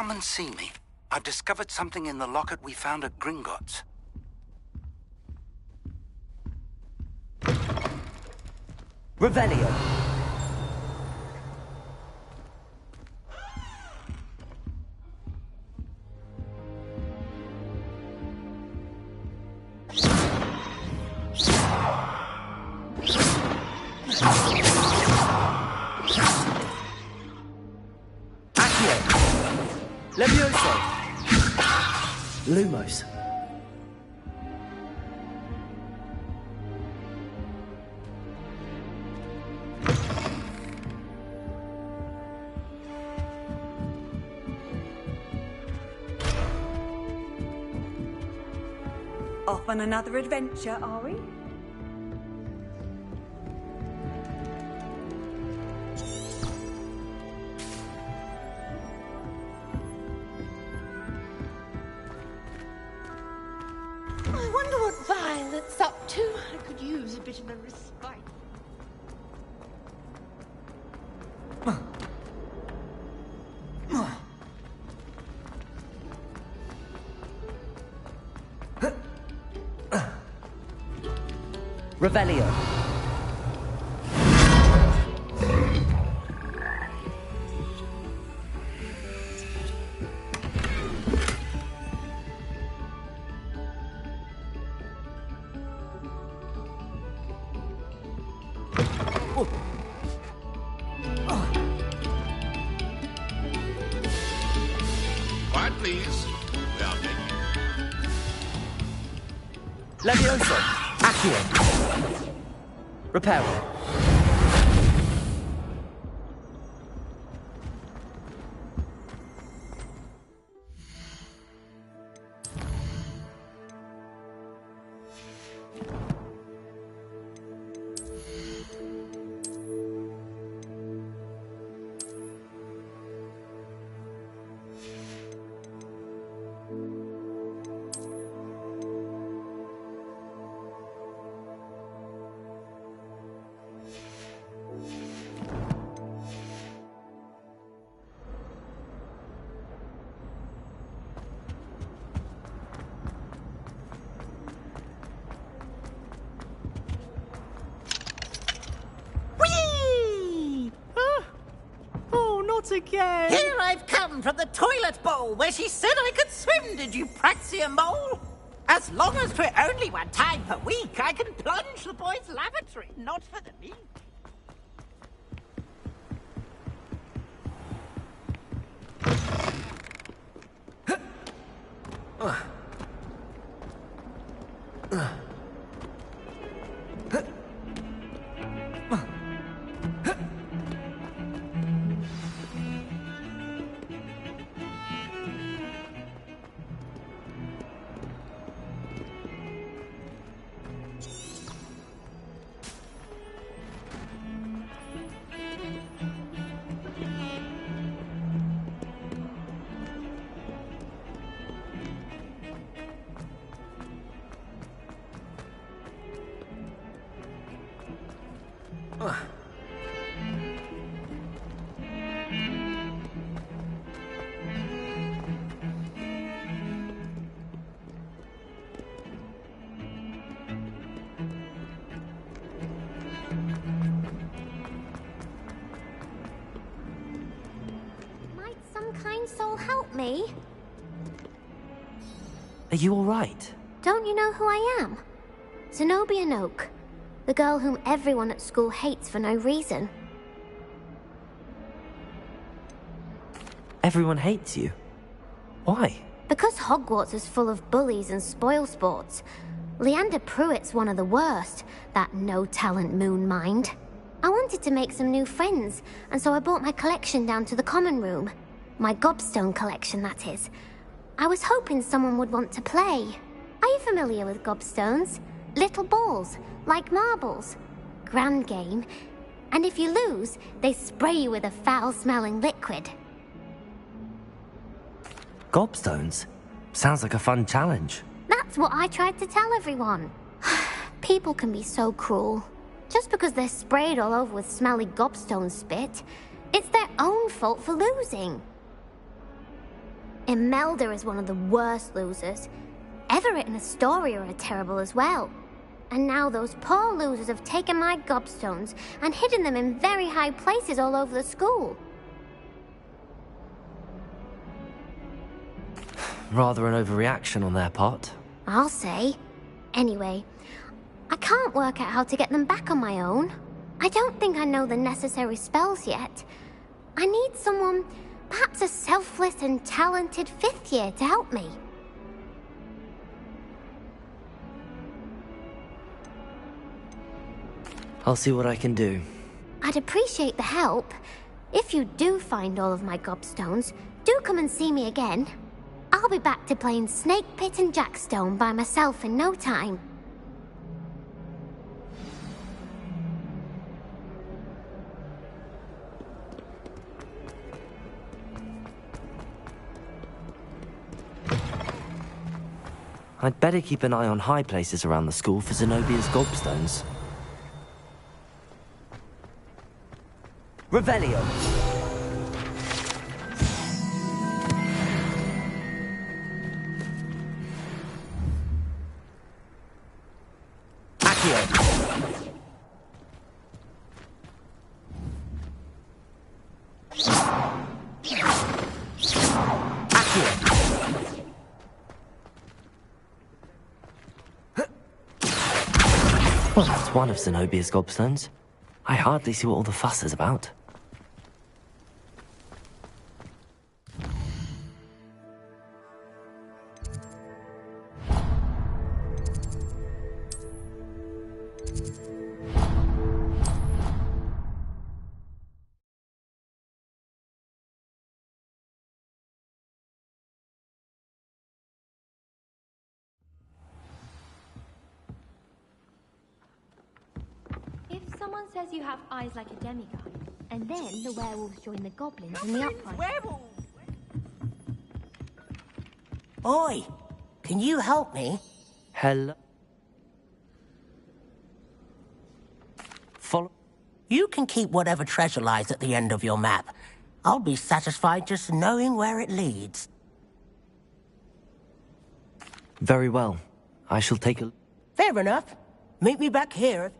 [SPEAKER 2] Come and see me. I've discovered something in the locket we found at Gringotts.
[SPEAKER 1] Revelio. Levioso! Lumos.
[SPEAKER 22] Off on another adventure, are we?
[SPEAKER 7] I wonder what Violet's up to. I could use a bit of a respite.
[SPEAKER 1] Revelio.
[SPEAKER 17] Quiet, please. We are making...
[SPEAKER 1] Levioso. Accio. Reparo.
[SPEAKER 5] Again.
[SPEAKER 10] Here I've come from the toilet bowl where she said I could swim, did you praxia mole? As long as we're only one time per week, I can plunge the boys' lavatory, not for the meat.
[SPEAKER 11] Might some kind soul help me?
[SPEAKER 1] Are you all right?
[SPEAKER 11] Don't you know who I am? Zenobia Noak, the girl whom everyone at school hates for no reason.
[SPEAKER 1] Everyone hates you. Why?
[SPEAKER 11] Because Hogwarts is full of bullies and spoilsports. Leander Pruitt's one of the worst, that no-talent moon mind. I wanted to make some new friends, and so I brought my collection down to the common room. My gobstone collection, that is. I was hoping someone would want to play. Are you familiar with gobstones? Little balls, like marbles. Grand game. And if you lose, they spray you with a foul-smelling liquid.
[SPEAKER 1] Gobstones? Sounds like a fun challenge.
[SPEAKER 11] That's what I tried to tell everyone. People can be so cruel. Just because they're sprayed all over with smelly gobstone spit, it's their own fault for losing. Imelda is one of the worst losers. Everett and Astoria are terrible as well. And now those poor losers have taken my gobstones and hidden them in very high places all over the school.
[SPEAKER 1] Rather an overreaction on their part.
[SPEAKER 11] I'll say. Anyway, I can't work out how to get them back on my own. I don't think I know the necessary spells yet. I need someone, perhaps a selfless and talented 5th year to help me.
[SPEAKER 1] I'll see what I can do.
[SPEAKER 11] I'd appreciate the help. If you do find all of my gobstones, do come and see me again. I'll be back to playing Snake Pit and Jackstone by myself in no time.
[SPEAKER 1] I'd better keep an eye on high places around the school for Zenobia's gobstones. Revelio! Well, that's one of Zenobia's gobstones. I hardly see what all the fuss is about.
[SPEAKER 11] Someone says you have eyes like a demigod, and then the werewolves join the goblins in the uprising.
[SPEAKER 6] Oi! Can you help me?
[SPEAKER 1] Hello? Follow?
[SPEAKER 6] You can keep whatever treasure lies at the end of your map. I'll be satisfied just knowing where it leads.
[SPEAKER 1] Very well. I shall take a...
[SPEAKER 6] Fair enough. Meet me back here.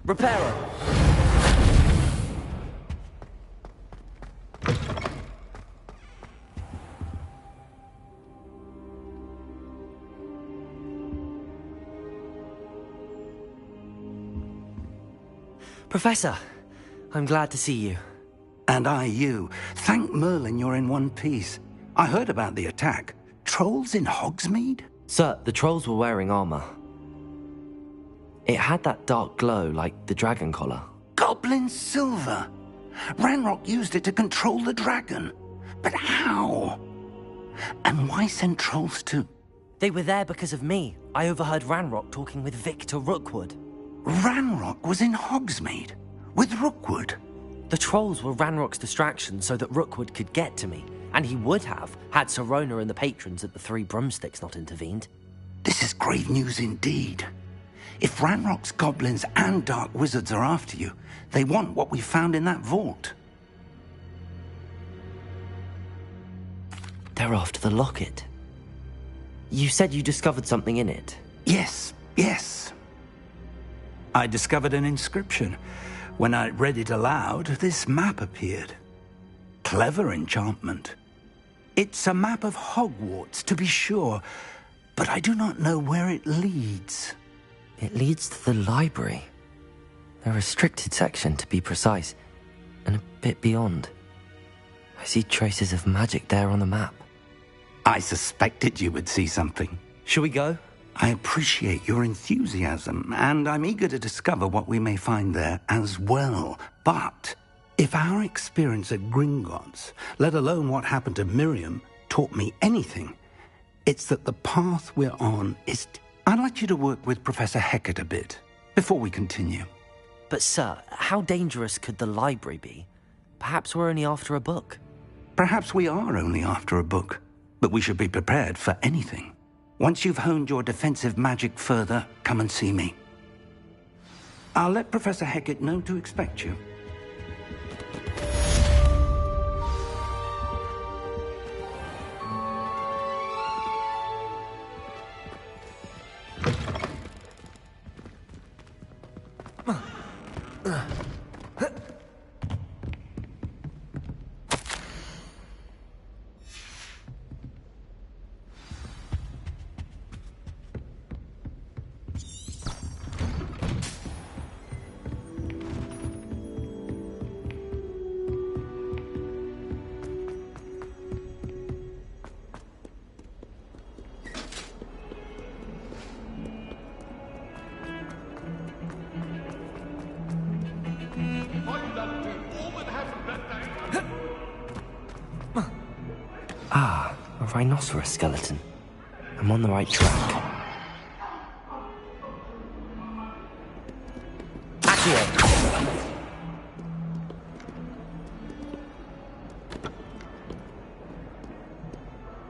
[SPEAKER 1] Reparo! Professor, I'm glad to see you.
[SPEAKER 2] And I you. Thank Merlin you're in one piece. I heard about the attack. Trolls in Hogsmeade?
[SPEAKER 1] Sir, the trolls were wearing armor. It had that dark glow like the dragon collar.
[SPEAKER 2] Goblin silver! Ranrock used it to control the dragon. But how? And why send trolls too?
[SPEAKER 1] They were there because of me. I overheard Ranrock talking with Victor Rookwood.
[SPEAKER 2] Ranrock was in Hogsmeade? With Rookwood?
[SPEAKER 1] The trolls were Ranrock's distraction so that Rookwood could get to me. And he would have, had Sirona and the patrons at the Three Broomsticks not intervened.
[SPEAKER 2] This is grave news indeed. If Ranrock's goblins and dark wizards are after you, they want what we found in that vault.
[SPEAKER 1] They're after the locket. You said you discovered something in it.
[SPEAKER 2] Yes, Yes. I discovered an inscription. When I read it aloud, this map appeared. Clever enchantment. It's a map of Hogwarts, to be sure, but I do not know where it leads.
[SPEAKER 1] It leads to the library. A restricted section, to be precise, and a bit beyond. I see traces of magic there on the map.
[SPEAKER 2] I suspected you would see something.
[SPEAKER 1] Shall we go?
[SPEAKER 2] I appreciate your enthusiasm, and I'm eager to discover what we may find there as well. But if our experience at Gringotts, let alone what happened to Miriam, taught me anything, it's that the path we're on is... I'd like you to work with Professor Hecat a bit, before we continue.
[SPEAKER 1] But sir, how dangerous could the library be? Perhaps we're only after a book.
[SPEAKER 2] Perhaps we are only after a book, but we should be prepared for anything. Once you've honed your defensive magic further, come and see me. I'll let Professor Hecat know to expect you.
[SPEAKER 1] Ah, a rhinoceros skeleton. I'm on the right track. Accio!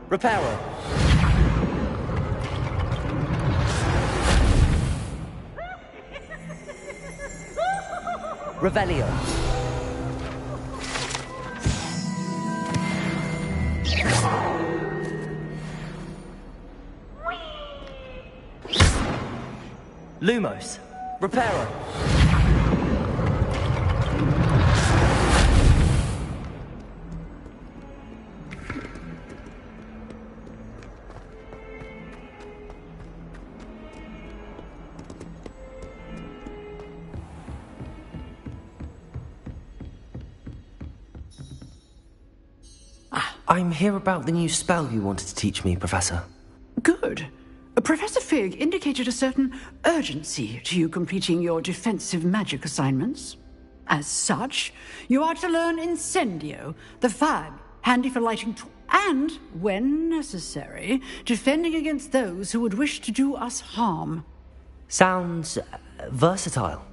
[SPEAKER 1] Reparo! Revelio! Lumos! Reparo! I'm here about the new spell you wanted to teach me, Professor.
[SPEAKER 3] Good. Professor Fig indicated a certain urgency to you completing your defensive magic assignments. As such, you are to learn Incendio, the fag, handy for lighting and, when necessary, defending against those who would wish to do us harm.
[SPEAKER 1] Sounds versatile.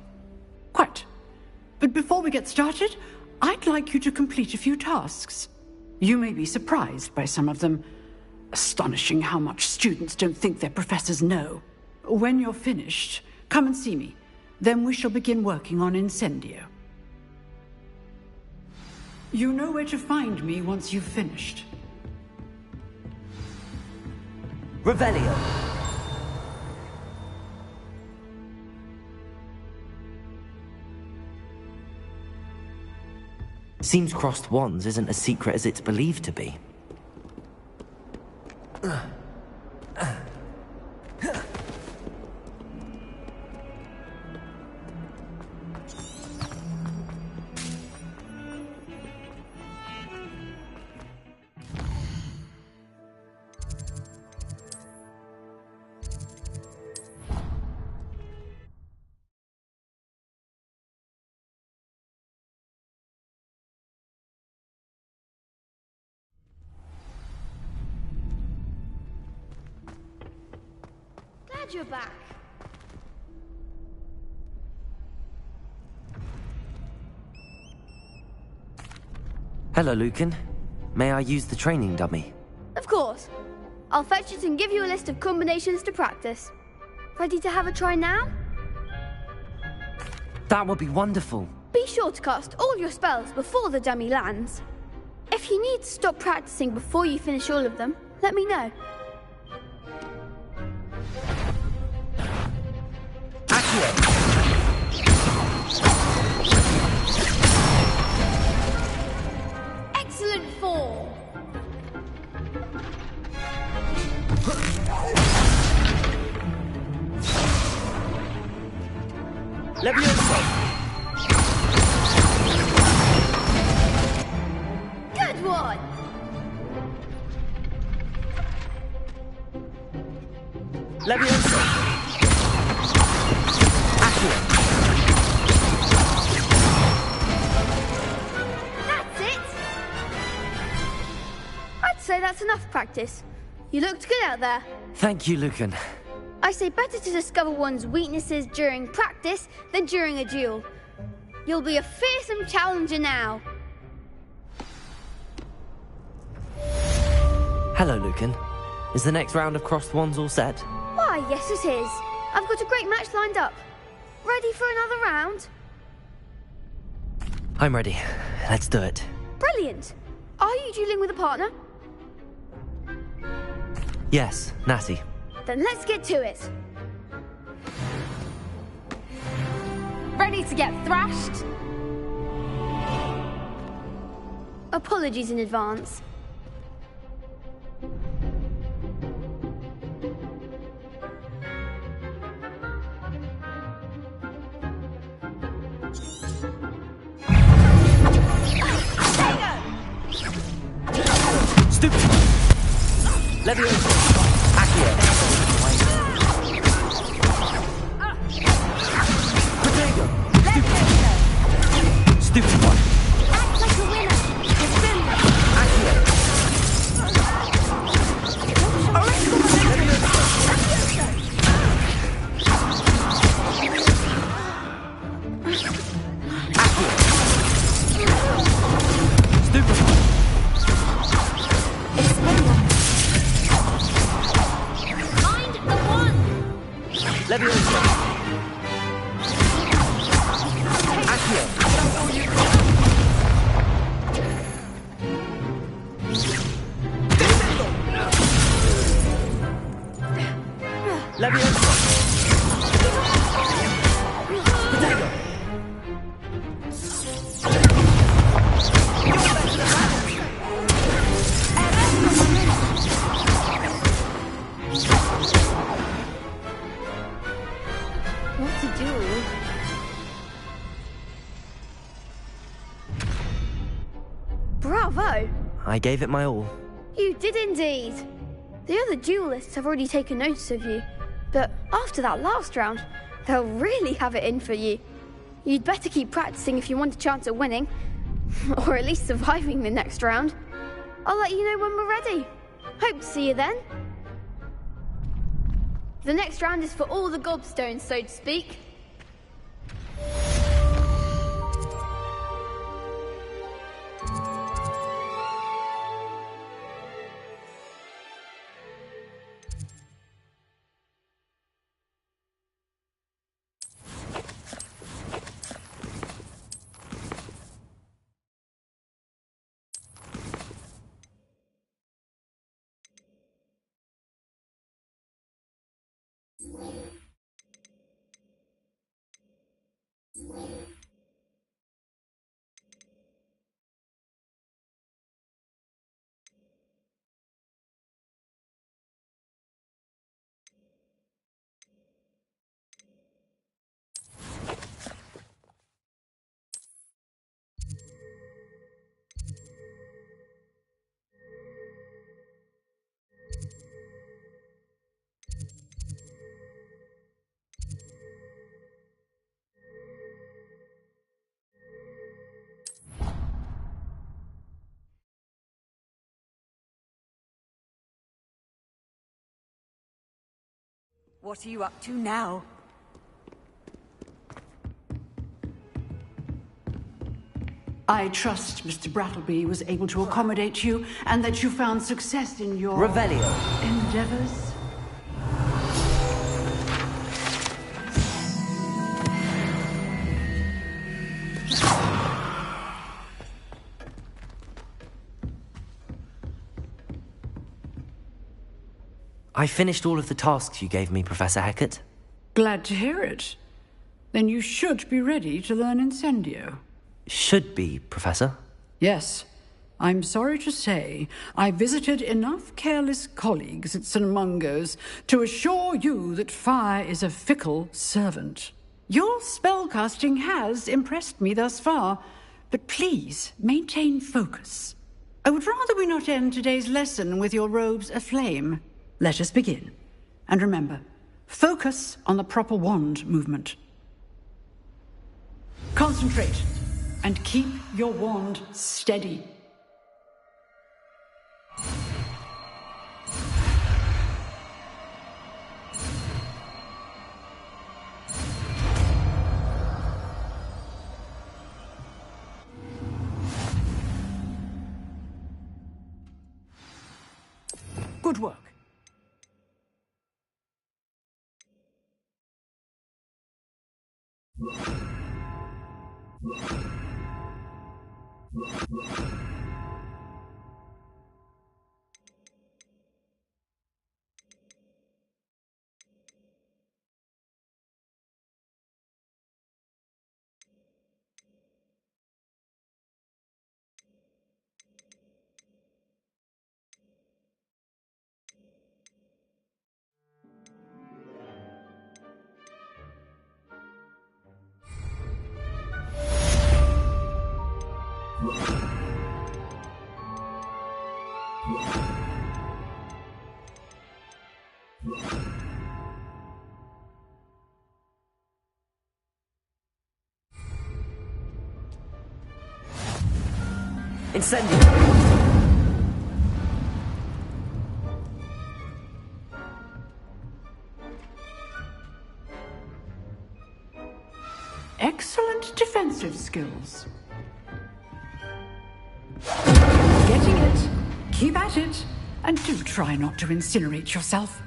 [SPEAKER 3] Quite. But before we get started, I'd like you to complete a few tasks. You may be surprised by some of them. Astonishing how much students don't think their professors know. When you're finished, come and see me. Then we shall begin working on Incendio. You know where to find me once you've finished.
[SPEAKER 1] Revelio! Seems crossed wands isn't as secret as it's believed to be.
[SPEAKER 8] Glad you're back.
[SPEAKER 1] Hello, Lucan. May I use the training dummy?
[SPEAKER 8] Of course. I'll fetch it and give you a list of combinations to practice. Ready to have a try now?
[SPEAKER 1] That would be wonderful.
[SPEAKER 8] Be sure to cast all your spells before the dummy lands. If you need to stop practicing before you finish all of them, let me know.
[SPEAKER 1] Levioso!
[SPEAKER 8] Good one!
[SPEAKER 1] Levioso! Accio!
[SPEAKER 8] That's it! I'd say that's enough practice. You looked good out there.
[SPEAKER 1] Thank you, Lucan.
[SPEAKER 8] I say better to discover one's weaknesses during practice than during a duel. You'll be a fearsome challenger now.
[SPEAKER 1] Hello, Lucan. Is the next round of Crossed Wands all set?
[SPEAKER 8] Why, yes it is. I've got a great match lined up. Ready for another round?
[SPEAKER 1] I'm ready. Let's do it.
[SPEAKER 8] Brilliant. Are you dueling with a partner?
[SPEAKER 1] Yes, Natty.
[SPEAKER 8] Then let's get to it.
[SPEAKER 15] Ready to get thrashed?
[SPEAKER 8] Apologies in advance.
[SPEAKER 1] Stupid! Levioso! Accio! Protego! Stupid! Stupid one!
[SPEAKER 8] Act like a winner! Defend!
[SPEAKER 1] Accio! Stupid one! Levioso! Accio! Levioso! Protego!
[SPEAKER 8] What to do? Bravo!
[SPEAKER 1] I gave it my all.
[SPEAKER 8] You did indeed. The other duelists have already taken notice of you, but after that last round, they'll really have it in for you. You'd better keep practicing if you want a chance at winning, or at least surviving the next round. I'll let you know when we're ready. Hope to see you then. The next round is for all the gobstones, so to speak.
[SPEAKER 22] What are you up to now?
[SPEAKER 3] I trust Mr. Brattleby was able to accommodate you and that you found success in your...
[SPEAKER 1] Revelio.
[SPEAKER 3] ...endeavors.
[SPEAKER 1] I finished all of the tasks you gave me, Professor Hecat.
[SPEAKER 3] Glad to hear it. Then you should be ready to learn Incendio.
[SPEAKER 1] Should be, Professor.
[SPEAKER 3] Yes. I'm sorry to say, I visited enough careless colleagues at St. Mungo's to assure you that fire is a fickle servant. Your spellcasting has impressed me thus far, but please maintain focus. I would rather we not end today's lesson with your robes aflame. Let us begin. And remember, focus on the proper wand movement. Concentrate, and keep your wand steady.
[SPEAKER 5] Good work.
[SPEAKER 1] Incendio!
[SPEAKER 3] Excellent defensive skills. Getting it. Keep at it. And do try not to incinerate yourself.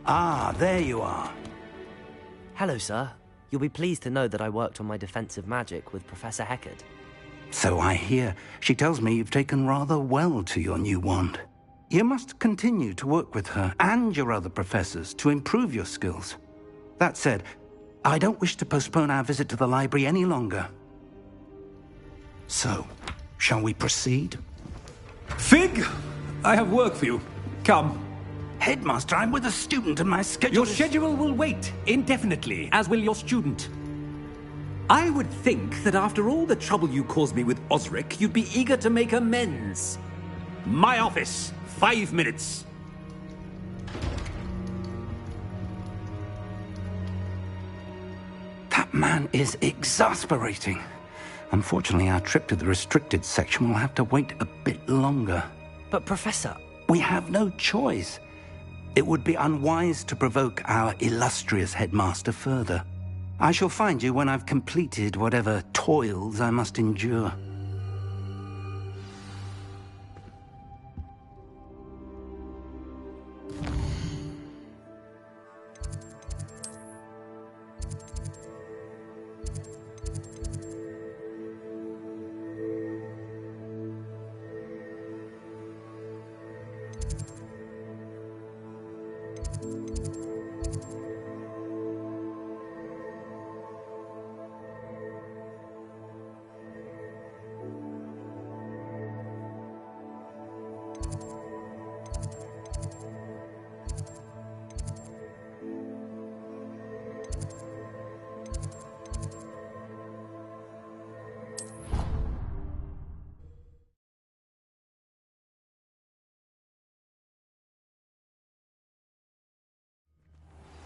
[SPEAKER 2] Ah, there you are.
[SPEAKER 1] Hello, sir. You'll be pleased to know that I worked on my defensive magic with Professor Heckard.
[SPEAKER 2] So I hear. She tells me you've taken rather well to your new wand. You must continue to work with her and your other professors to improve your skills. That said, I don't wish to postpone our visit to the library any longer. So, shall we proceed?
[SPEAKER 19] Fig! I have work for you. Come.
[SPEAKER 2] Headmaster, I'm with a student and my schedule
[SPEAKER 19] Your schedule will wait indefinitely, as will your student. I would think that after all the trouble you caused me with Osric, you'd be eager to make amends. My office, 5 minutes.
[SPEAKER 2] That man is exasperating. Unfortunately, our trip to the restricted section will have to wait a bit longer.
[SPEAKER 1] But, Professor...
[SPEAKER 2] We have no choice. It would be unwise to provoke our illustrious headmaster further. I shall find you when I've completed whatever toils I must endure.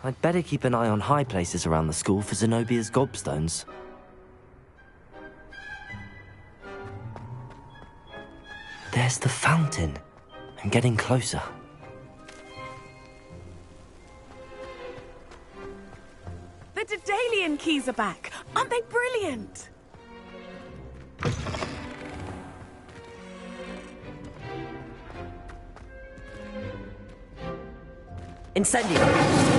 [SPEAKER 1] I'd better keep an eye on high places around the school for Zenobia's gobstones. There's the fountain. I'm getting closer.
[SPEAKER 4] The Daedalian keys are back. Aren't they brilliant?
[SPEAKER 1] Incendio!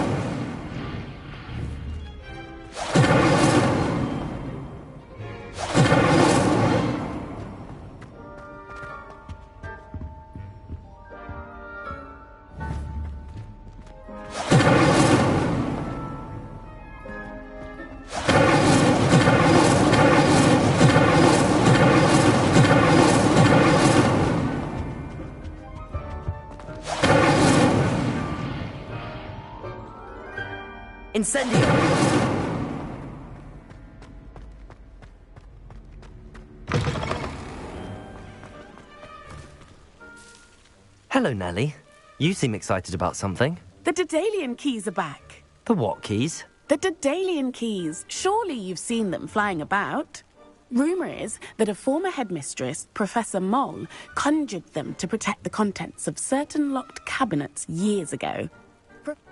[SPEAKER 1] Incendio! Hello, Nellie. You seem excited about something.
[SPEAKER 4] The Daedalian keys are back.
[SPEAKER 1] The what keys?
[SPEAKER 4] The Daedalian keys. Surely you've seen them flying about. Rumour is that a former headmistress, Professor Moll, conjured them to protect the contents of certain locked cabinets years ago.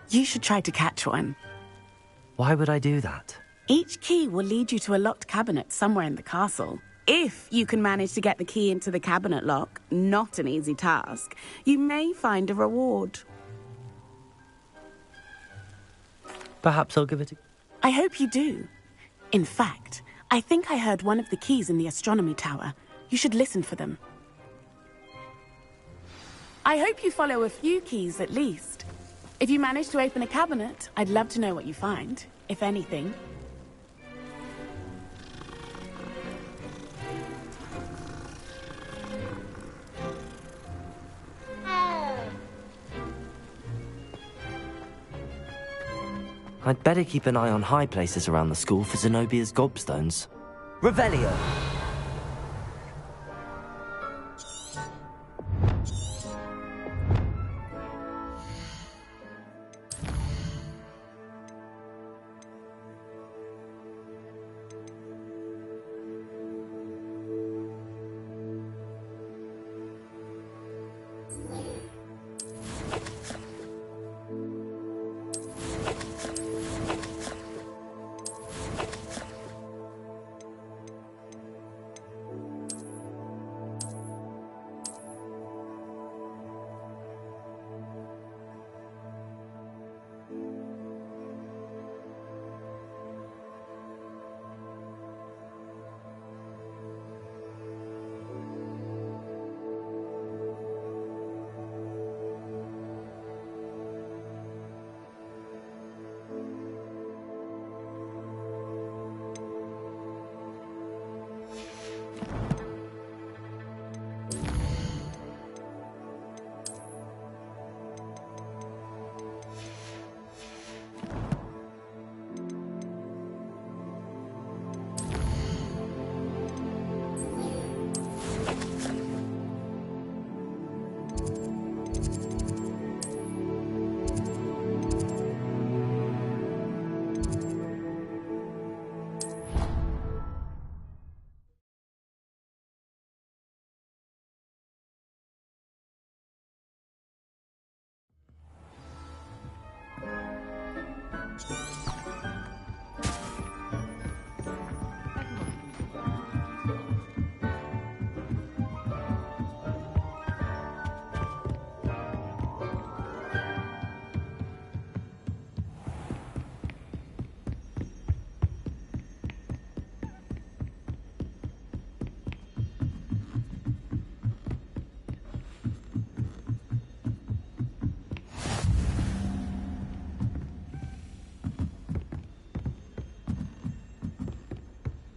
[SPEAKER 4] You should try to catch one.
[SPEAKER 1] Why would I do that?
[SPEAKER 4] Each key will lead you to a locked cabinet somewhere in the castle. If you can manage to get the key into the cabinet lock, not an easy task, you may find a reward.
[SPEAKER 1] Perhaps I'll give it a...
[SPEAKER 4] I hope you do. In fact, I think I heard one of the keys in the astronomy tower. You should listen for them. I hope you follow a few keys at least. If you manage to open a cabinet, I'd love to know what you find, if anything.
[SPEAKER 1] I'd better keep an eye on high places around the school for Zenobia's gobstones. Revelio!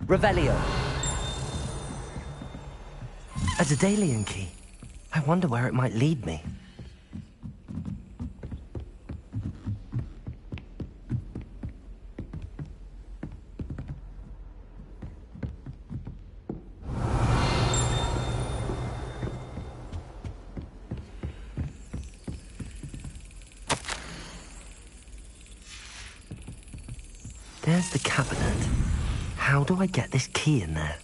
[SPEAKER 1] Revelio. A Daedalian key. I wonder where it might lead me. There's the cabinet. How do I get this key in there?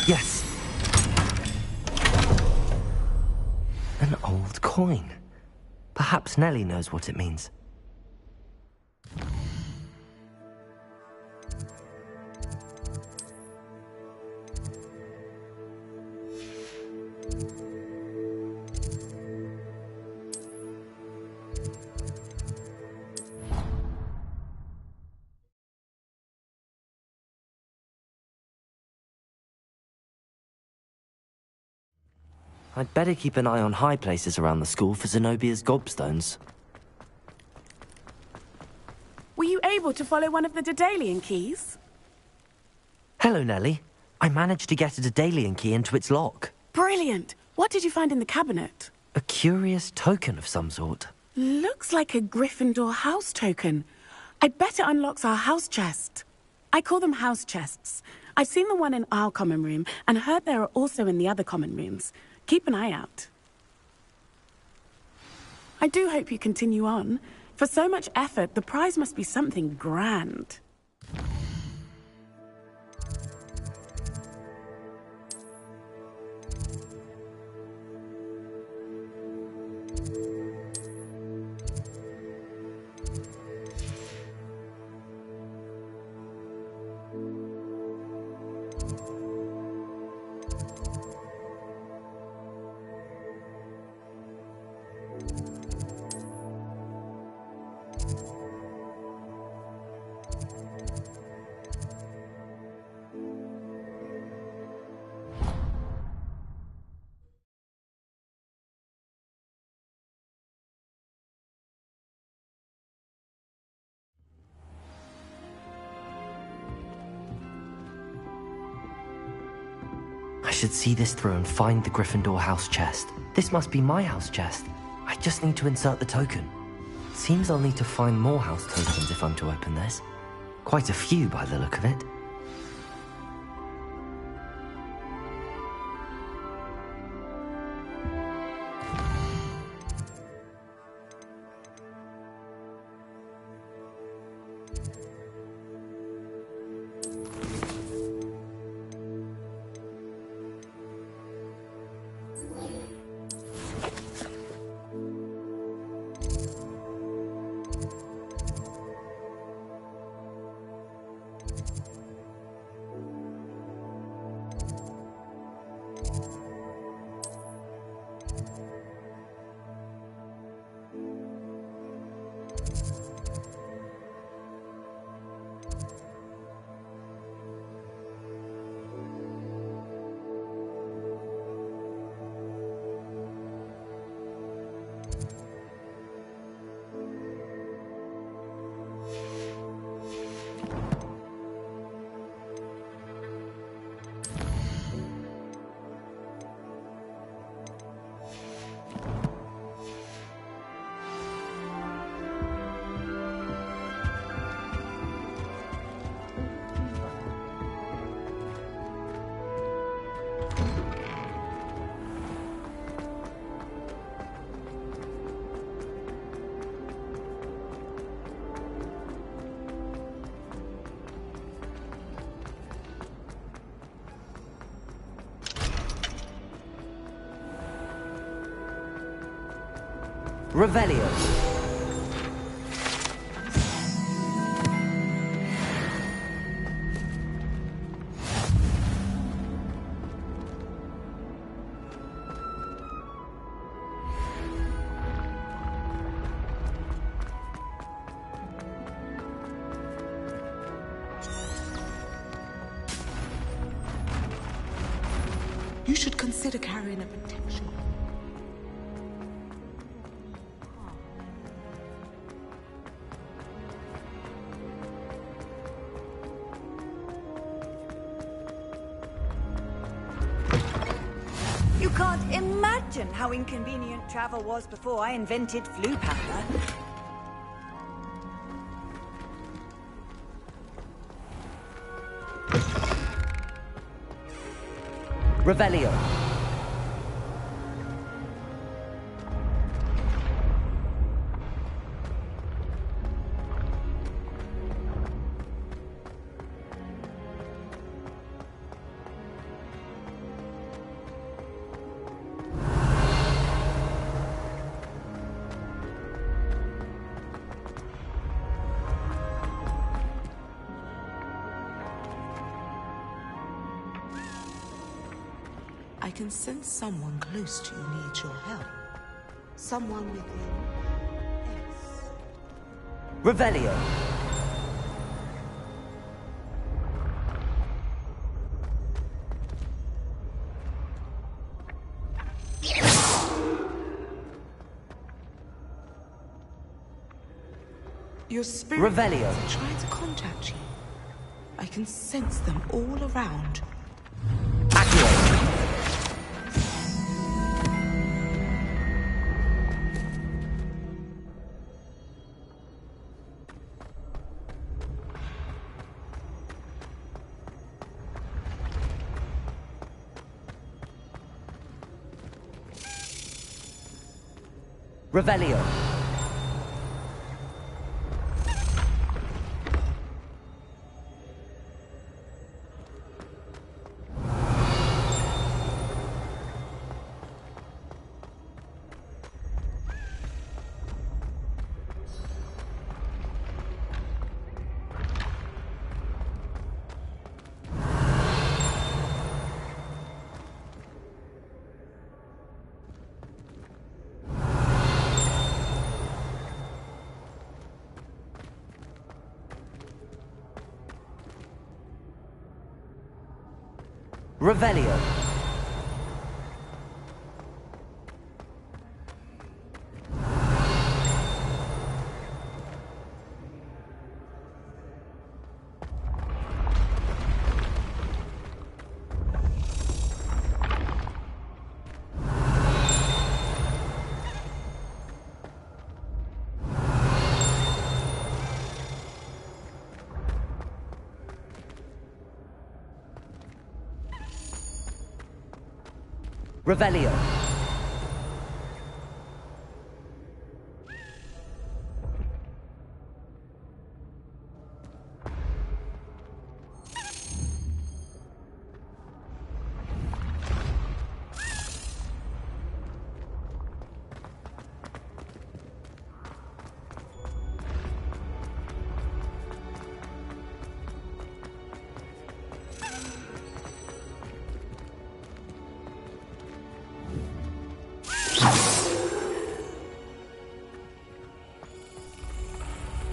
[SPEAKER 1] Yes. An old coin. Perhaps Nellie knows what it means. I'd better keep an eye on high places around the school for Zenobia's gobstones.
[SPEAKER 4] Were you able to follow one of the Daedalian keys?
[SPEAKER 1] Hello, Nellie. I managed to get a Daedalian key into its lock.
[SPEAKER 4] Brilliant! What did you find in the cabinet?
[SPEAKER 1] A curious token of some sort.
[SPEAKER 4] Looks like a Gryffindor house token. I bet it unlocks our house chest. I call them house chests. I've seen the one in our common room and heard there are also in the other common rooms. Keep an eye out. I do hope you continue on. For so much effort, the prize must be something grand.
[SPEAKER 1] I should see this through and find the Gryffindor house chest. This must be my house chest. I just need to insert the token. Seems I'll need to find more house tokens if I'm to open this. Quite a few by the look of it. Revelio.
[SPEAKER 12] You should consider carrying a protection.
[SPEAKER 22] You can't imagine imagine how inconvenient travel was before I invented flu powder.
[SPEAKER 1] Revelio.
[SPEAKER 12] I can sense someone close to you needs your help. Someone within. Yes.
[SPEAKER 1] Revelio.
[SPEAKER 12] Your spirit
[SPEAKER 1] Revelio.
[SPEAKER 12] are trying to contact you. I can sense them all around.
[SPEAKER 1] Revelio. Revelio. Revelio.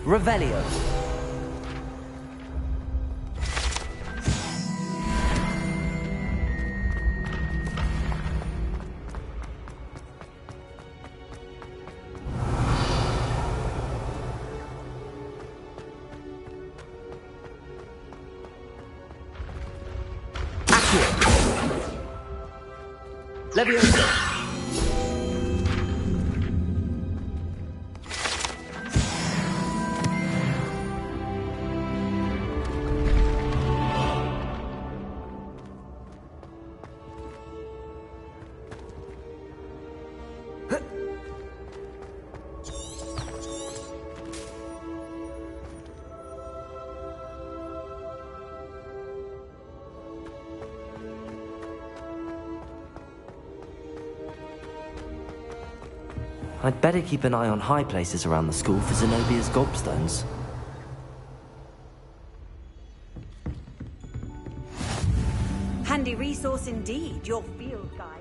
[SPEAKER 1] Revelio. Levioso. I'd better keep an eye on high places around the school for Zenobia's gobstones.
[SPEAKER 22] Handy resource indeed, your field guide.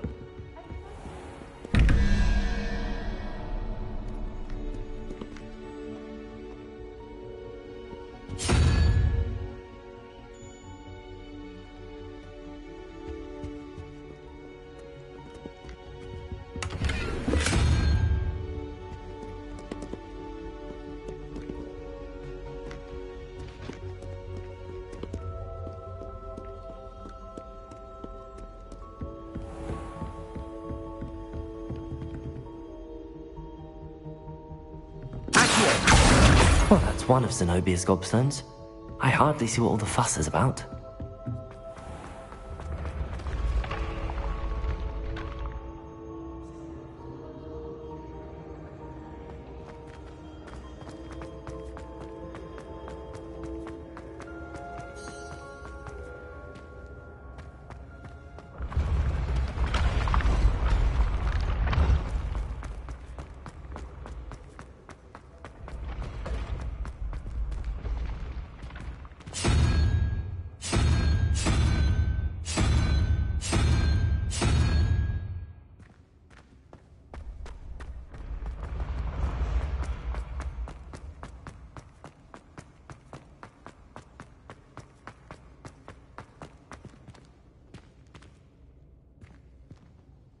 [SPEAKER 1] Well, that's one of Zenobia's gobstones. I hardly see what all the fuss is about.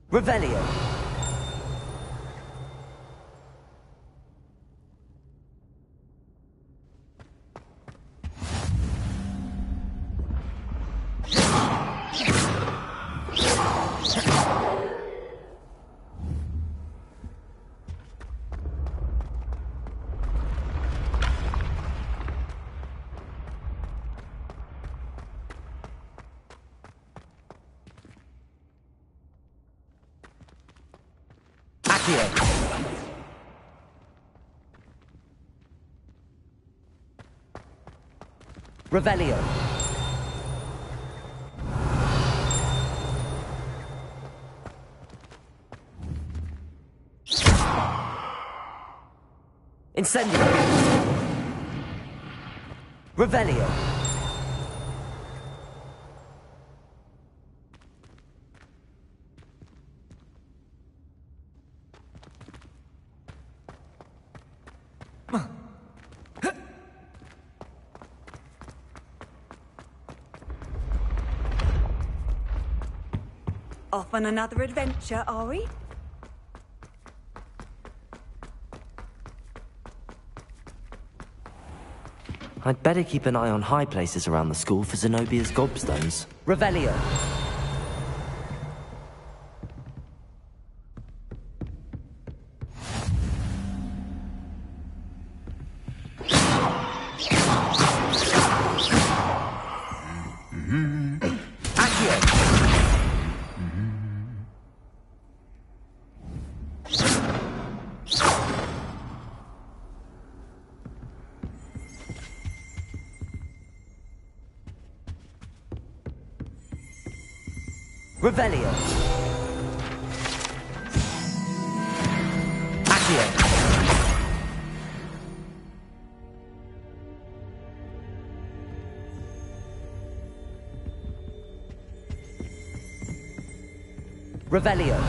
[SPEAKER 1] Revelio. Revelio. Incendio. Revelio.
[SPEAKER 22] Off on another adventure, are we?
[SPEAKER 1] I'd better keep an eye on high places around the school for Zenobia's gobstones. Revelio. Revelio. Accio. Revelio.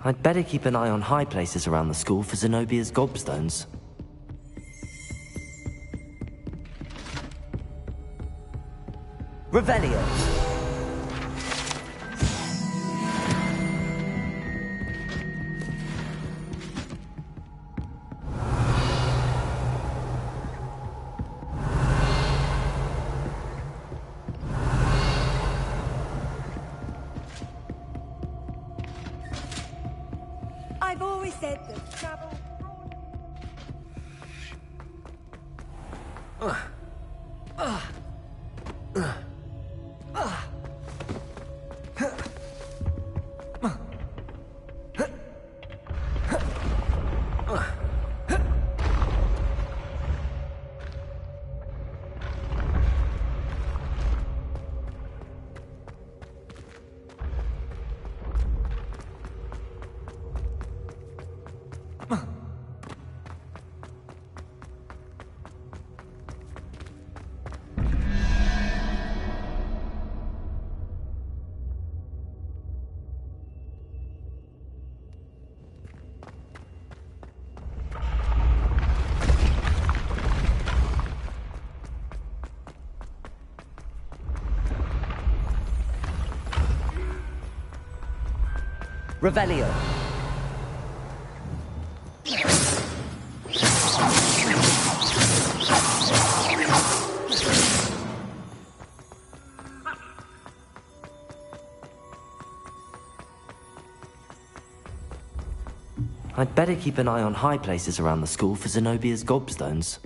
[SPEAKER 1] I'd better keep an eye on high places around the school for Zenobia's gobstones. Revelio.
[SPEAKER 22] I've always said that travel...
[SPEAKER 1] Revelio. I'd better keep an eye on high places around the school for Zenobia's gobstones.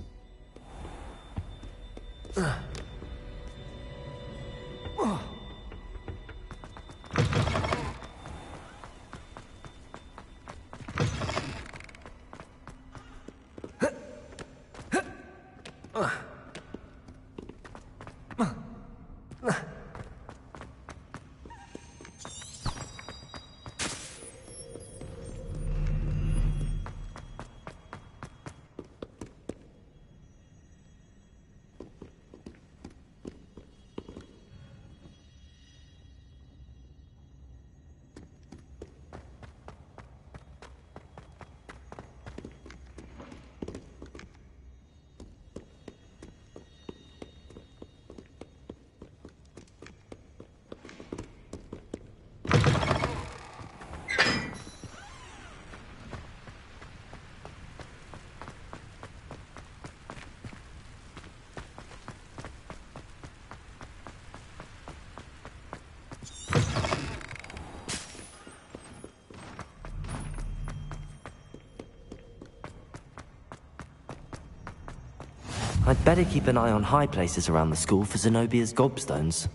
[SPEAKER 1] I'd better keep an eye on high places around the school for Zenobia's gobstones.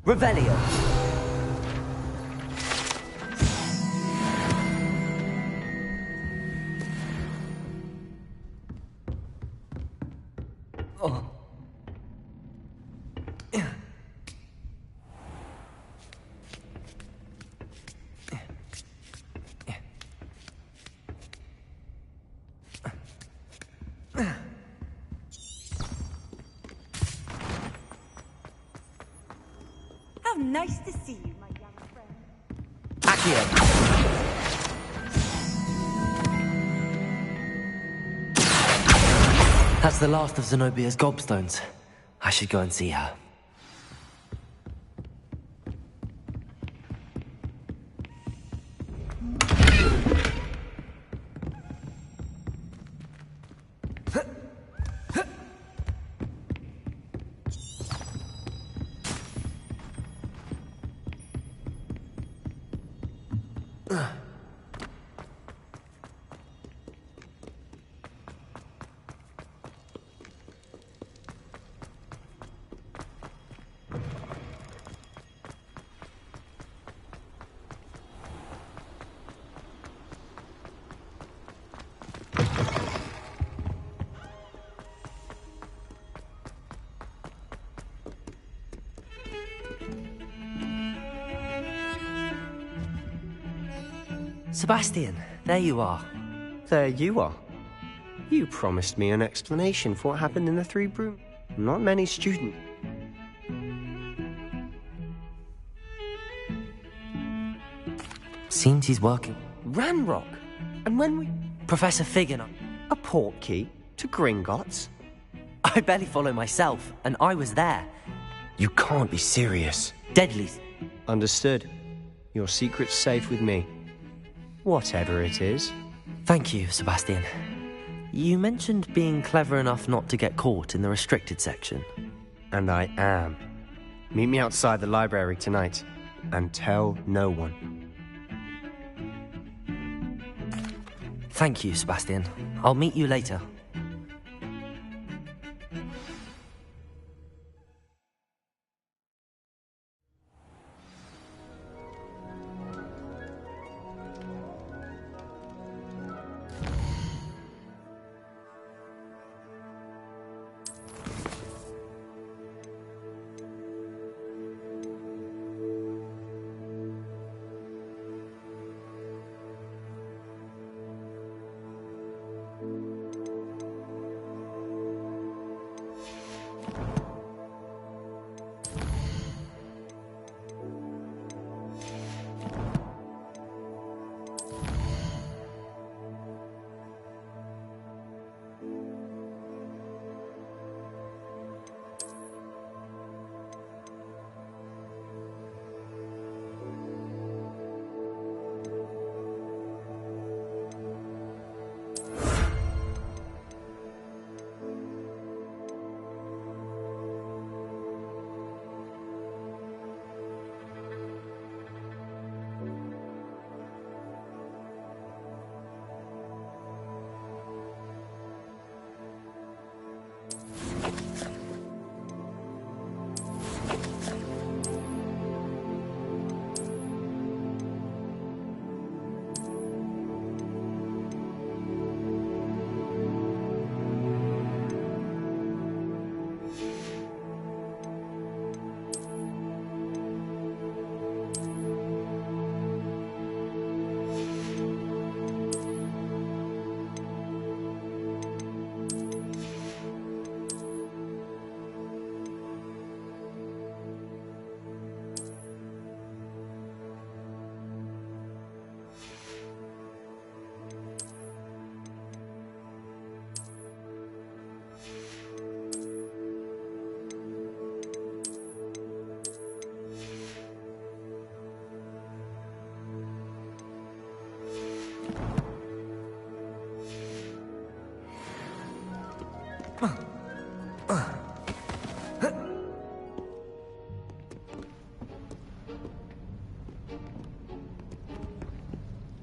[SPEAKER 1] Revelio.
[SPEAKER 22] How nice to see you, my young friend.
[SPEAKER 1] That's the last of Zenobia's gobstones. I should go and see her. Sebastian, there you are.
[SPEAKER 21] There you are. You promised me an explanation for what happened in the Three Broom. Not many students.
[SPEAKER 1] Seems he's working.
[SPEAKER 21] Ranrock. And when we...
[SPEAKER 1] Professor Figgin.
[SPEAKER 21] A portkey to Gringotts?
[SPEAKER 1] I barely follow myself, and I was there.
[SPEAKER 21] You can't be serious.
[SPEAKER 1] Deadly.
[SPEAKER 21] Understood. Your secret's safe with me. Whatever it is.
[SPEAKER 1] Thank you, Sebastian. You mentioned being clever enough not to get caught in the restricted section.
[SPEAKER 21] And I am. Meet me outside the library tonight, and tell no one.
[SPEAKER 1] Thank you, Sebastian. I'll meet you later.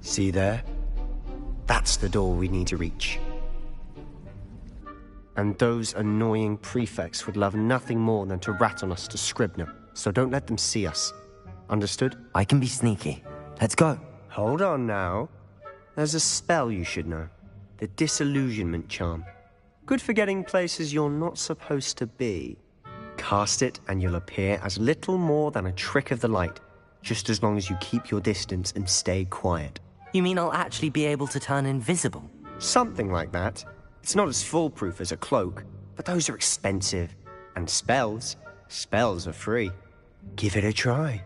[SPEAKER 21] See there? That's the door we need to reach. And those annoying prefects would love nothing more than to rat on us to Scribner, so don't let them see us. Understood?
[SPEAKER 1] I can be sneaky. Let's go.
[SPEAKER 21] Hold on now. There's a spell you should know. The Disillusionment Charm. Good for getting places you're not supposed to be. Cast it and you'll appear as little more than a trick of the light, just as long as you keep your distance and stay quiet.
[SPEAKER 1] You mean I'll actually be able to turn invisible?
[SPEAKER 21] Something like that. It's not as foolproof as a cloak, but those are expensive. And spells are free. Give it a try.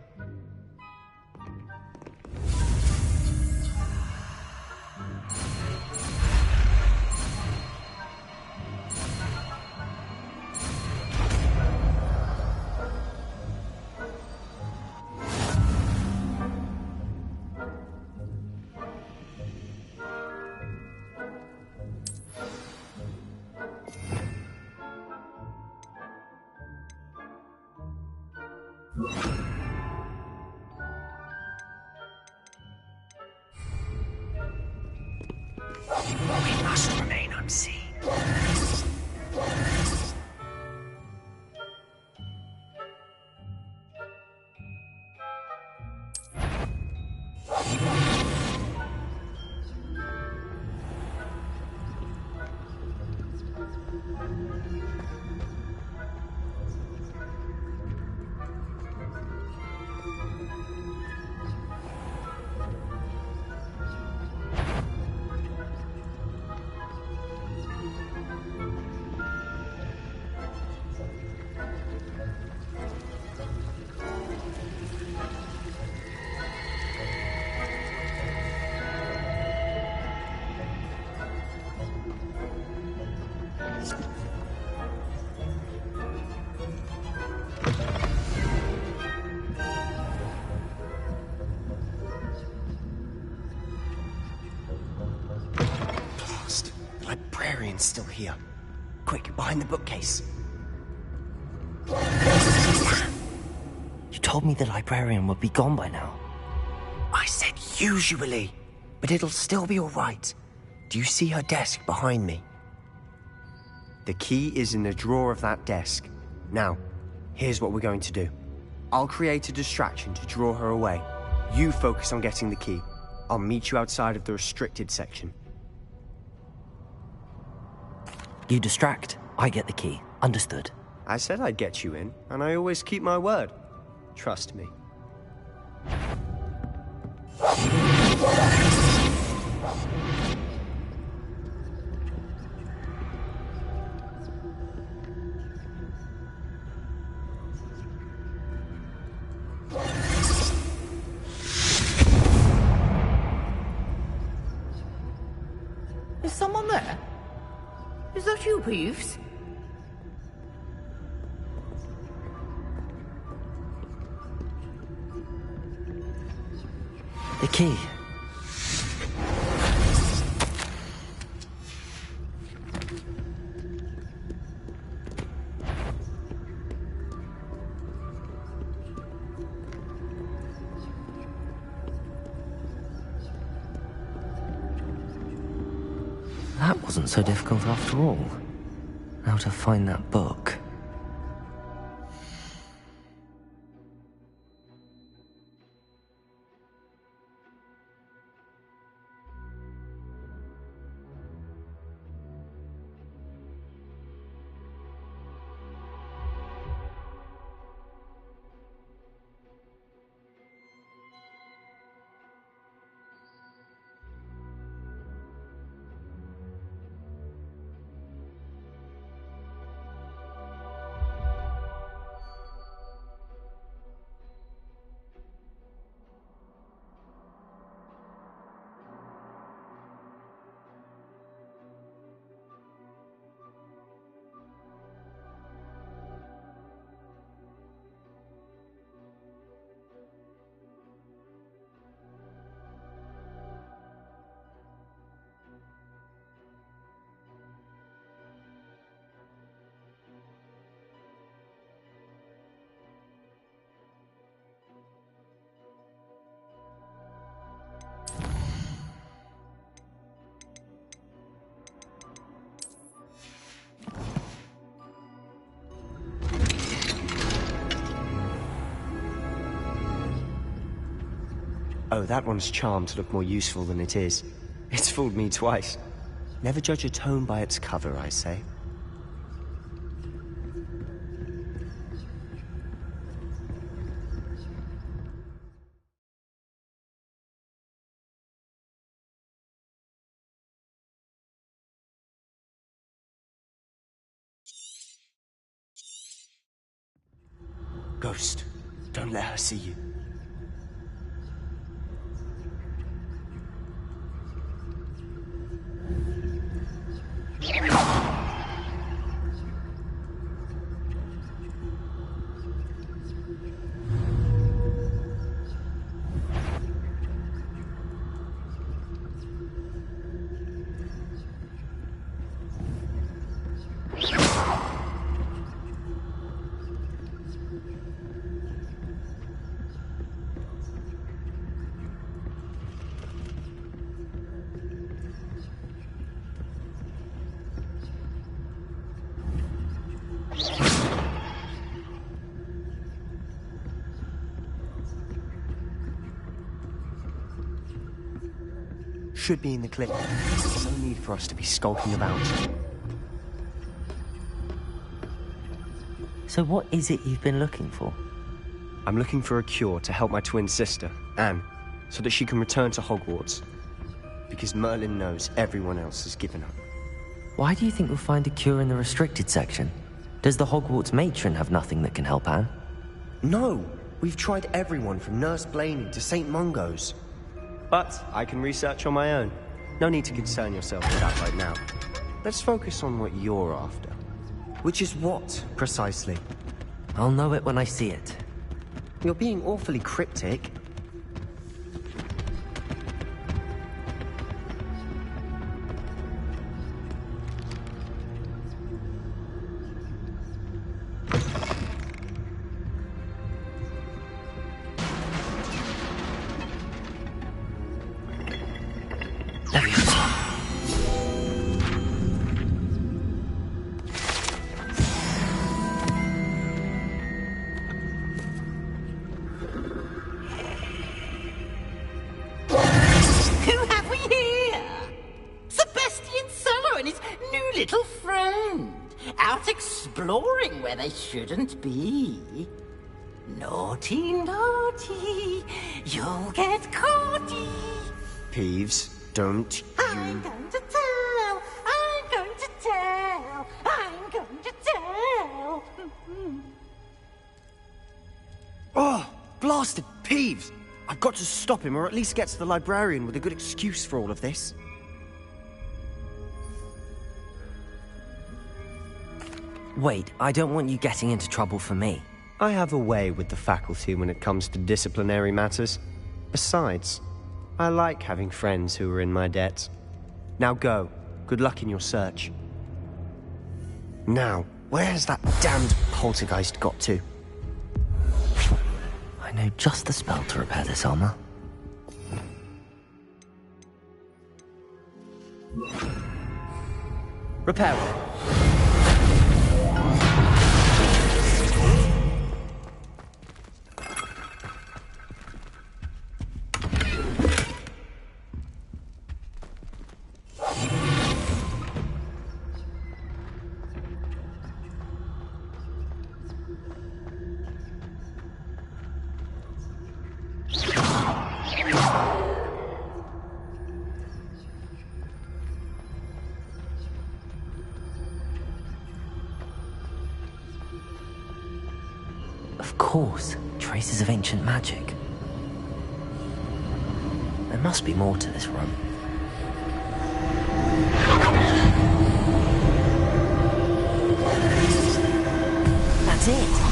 [SPEAKER 6] We must remain unseen.
[SPEAKER 21] Still here. Quick, behind the bookcase.
[SPEAKER 1] You told me the librarian would be gone by now.
[SPEAKER 21] I said usually, but it'll still be all right. Do you see her desk behind me? The key is in the drawer of that desk. Now, here's what we're going to do. I'll create a distraction to draw her away. You focus on getting the key. I'll meet you outside of the restricted section.
[SPEAKER 1] You distract, I get the key. Understood.
[SPEAKER 21] I said I'd get you in, and I always keep my word. Trust me.
[SPEAKER 10] Is someone there? Is that you, Peeves?
[SPEAKER 1] The key. That wasn't so difficult after all. How to find that book.
[SPEAKER 21] that one's charmed to look more useful than it is. It's fooled me twice. Never judge a tome by its cover, I say. Ghost, don't let her see you. Should be in the clip. There's no need for us to be skulking about.
[SPEAKER 1] So what is it you've been looking for?
[SPEAKER 21] I'm looking for a cure to help my twin sister, Anne, so that she can return to Hogwarts. Because Merlin knows everyone else has given up.
[SPEAKER 1] Why do you think we'll find a cure in the restricted section? Does the Hogwarts matron have nothing that can help Anne?
[SPEAKER 21] No! We've tried everyone from Nurse Blaney to St. Mungo's. But I can research on my own. No need to concern yourself with that right now. Let's focus on what you're after. Which is what, precisely?
[SPEAKER 1] I'll know it when I see it.
[SPEAKER 21] You're being awfully cryptic.
[SPEAKER 10] Exploring where they shouldn't be. Naughty, naughty, you'll get caughty.
[SPEAKER 21] Peeves, don't you...
[SPEAKER 10] I'm going to tell, I'm going to tell, I'm going to tell.
[SPEAKER 21] Oh, blasted Peeves! I've got to stop him, or at least get to the librarian with a good excuse for all of this.
[SPEAKER 1] Wait, I don't want you getting into trouble for me.
[SPEAKER 21] I have a way with the faculty when it comes to disciplinary matters. Besides, I like having friends who are in my debt. Now go. Good luck in your search. Now, where's that damned poltergeist got to?
[SPEAKER 1] I know just the spell to repair this armor. Repair it. Of course, traces of ancient magic. There must be more to this room. That's it!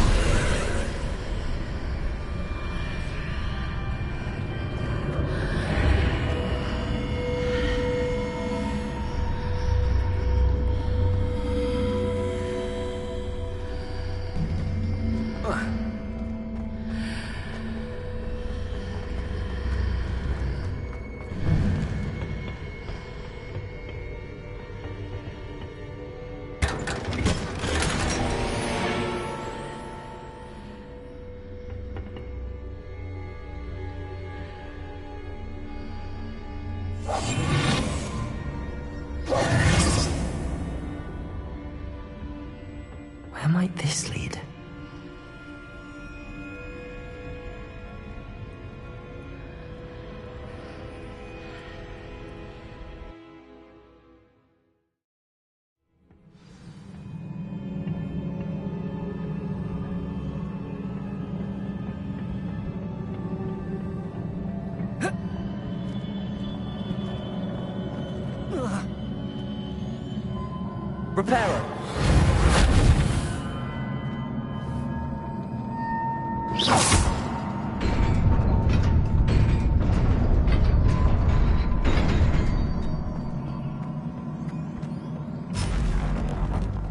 [SPEAKER 1] might this lead?
[SPEAKER 16] Reparo!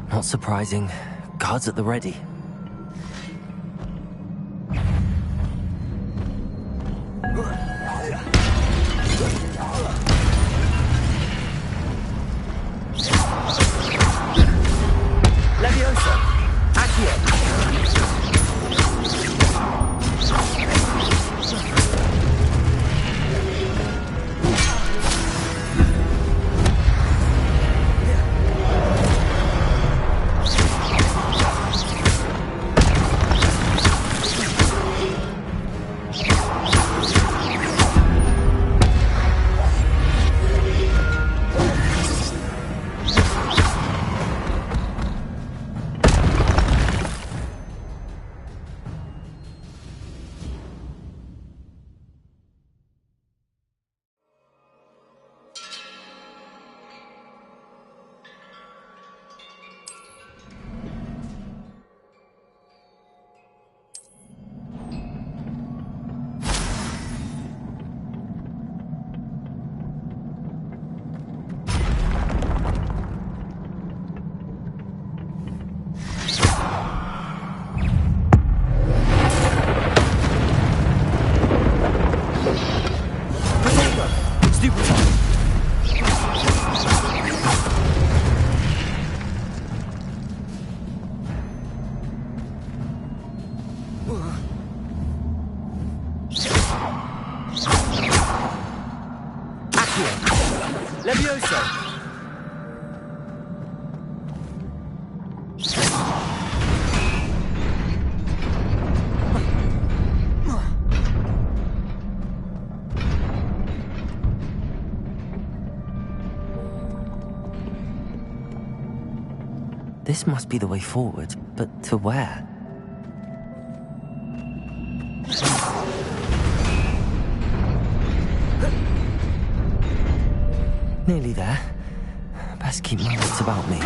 [SPEAKER 1] Not surprising. Guards at the ready.
[SPEAKER 16] Levioso! Accio! Levioso!
[SPEAKER 1] This must be the way forward, but to where? Nearly there. Best keep my wits about me.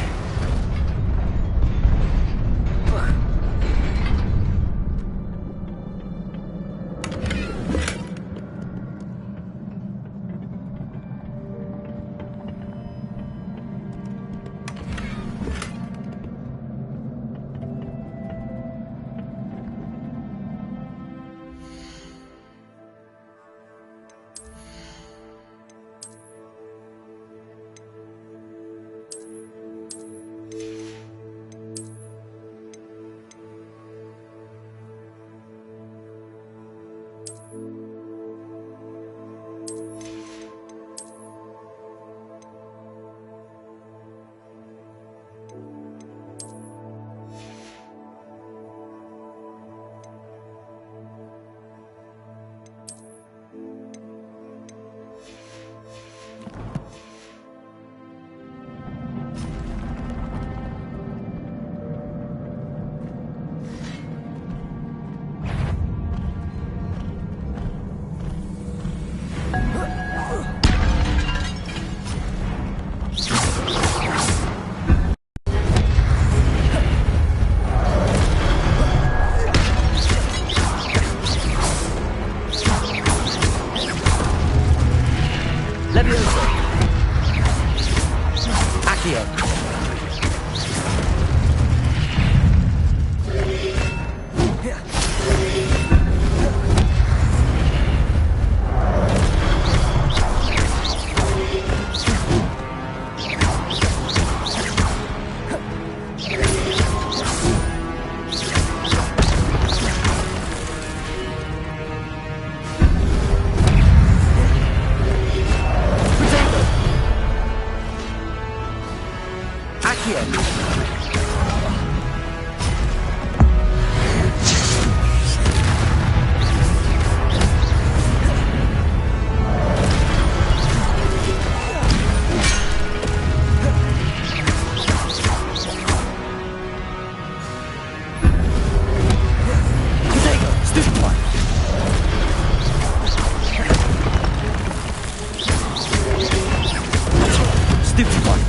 [SPEAKER 16] Stupefy.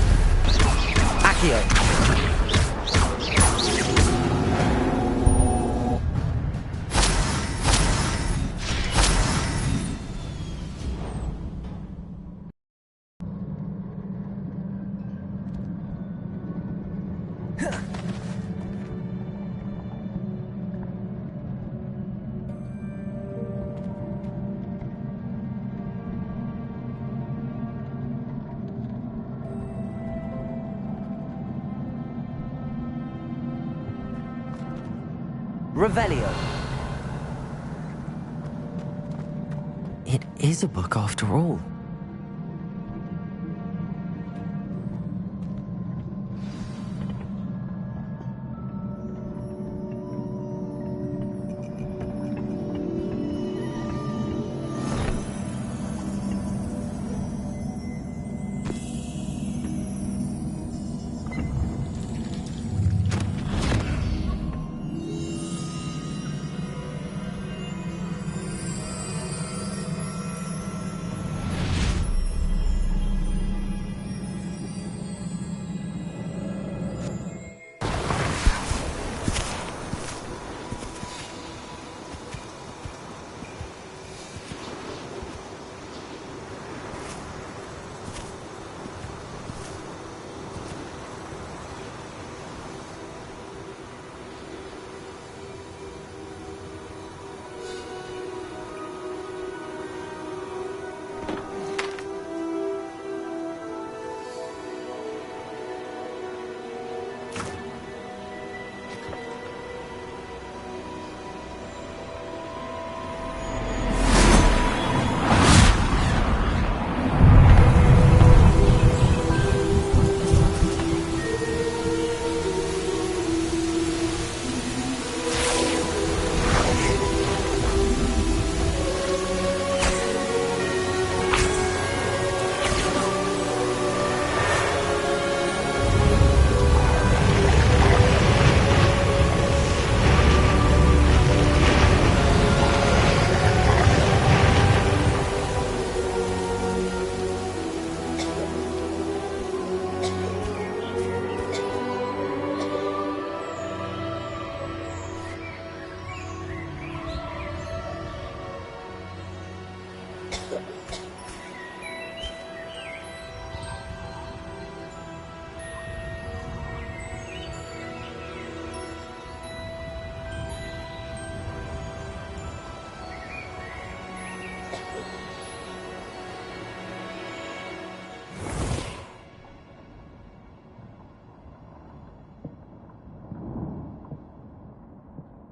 [SPEAKER 16] Accio.
[SPEAKER 1] Revelio. It is a book after all.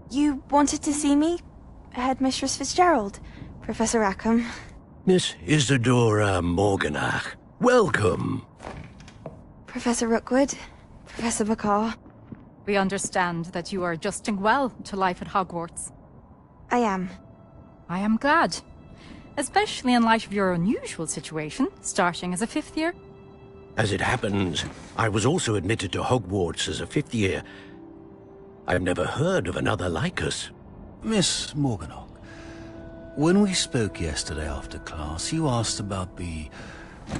[SPEAKER 13] You wanted to see me? Headmistress Fitzgerald? Professor Rackham?
[SPEAKER 20] Miss Isadora Morganach, welcome.
[SPEAKER 13] Professor Rookwood? Professor Bakar?
[SPEAKER 15] We understand that you are adjusting well to life at Hogwarts.
[SPEAKER 13] I am.
[SPEAKER 15] I am glad. Especially in light of your unusual situation, starting as a 5th year.
[SPEAKER 20] As it happens, I was also admitted to Hogwarts as a 5th year. I've never heard of another like us.
[SPEAKER 2] Miss Morganach, when we spoke yesterday after class, you asked about the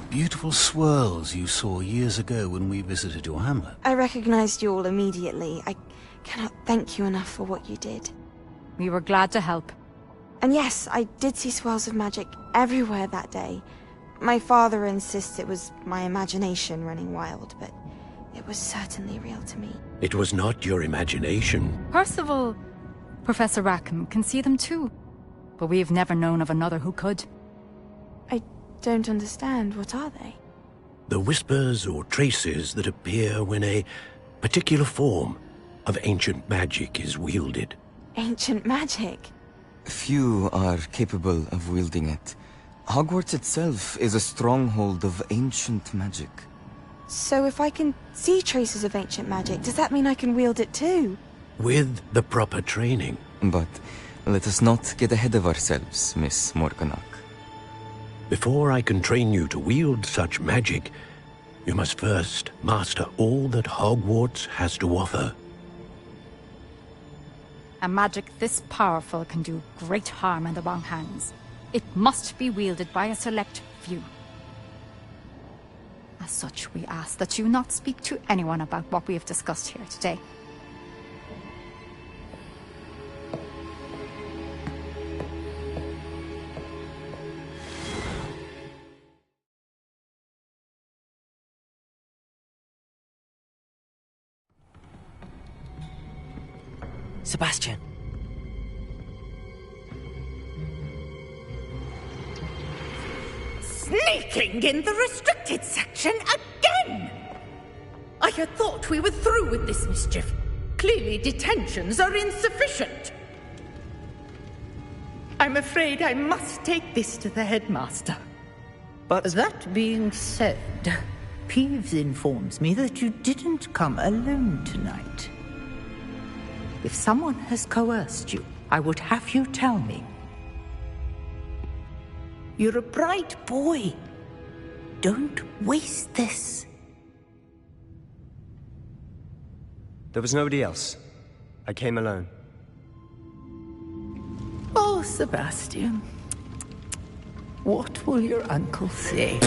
[SPEAKER 2] beautiful swirls you saw years ago when we visited your hamlet.
[SPEAKER 13] I recognized you all immediately. I cannot thank you enough for what you did.
[SPEAKER 15] We were glad to help.
[SPEAKER 13] And yes, I did see swirls of magic everywhere that day. My father insists it was my imagination running wild, but it was certainly real to me.
[SPEAKER 20] It was not your imagination.
[SPEAKER 15] Percival, Professor Rackham can see them too. But we've never known of another who could.
[SPEAKER 13] I don't understand. What are they?
[SPEAKER 20] The whispers or traces that appear when a particular form of ancient magic is wielded.
[SPEAKER 13] Ancient magic?
[SPEAKER 23] Few are capable of wielding it. Hogwarts itself is a stronghold of ancient magic.
[SPEAKER 13] So if I can see traces of ancient magic, does that mean I can wield it too?
[SPEAKER 20] With the proper training.
[SPEAKER 23] But let us not get ahead of ourselves, Miss Morganach.
[SPEAKER 20] Before I can train you to wield such magic, you must first master all that Hogwarts has to offer.
[SPEAKER 15] A magic this powerful can do great harm in the wrong hands. It must be wielded by a select few. A As such, we ask that you not speak to anyone about what we have discussed here today.
[SPEAKER 1] Sebastian.
[SPEAKER 9] Sneaking in the restricted section again! I had thought we were through with this mischief. Clearly detentions are insufficient. I'm afraid I must take this to the headmaster.
[SPEAKER 10] But that being said, Peeves informs me that you didn't come alone tonight. If someone has coerced you, I would have you tell me. You're a bright boy. Don't waste this.
[SPEAKER 21] There was nobody else. I came alone.
[SPEAKER 10] Oh, Sebastian. What will your uncle say?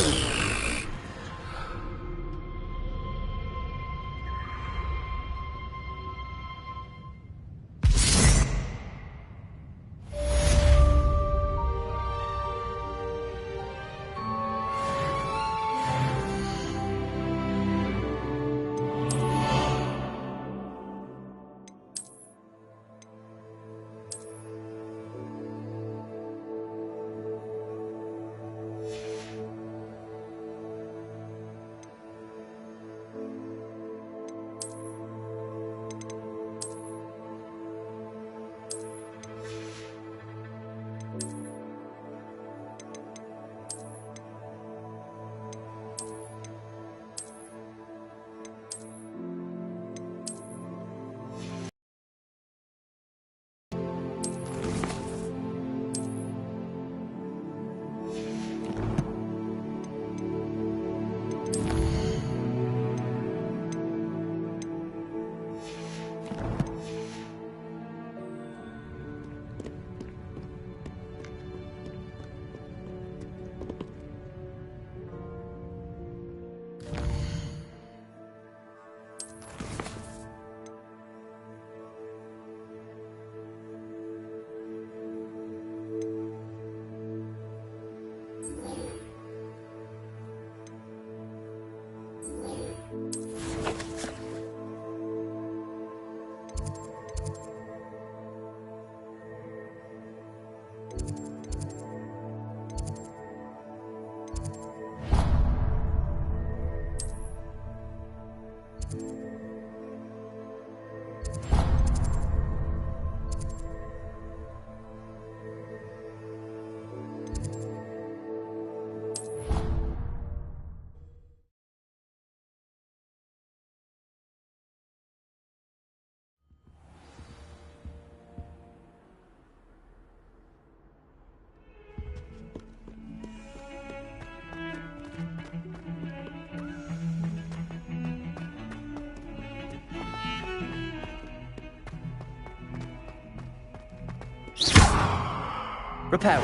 [SPEAKER 1] Repair.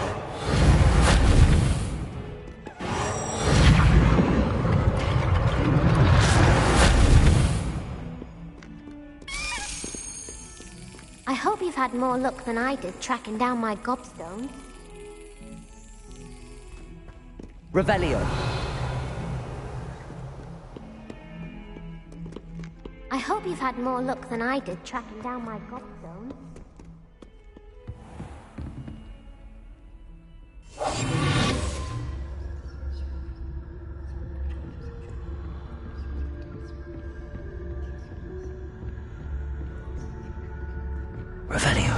[SPEAKER 11] I hope you've had more luck than I did tracking down my gobstones.
[SPEAKER 1] Revelio.
[SPEAKER 11] I hope you've had more luck than I did tracking down my gobstones.
[SPEAKER 1] Revelio.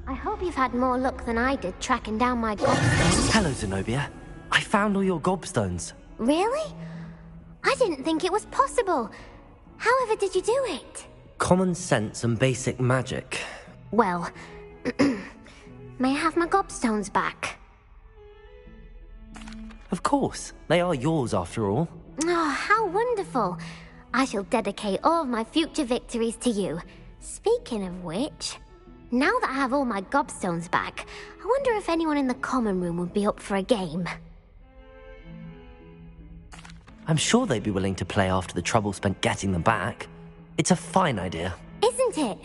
[SPEAKER 11] I hope you've had more luck than I did tracking down my gobstones.
[SPEAKER 1] Hello, Zenobia. I found all your gobstones.
[SPEAKER 11] Really? I didn't think it was possible. However did you do it?
[SPEAKER 1] Common sense and basic magic.
[SPEAKER 11] Well, may I have my gobstones back?
[SPEAKER 1] Of course. They are yours, after all.
[SPEAKER 11] Oh, how wonderful.
[SPEAKER 7] I shall dedicate all of my future victories to you. Speaking of which, now that I have all my gobstones back, I wonder if anyone in the common room would be up for a game.
[SPEAKER 1] I'm sure they'd be willing to play after the trouble spent getting them back. It's a fine idea.
[SPEAKER 7] Isn't it?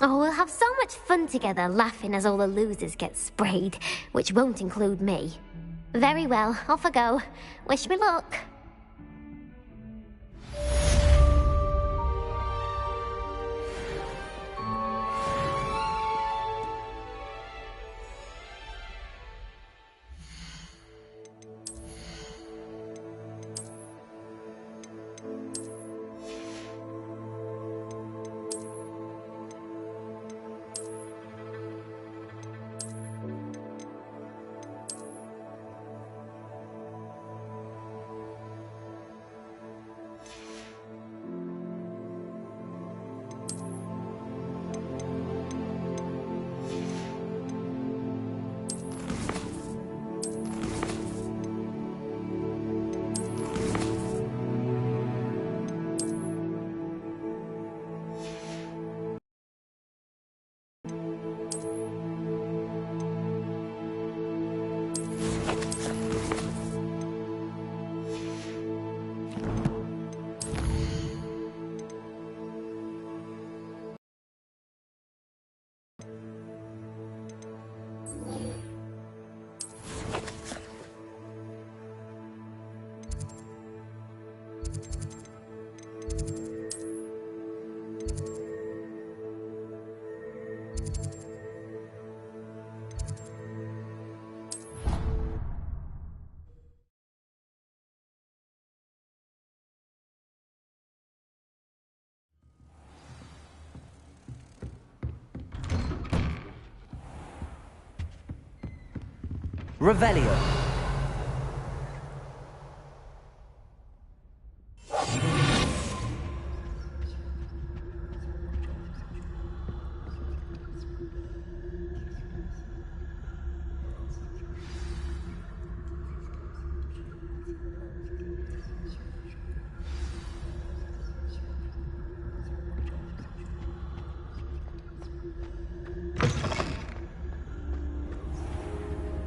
[SPEAKER 7] Oh, we'll have so much fun together laughing as all the losers get sprayed, which won't include me. Very well, off I go. Wish me luck.
[SPEAKER 1] Revelio.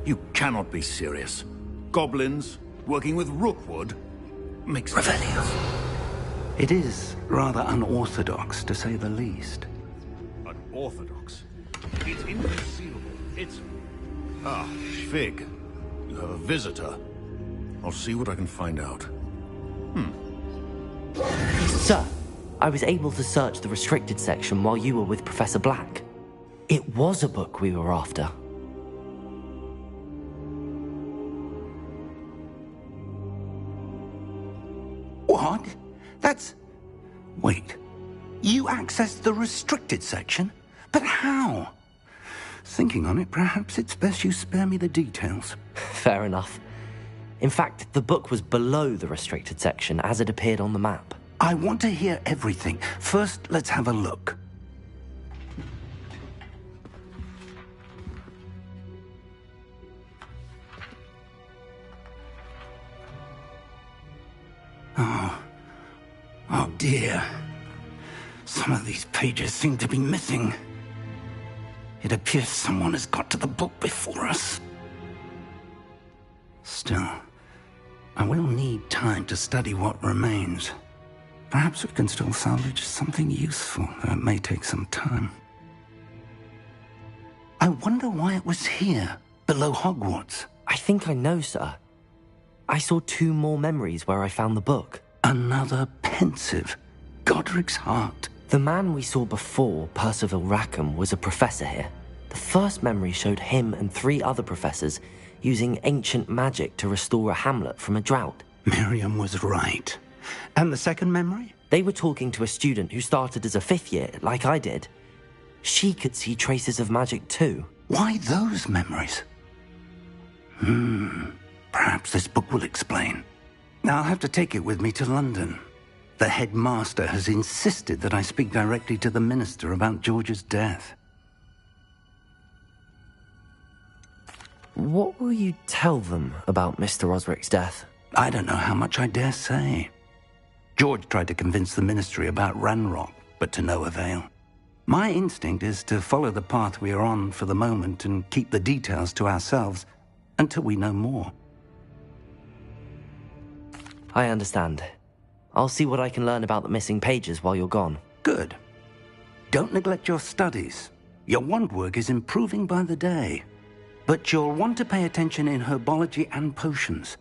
[SPEAKER 14] You cannot be serious. Goblins, working with Rookwood, makes no sense.
[SPEAKER 2] It is rather unorthodox, to say the least.
[SPEAKER 14] Unorthodox? It's inconceivable. It's... Ah, Fig. You have a visitor. I'll see what I can find out.
[SPEAKER 1] Sir, I was able to search the restricted section while you were with Professor Black. It was a book we were after.
[SPEAKER 2] What? That's... Wait. You accessed the restricted section? But how? Thinking on it, perhaps it's best you spare me the details.
[SPEAKER 1] Fair enough. In fact, the book was below the restricted section as it appeared on the map.
[SPEAKER 2] I want to hear everything. First, let's have a look. Oh dear. Some of these pages seem to be missing. It appears someone has got to the book before us. Still, I will need time to study what remains. Perhaps we can still salvage something useful, though it may take some time. I wonder why it was here, below Hogwarts.
[SPEAKER 1] I think I know, sir. I saw 2 more memories where I found the book.
[SPEAKER 2] Another pensive. Godric's heart.
[SPEAKER 1] The man we saw before, Percival Rackham, was a professor here. The first memory showed him and 3 other professors using ancient magic to restore a hamlet from a drought.
[SPEAKER 2] Miriam was right. And the second memory?
[SPEAKER 1] They were talking to a student who started as a 5th year, like I did. She could see traces of magic too.
[SPEAKER 2] Why those memories? Perhaps this book will explain. I'll have to take it with me to London. The headmaster has insisted that I speak directly to the minister about George's death.
[SPEAKER 1] What will you tell them about Mr. Osric's death?
[SPEAKER 2] I don't know how much I dare say. George tried to convince the Ministry about Ranrock, but to no avail. My instinct is to follow the path we are on for the moment and keep the details to ourselves until we know more.
[SPEAKER 1] I understand. I'll see what I can learn about the missing pages while you're gone.
[SPEAKER 2] Good. Don't neglect your studies. Your wand work is improving by the day. But you'll want to pay attention in herbology and potions.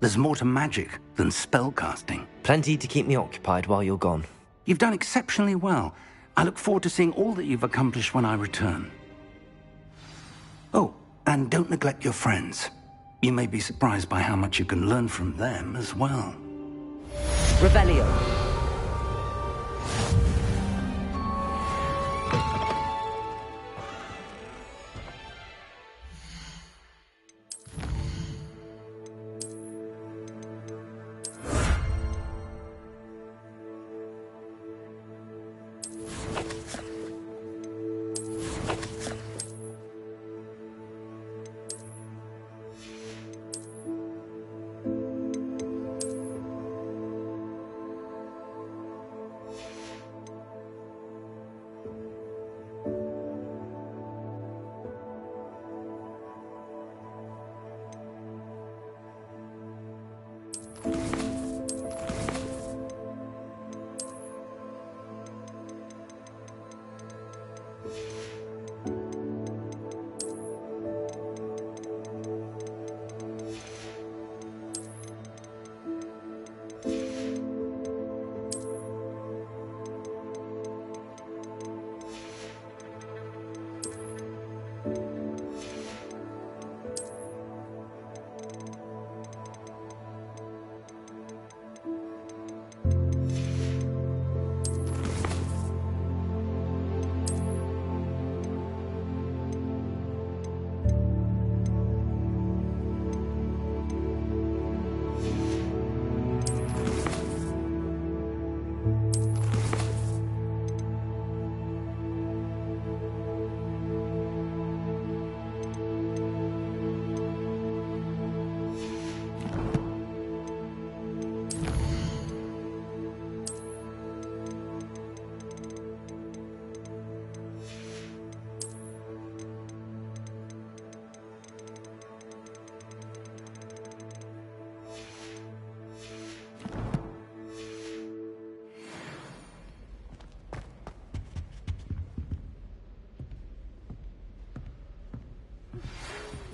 [SPEAKER 2] There's more to magic than spellcasting.
[SPEAKER 1] Plenty to keep me occupied while you're gone.
[SPEAKER 2] You've done exceptionally well. I look forward to seeing all that you've accomplished when I return. Oh, and don't neglect your friends. You may be surprised by how much you can learn from them as well.
[SPEAKER 16] Revelio.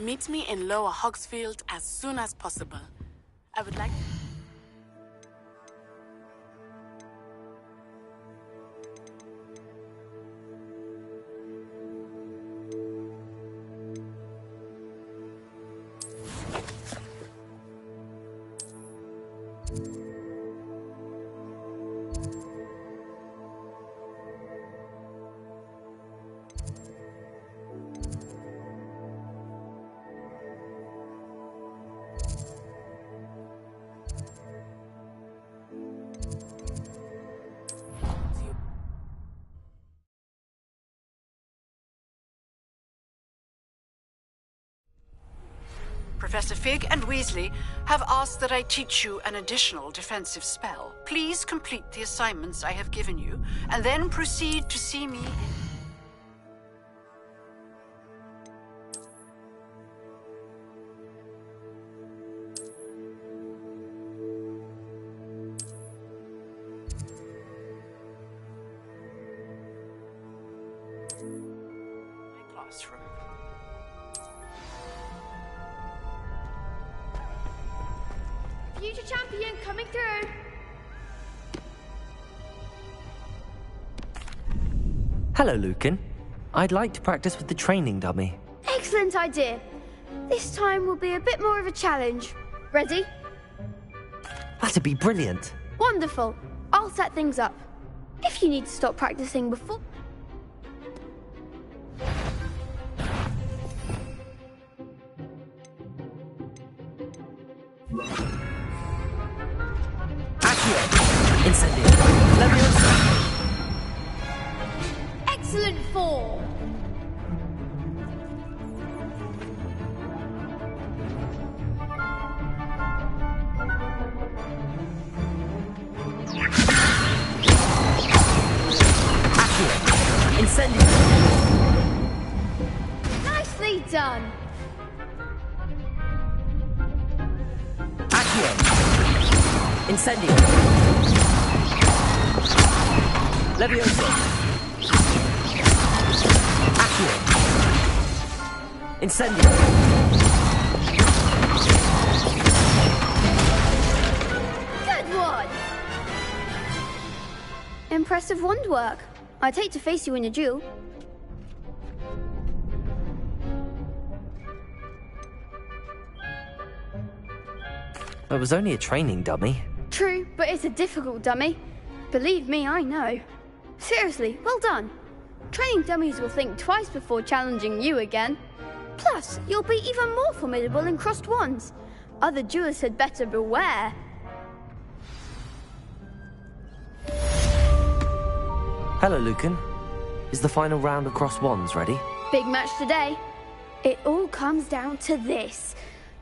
[SPEAKER 4] Meet me in Lower Hogsfield as soon as possible. I would like...
[SPEAKER 3] Professor Fig and Weasley have asked that I teach you an additional defensive spell. Please complete the assignments I have given you, and then proceed to see me in... classroom.
[SPEAKER 8] Future champion coming through.
[SPEAKER 1] Hello, Lucan. I'd like to practice with the training dummy.
[SPEAKER 8] Excellent idea. This time will be a bit more of a challenge. Ready?
[SPEAKER 1] That'd be brilliant.
[SPEAKER 8] Wonderful. I'll set things up. If you need to stop practicing before...
[SPEAKER 1] Incendio. Leviosa.
[SPEAKER 8] Excellent form.
[SPEAKER 1] Accio! Incendio!
[SPEAKER 8] Nicely done.
[SPEAKER 1] Accio! Incendio! Levioso! Accio! Incendio!
[SPEAKER 8] Good one. Impressive wand work. I'd hate to face you in a duel.
[SPEAKER 1] It was only a training dummy.
[SPEAKER 8] True, but it's a difficult dummy. Believe me, I know. Seriously, well done. Training dummies will think twice before challenging you again. Plus, you'll be even more formidable in crossed wands. Other duelists had better beware.
[SPEAKER 1] Hello, Lucan. Is the final round of cross wands ready?
[SPEAKER 8] Big match today. It all comes down to this.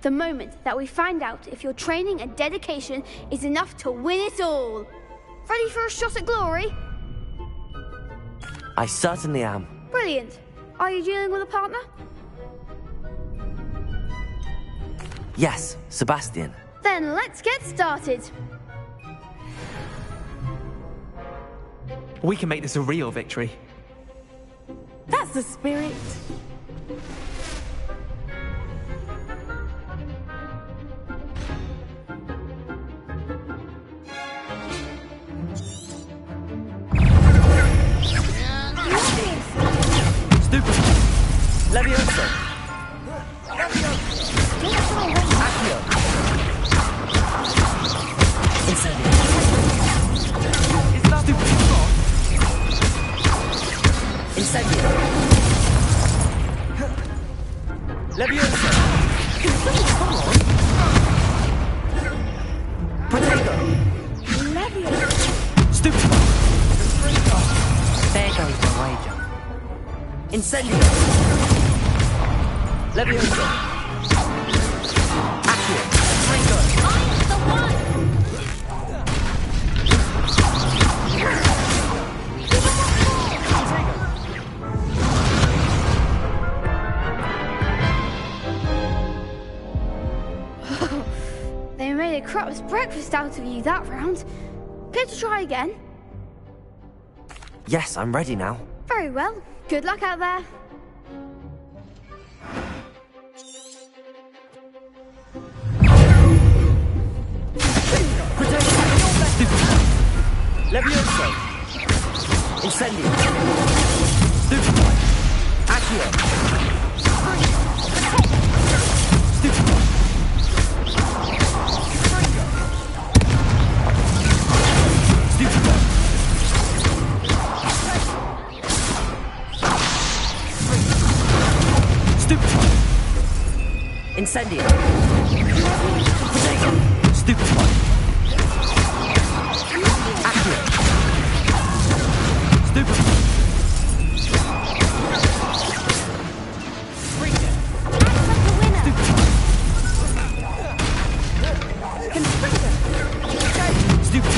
[SPEAKER 8] The moment that we find out if your training and dedication is enough to win it all. Ready for a shot at glory?
[SPEAKER 1] I certainly am.
[SPEAKER 8] Brilliant. Are you dealing with a partner?
[SPEAKER 1] Yes, Sebastian.
[SPEAKER 8] Then let's get started.
[SPEAKER 5] We can make this a real victory.
[SPEAKER 4] That's the spirit.
[SPEAKER 1] Stupid. Levioso. Accio. Incendio.
[SPEAKER 5] Is that stupid?
[SPEAKER 1] Incendio. Levioso. Come on. Protego.
[SPEAKER 4] Levioso.
[SPEAKER 1] Stupid. There goes the wager. Incendio. Levioso. Accio. Ringo.
[SPEAKER 11] I'm the one!
[SPEAKER 8] They made a crap's breakfast out of you that round. Care to try again?
[SPEAKER 1] Yes, I'm ready now.
[SPEAKER 8] Very well. Good luck out there.
[SPEAKER 1] Levioso. Incendio. Stupid. Accio. Stupid. Incendio. Protego. Stupid one. Accio. Stupid. Stupid.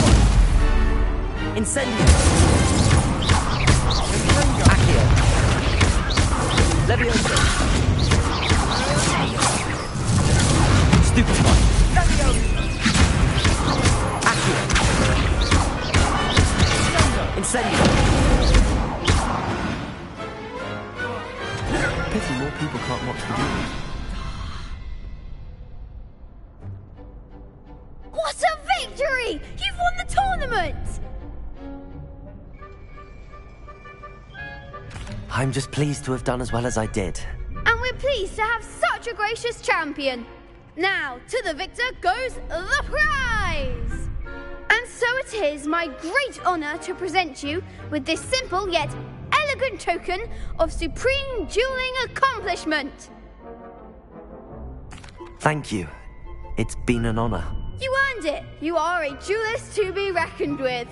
[SPEAKER 1] Incendio. Accio. Levioso. Stupid one. Accio. Incendio.
[SPEAKER 5] Pity more people can't watch the duels.
[SPEAKER 8] What a victory! You've won the tournament!
[SPEAKER 1] I'm just pleased to have done as well as I did.
[SPEAKER 8] And we're pleased to have such a gracious champion. Now, to the victor goes the prize! And so it is my great honor to present you with this simple yet elegant token of supreme dueling accomplishment.
[SPEAKER 1] Thank you. It's been an honor.
[SPEAKER 8] You earned it. You are a duelist to be reckoned with.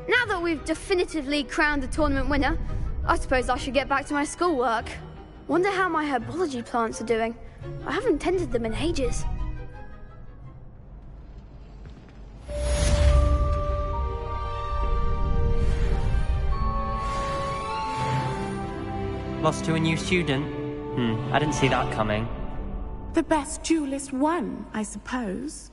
[SPEAKER 8] Now that we've definitively crowned the tournament winner, I suppose I should get back to my schoolwork. Wonder how my herbology plants are doing. I haven't tended them in ages.
[SPEAKER 1] lost to a new student? I didn't see that coming.
[SPEAKER 4] The best duelist won, I suppose.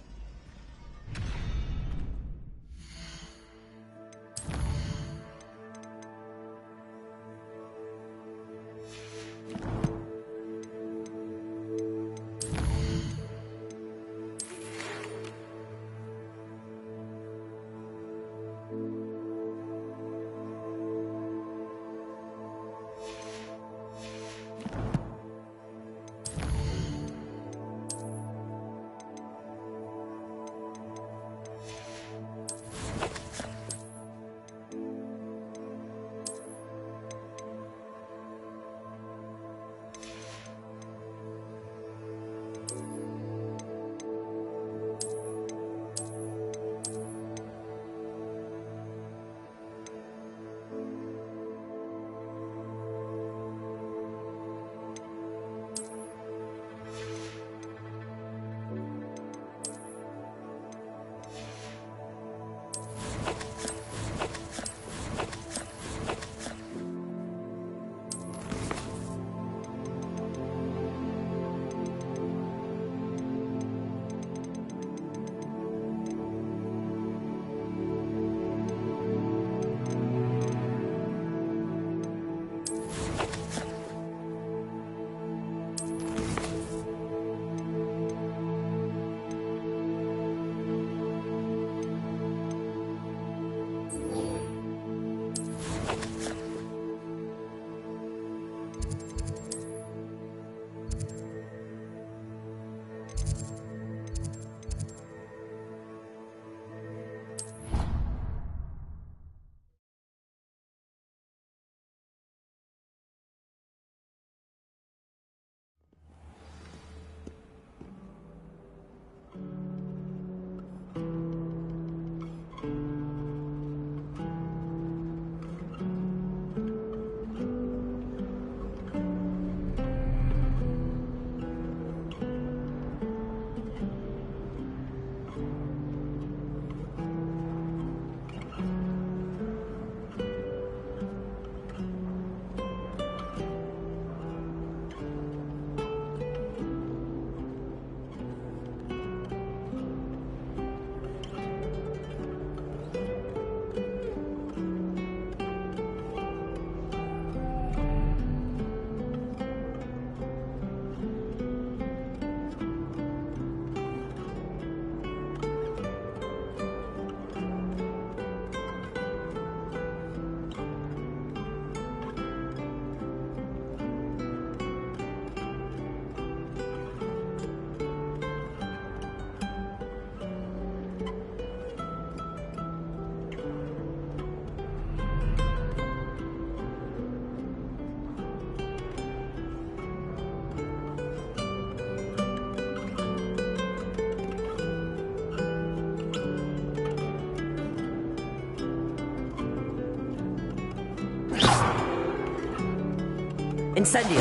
[SPEAKER 16] Incendio!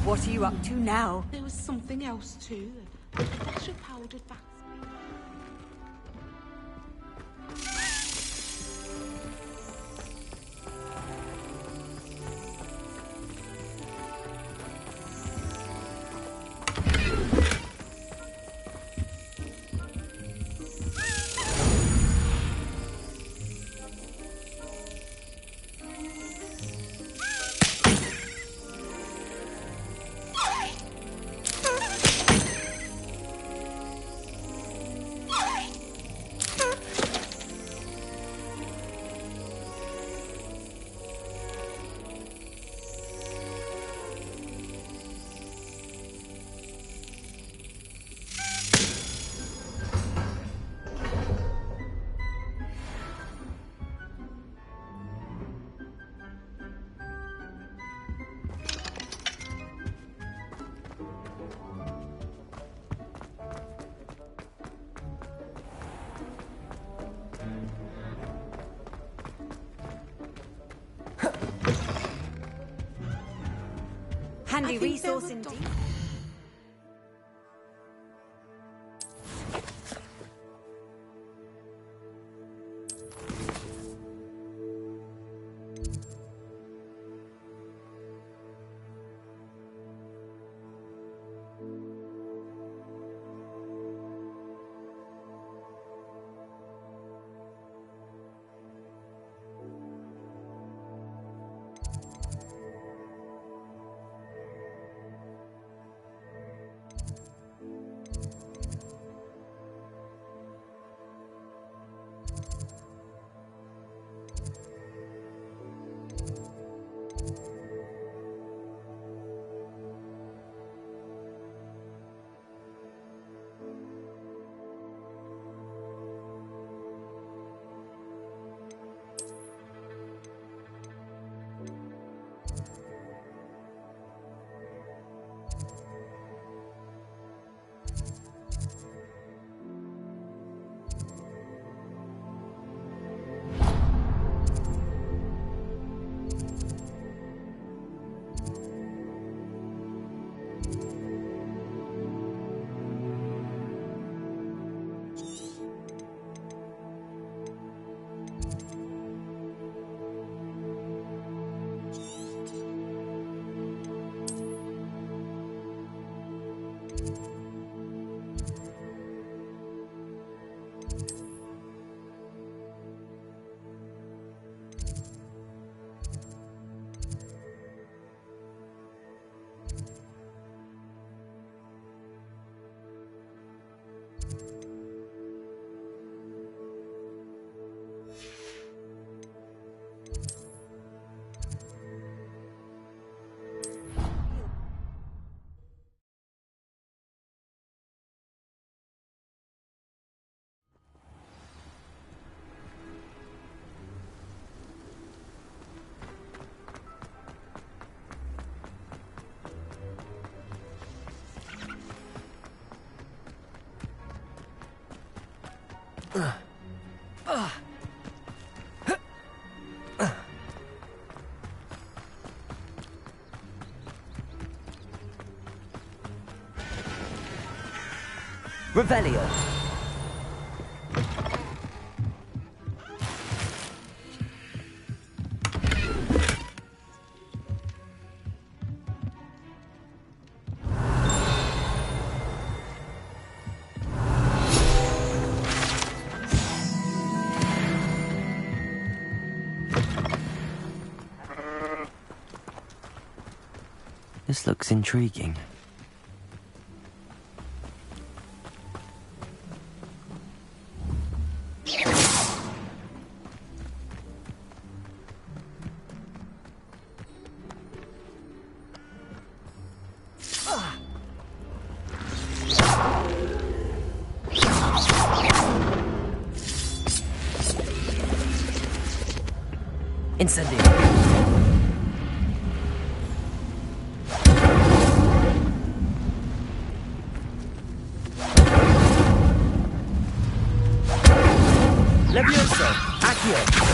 [SPEAKER 22] What are you up to now?
[SPEAKER 12] There was something else too. A flash of powdered bat.
[SPEAKER 22] Lovely resource indeed.
[SPEAKER 1] Revelio. This looks intriguing. Incendio. Levioso. Accio.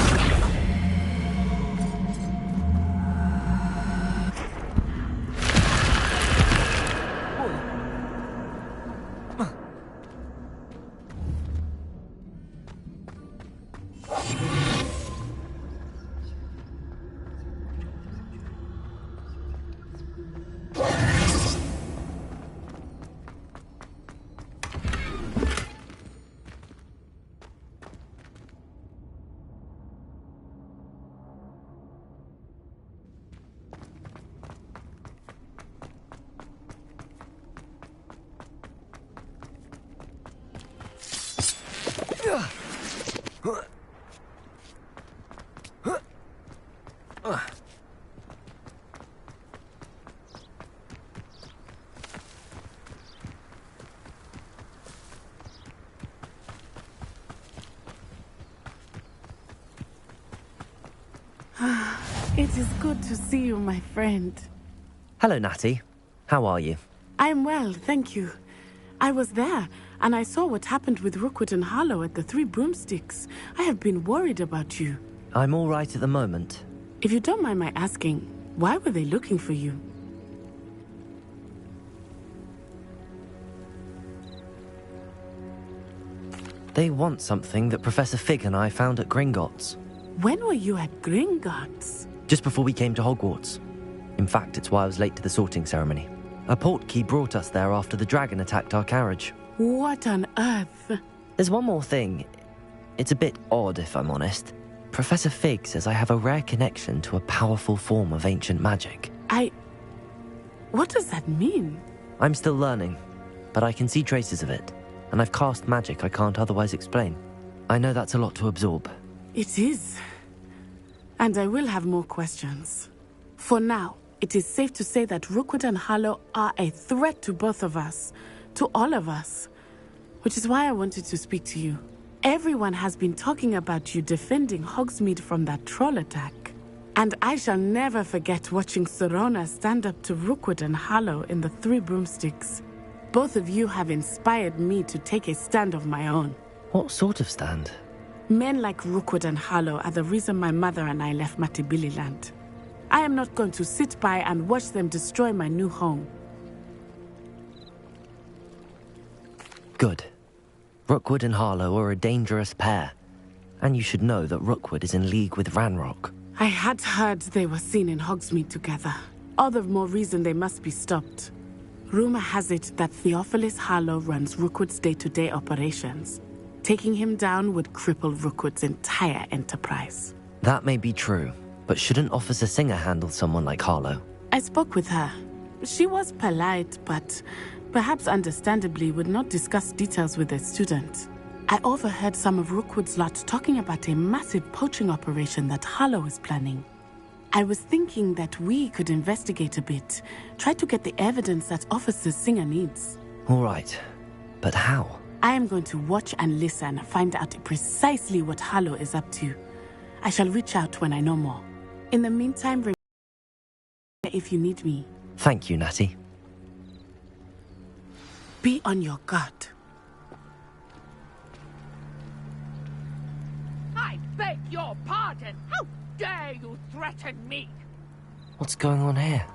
[SPEAKER 4] It is good to see you, my friend.
[SPEAKER 1] Hello, Natty. How are you?
[SPEAKER 4] I'm well, thank you. I was there, and I saw what happened with Rookwood and Harlow at the Three Broomsticks. I have been worried about you.
[SPEAKER 1] I'm all right at the moment.
[SPEAKER 4] If you don't mind my asking, why were they looking for you?
[SPEAKER 1] They want something that Professor Fig and I found at Gringotts.
[SPEAKER 4] When were you at Gringotts?
[SPEAKER 1] Just before we came to Hogwarts. In fact, it's why I was late to the sorting ceremony. A portkey brought us there after the dragon attacked our carriage.
[SPEAKER 4] What on earth?
[SPEAKER 1] There's one more thing. It's a bit odd, if I'm honest. Professor Fig says I have a rare connection to a powerful form of ancient magic.
[SPEAKER 4] What does that mean?
[SPEAKER 1] I'm still learning, but I can see traces of it, and I've cast magic I can't otherwise explain. I know that's a lot to absorb.
[SPEAKER 4] It is. And I will have more questions. For now, it is safe to say that Rookwood and Harlow are a threat to both of us, to all of us. Which is why I wanted to speak to you. Everyone has been talking about you defending Hogsmeade from that troll attack. And I shall never forget watching Serona stand up to Rookwood and Harlow in the Three Broomsticks. Both of you have inspired me to take a stand of my own.
[SPEAKER 1] What sort of stand?
[SPEAKER 4] Men like Rookwood and Harlow are the reason my mother and I left Matibililand. I am not going to sit by and watch them destroy my new home.
[SPEAKER 1] Good. Rookwood and Harlow are a dangerous pair. And you should know that Rookwood is in league with Ranrock.
[SPEAKER 4] I had heard they were seen in Hogsmeade together. All the more reason they must be stopped. Rumor has it that Theophilus Harlow runs Rookwood's day-to-day operations. Taking him down would cripple Rookwood's entire enterprise.
[SPEAKER 1] That may be true, but shouldn't Officer Singer handle someone like Harlow?
[SPEAKER 4] I spoke with her. She was polite, but perhaps understandably would not discuss details with a student. I overheard some of Rookwood's lot talking about a massive poaching operation that Harlow is planning. I was thinking that we could investigate a bit, try to get the evidence that Officer Singer needs.
[SPEAKER 1] All right, but how?
[SPEAKER 4] I am going to watch and listen, find out precisely what Harlow is up to. I shall reach out when I know more. In the meantime, remember if you need me.
[SPEAKER 1] Thank you, Natty.
[SPEAKER 4] Be on your guard.
[SPEAKER 9] I beg your pardon. How dare you threaten me?
[SPEAKER 1] What's going on here?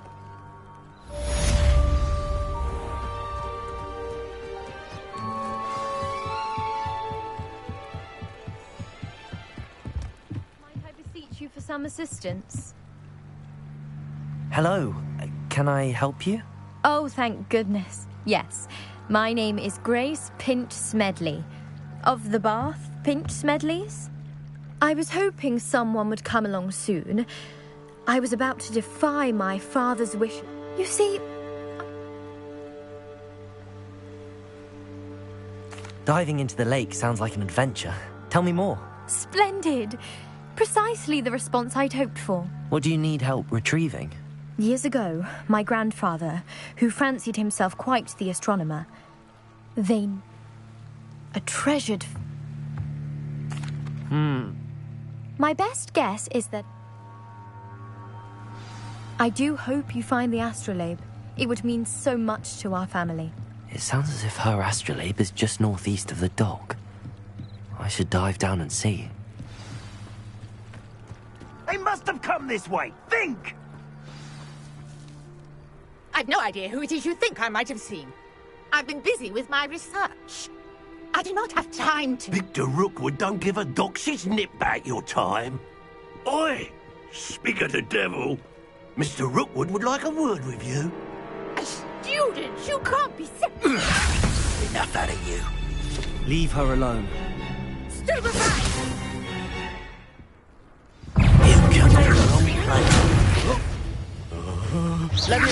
[SPEAKER 17] Might I beseech you for some assistance?
[SPEAKER 1] Hello. Can I help you?
[SPEAKER 17] Oh, thank goodness. Yes. My name is Grace Pinch Smedley. Of the Bath Pinch Smedleys? I was hoping someone would come along soon. I was about to defy my father's wish. You see...
[SPEAKER 1] Diving into the lake sounds like an adventure. Tell me more.
[SPEAKER 17] Splendid. Precisely the response I'd hoped for.
[SPEAKER 1] What do you need help retrieving?
[SPEAKER 17] Years ago, my grandfather, who fancied himself quite the astronomer, a treasured... My best guess is that... I do hope you find the astrolabe. It would mean so much to our family.
[SPEAKER 1] It sounds as if her astrolabe is just northeast of the dock. I should dive down and see.
[SPEAKER 18] They must have come this way. Think!
[SPEAKER 9] I've no idea who it is you think I might have seen. I've been busy with my research. I do not have time to...
[SPEAKER 18] Victor Rookwood don't give a doxy's nip back your time. Oi! Speak of the devil. Mr. Rookwood would like a word with you.
[SPEAKER 9] A student? You can't be sick.
[SPEAKER 18] Enough out of you.
[SPEAKER 1] Leave her alone.
[SPEAKER 9] Stupefy!
[SPEAKER 18] You killed her, I'll be right.
[SPEAKER 1] Let me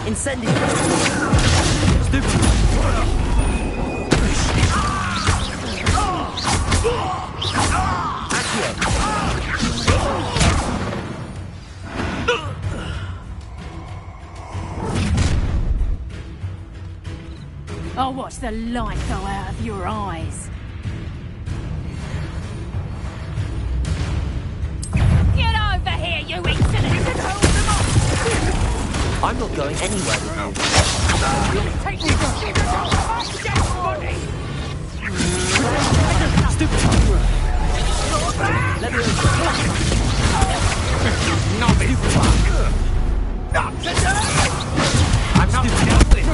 [SPEAKER 1] Incendio! Stupid!
[SPEAKER 11] I'll watch the light go out of your eyes. Get over here, you insolent! Hold them off!
[SPEAKER 1] I'm not going anywhere with you.
[SPEAKER 9] You'll take me to dead body!
[SPEAKER 1] Stupid! Let me
[SPEAKER 9] Not this fuck! Not today! I'm not helping!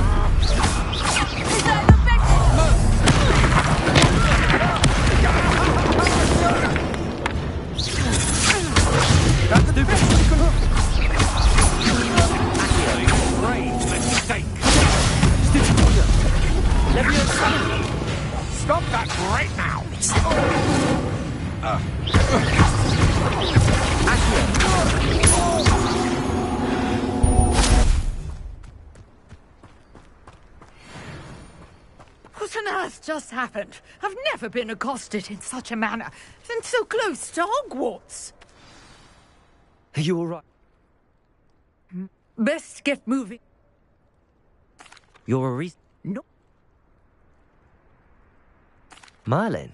[SPEAKER 6] Stop that right now!
[SPEAKER 10] What on earth just happened? I've never been accosted in such a manner, and so close to Hogwarts.
[SPEAKER 1] Are you all right?
[SPEAKER 10] Best get moving.
[SPEAKER 1] You're a reason.
[SPEAKER 10] No.
[SPEAKER 1] Merlin?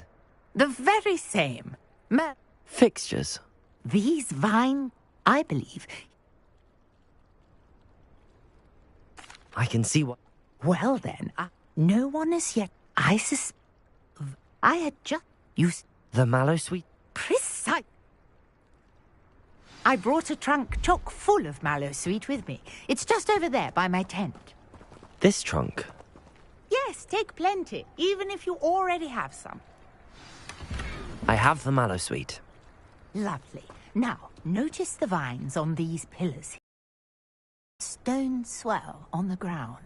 [SPEAKER 10] The very same.
[SPEAKER 1] Fixtures?
[SPEAKER 10] These vine, I believe.
[SPEAKER 1] I can see what...
[SPEAKER 10] Well then, no one as yet. I had just used...
[SPEAKER 1] The mallow sweet?
[SPEAKER 10] Precise. I brought a trunk chock full of mallow sweet with me. It's just over there by my tent.
[SPEAKER 1] This trunk?
[SPEAKER 10] Yes, take plenty, even if you already have some.
[SPEAKER 1] I have the mallow sweet.
[SPEAKER 10] Lovely. Now, notice the vines on these pillars. Stone swell on the ground.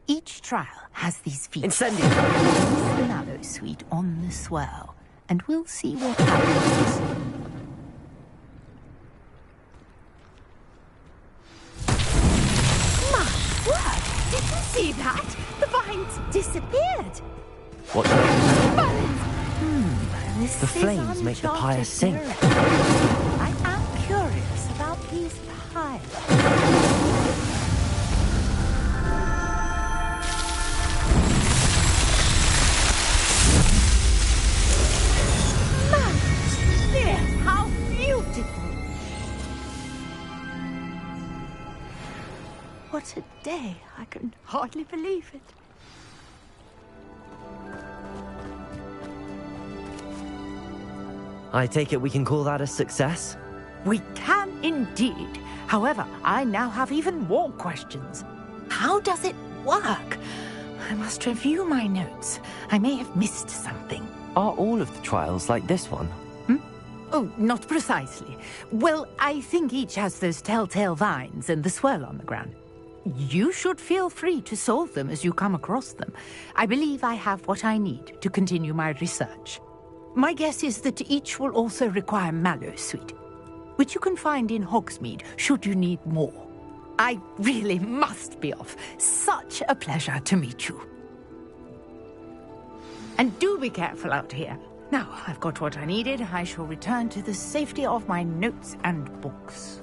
[SPEAKER 10] Each trial has these feet.
[SPEAKER 1] Incendiary!
[SPEAKER 10] Place the mallow sweet on the swell, and we'll see what happens. My word! Did you see that? The vines disappeared.
[SPEAKER 1] What should I do?
[SPEAKER 10] This
[SPEAKER 1] The flames make the pyre sink.
[SPEAKER 10] I am curious about these pyres. Yes, how beautiful! What a day! I can hardly believe it.
[SPEAKER 1] I take it we can call that a success?
[SPEAKER 10] We can indeed. However, I now have even more questions. How does it work? I must review my notes. I may have missed something.
[SPEAKER 1] Are all of the trials like this one?
[SPEAKER 10] Oh, not precisely. Well, I think each has those telltale vines and the swirl on the ground. You should feel free to solve them as you come across them. I believe I have what I need to continue my research. My guess is that each will also require mallow sweet, which you can find in Hogsmeade should you need more. I really must be off. Such a pleasure to meet you. And do be careful out here. Now, I've got what I needed. I shall return to the safety of my notes and books.